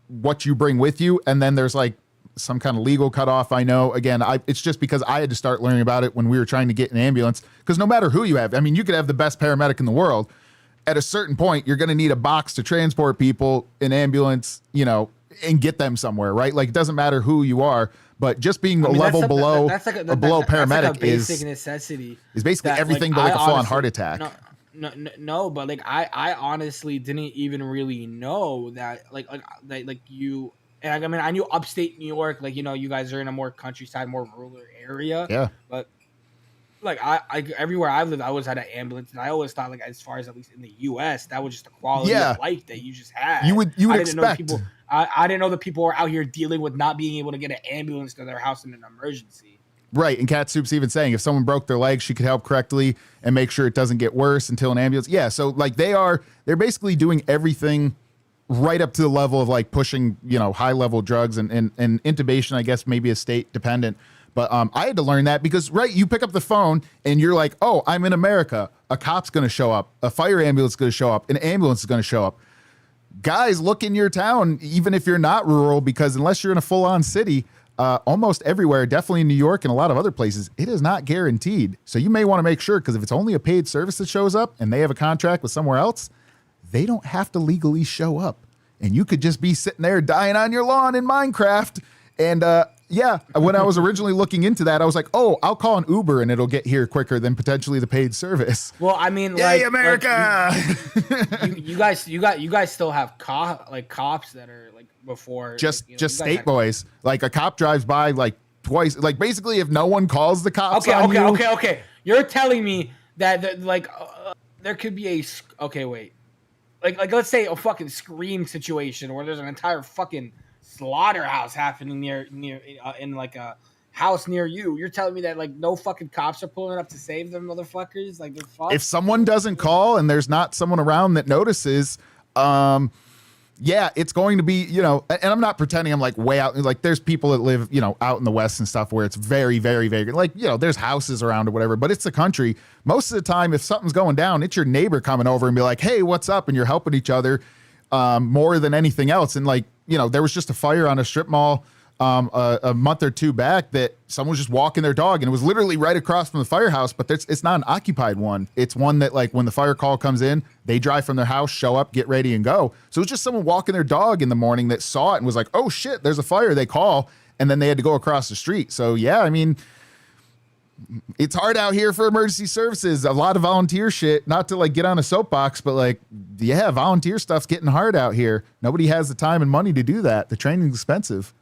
what you bring with you, and then there's like some kind of legal cutoff. I know. Again, it's just because I had to start learning about it when we were trying to get an ambulance. Because no matter who you have, I mean, you could have the best paramedic in the world. At a certain point, you're going to need a box to transport people, an ambulance, and get them somewhere, right? Like, it doesn't matter who you are, but just being a level below below paramedic like a basic necessity. Is basically everything but like a full-on heart attack. No, but like I honestly didn't even really know that like you. And I mean, I knew upstate New York, like you guys are in a more countryside, more rural area. Yeah. But like I everywhere I lived, I always had an ambulance, and I always thought, like, as far as at least in the U.S., that was just the quality of life that you just had. You would expect. I didn't know that people were out here dealing with not being able to get an ambulance to their house in an emergency. Right, and Cat Soup's even saying if someone broke their leg, she could help correctly and make sure it doesn't get worse until an ambulance. Yeah, so like they're basically doing everything right up to the level of like pushing, high level drugs and intubation, I guess maybe is state dependent. But I had to learn that because, right, you pick up the phone and you're like, oh, I'm in America. A cop's going to show up. A fire ambulance is going to show up. An ambulance is going to show up. Guys, look in your town, even if you're not rural, because unless you're in a full-on city, almost everywhere, definitely in New York and a lot of other places, it is not guaranteed. So you may want to make sure, because if it's only a paid service that shows up and they have a contract with somewhere else, they don't have to legally show up. And you could just be sitting there dying on your lawn in Minecraft. And yeah, when I was originally looking into that, I was like, oh, I'll call an Uber and it'll get here quicker than potentially the paid service. Well, I mean, yay, America! You guys still have cops that are like before just state boys. Like a cop drives by like twice. Like basically, if no one calls the cops, okay. You're telling me that there could be like let's say a fucking Scream situation where there's an entire fucking slaughterhouse happening near in like a house near you. You're telling me that like no fucking cops are pulling up to save them motherfuckers? Like they're fucked? If someone doesn't call and there's not someone around that notices, yeah, it's going to be, you know, and I'm not pretending I'm like way out. Like there's people that live, you know, out in the West and stuff where it's very, very, very like, you know, there's houses around or whatever, but it's the country. Most of the time, if something's going down, it's your neighbor coming over and be like, hey, what's up? And you're helping each other more than anything else. And like, you know, there was just a fire on a strip mall a month or two back that someone was just walking their dog and it was literally right across from the firehouse, but it's not an occupied one. It's one that like when the fire call comes in, they drive from their house, show up, get ready and go. So it's just someone walking their dog in the morning that saw it and was like, oh shit, there's a fire. They call and then they had to go across the street. So yeah, I mean, it's hard out here for emergency services. A lot of volunteer shit, not to like get on a soapbox, but like, yeah, volunteer stuff's getting hard out here. Nobody has the time and money to do that. The training's expensive.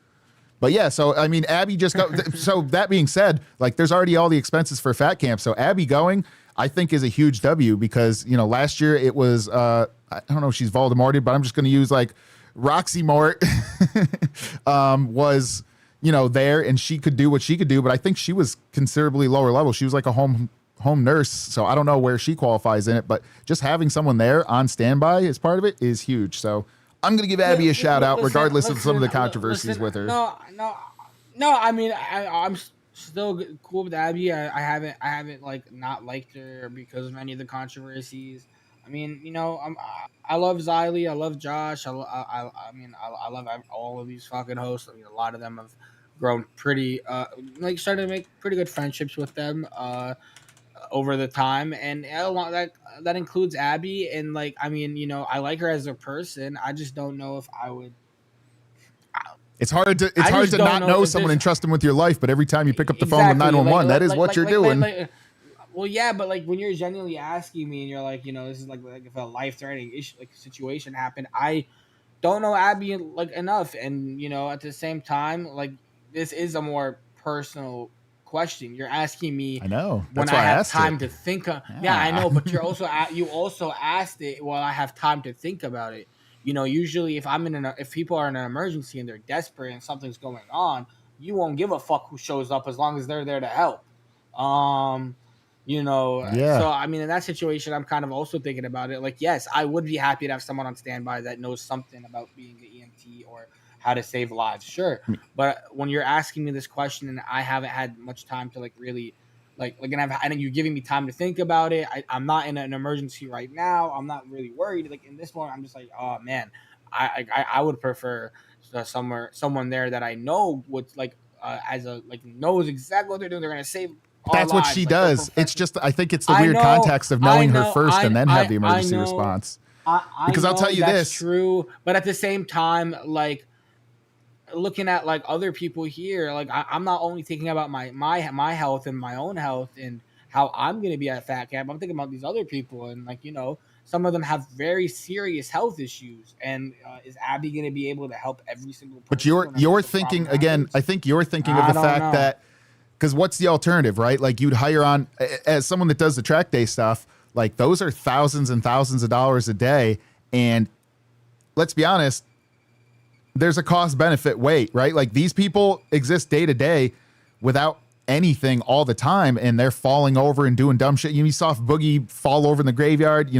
But yeah, so I mean, Abby just got. So that being said, like, there's already all the expenses for Fat Camp. So Abby going, I think, is a huge W because you know last year it was I don't know if she's Voldemorted, but I'm just going to use like Roxy Mort was there and she could do what she could do, but I think she was considerably lower level. She was like a home nurse, so I don't know where she qualifies in it, but just having someone there on standby as part of it is huge. So I'm going to give Abby a shout out, regardless of some of the controversies with her. No. I mean, I'm still cool with Abby. I haven't like not liked her because of any of the controversies. I mean, I love Xylee. I love Josh. I love all of these fucking hosts. I mean, a lot of them have grown pretty, started to make pretty good friendships with them over the time, and that includes Abby. And I like her as a person. I just don't know if I would. It's hard to not know someone and trust them with your life, but every time you pick up the phone with 911, that is what you're doing. Well, yeah, but like when you're genuinely asking me and you're like, this is like if a life-threatening issue, like situation happened, I don't know Abby like enough, and at the same time, like this is a more personal question. You're asking me. I know. When I have time to think. Yeah, I know, but you also asked it while I have time to think about it. Usually if people are in an emergency and they're desperate and something's going on, you won't give a fuck who shows up as long as they're there to help. Yeah. So I mean, in that situation, I'm kind of also thinking about it. Like, yes, I would be happy to have someone on standby that knows something about being an EMT or how to save lives. Sure, but when you're asking me this question and I haven't had much time to like really. And you're giving me time to think about it. I'm not in an emergency right now. I'm not really worried. Like in this moment, I'm just like, oh man, I would prefer someone there that I know would knows exactly what they're doing. They're gonna save. That's what she does. It's just I think it's the weird context of knowing her first and then have the emergency response. Because I'll tell you that's this, true. But at the same time, like. Looking at like other people here, like I'm not only thinking about my health and my own health and how I'm gonna be at Fat Camp. I'm thinking about these other people and some of them have very serious health issues. And is Abby gonna be able to help every single person? But you're thinking again. I think you're thinking of the fact that because what's the alternative, right? Like you'd hire on as someone that does the track day stuff. Like those are thousands and thousands of dollars a day, and let's be honest. There's a cost benefit weight, right? Like these people exist day to day without anything all the time, and they're falling over and doing dumb shit. You saw Boogie fall over in the graveyard.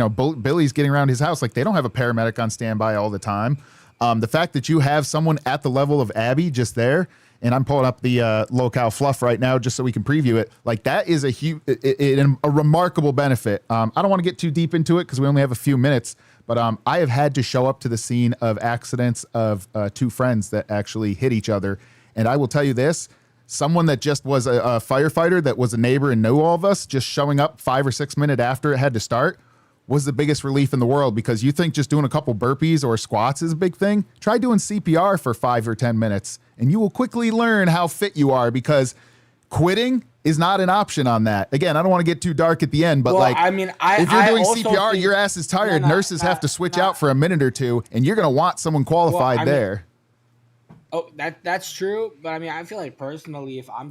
Billy's getting around his house. Like they don't have a paramedic on standby all the time. The fact that you have someone at the level of Abby just there, and I'm pulling up the locale fluff right now just so we can preview it. Like that is a remarkable benefit. I don't want to get too deep into it because we only have a few minutes. But I have had to show up to the scene of accidents of two friends that actually hit each other. And I will tell you this, someone that just was a firefighter that was a neighbor and knew all of us, just showing up 5 or 6 minutes after it had to start was the biggest relief in the world, because you think just doing a couple burpees or squats is a big thing. Try doing CPR for 5 or 10 minutes and you will quickly learn how fit you are, because quitting is not an option on that. Again, I don't want to get too dark at the end, but if you're doing CPR, your ass is tired. Nurses have to switch out for a minute or two, and you're going to want someone qualified there. That's true, but I mean, I feel like personally, if I'm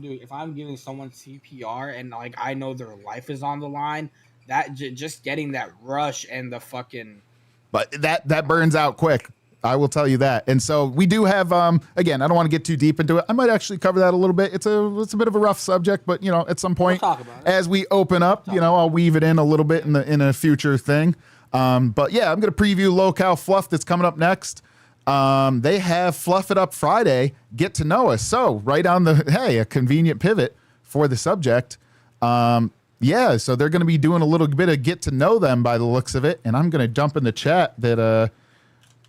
giving someone CPR and like I know their life is on the line, that just getting that rush and the fucking. But that burns out quick. I will tell you that. And so we do have, again, I don't want to get too deep into it. I might actually cover that a little bit. It's a bit of a rough subject, but at some point as we open up, I'll weave it in a little bit in a future thing. But yeah, I'm going to preview locale fluff that's coming up next. They have Fluff It Up Friday, Get to Know Us. So right on a convenient pivot for the subject. Yeah, so they're going to be doing a little bit of get to know them by the looks of it. And I'm going to jump in the chat that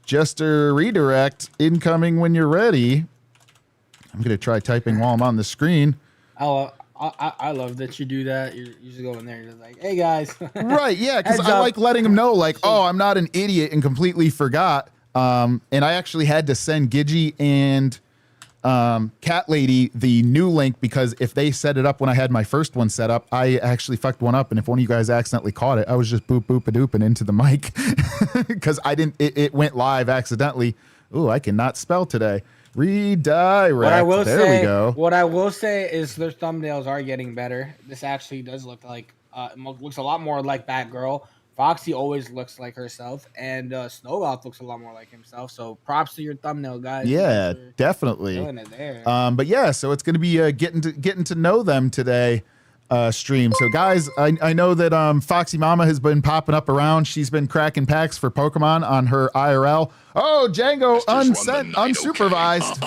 Jester redirect incoming when you're ready. I'm going to try typing while I'm on the screen. I love that you do that. You just go in there and you're like, hey, guys. Right, yeah, because I like letting them know, like, oh, I'm not an idiot and completely forgot. And I actually had to send Gidgy and Cat Lady the new link because if they set it up when I had my first one set up, I actually fucked one up. And if one of you guys accidentally caught it, I was just boop boop a dooping into the mic because it went live accidentally. Ooh, I cannot spell today. Redirect. What I will there we go. What I will say is their thumbnails are getting better. This actually does look like looks a lot more like Batgirl. Foxy always looks like herself, and Snowmouth looks a lot more like himself. So props to your thumbnail, guys. Yeah, definitely. Doing it there. But yeah, so it's going to be getting to know them today stream. So guys, I know that Foxy Mama has been popping up around. She's been cracking packs for Pokemon on her IRL. Oh, Django unsupervised.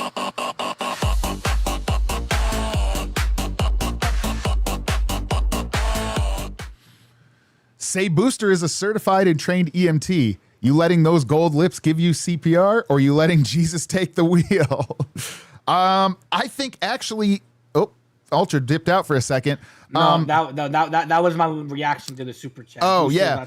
Say Booster is a certified and trained EMT. You letting those gold lips give you CPR, or you letting Jesus take the wheel? I think actually, Ultra dipped out for a second. That was my reaction to the super chat. Oh yeah.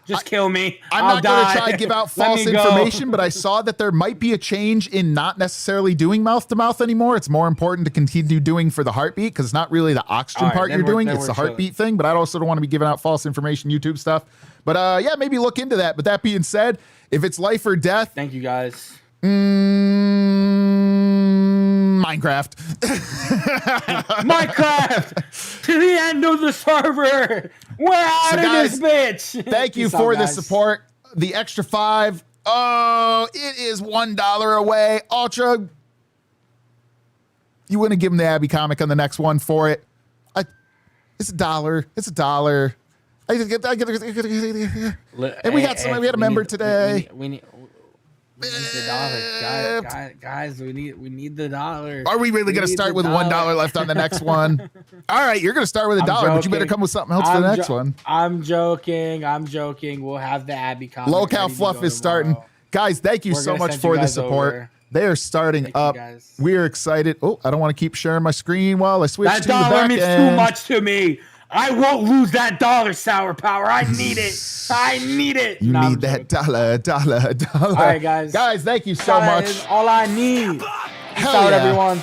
Just kill me. I'm not going to try to give out false information, but I saw that there might be a change in not necessarily doing mouth to mouth anymore. It's more important to continue doing for the heartbeat because it's not really the oxygen part you're doing. It's the heartbeat thing. But I also don't want to be giving out false information, YouTube stuff. But yeah, maybe look into that. But that being said, if it's life or death, thank you guys. Minecraft. Minecraft to the end of the server. We're out of this bitch. Thank you for the support. The extra $5. Oh, it is $1 away. Ultra, you wouldn't give him the Abby comic on the next one for it. It's $1. It's $1. And we got somebody. We had a member today. We need the dollar, guys. We need the dollar. Are we really going to start with $1 left on the next one? All right, you're going to start with $1, but you better come with something else for the next one. I'm joking. We'll have the Abby comic. Local Fluff is starting. Guys, thank you so much for the support. Over. They are starting up. We're excited. Oh, I don't want to keep sharing my screen while I switch to the back end. That dollar means too much to me. I won't lose that dollar, Sour Power. I need it. I need it. You need that dollar. All right, guys. Guys, thank you so much. Is all I need. Hell yeah. Everyone.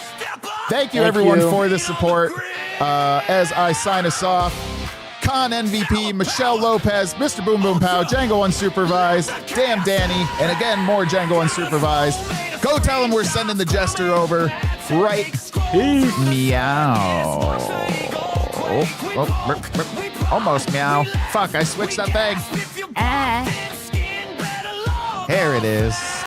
Thank you, everyone, for the support. As I sign us off, Con MVP, Michelle Lopez, Mr. Boom Boom Pow, Django Unsupervised, Damn Danny, and again, more Django Unsupervised. Go tell him we're sending the Jester over right. Meow. Almost meow. Fuck, I switched that thing. Here it is.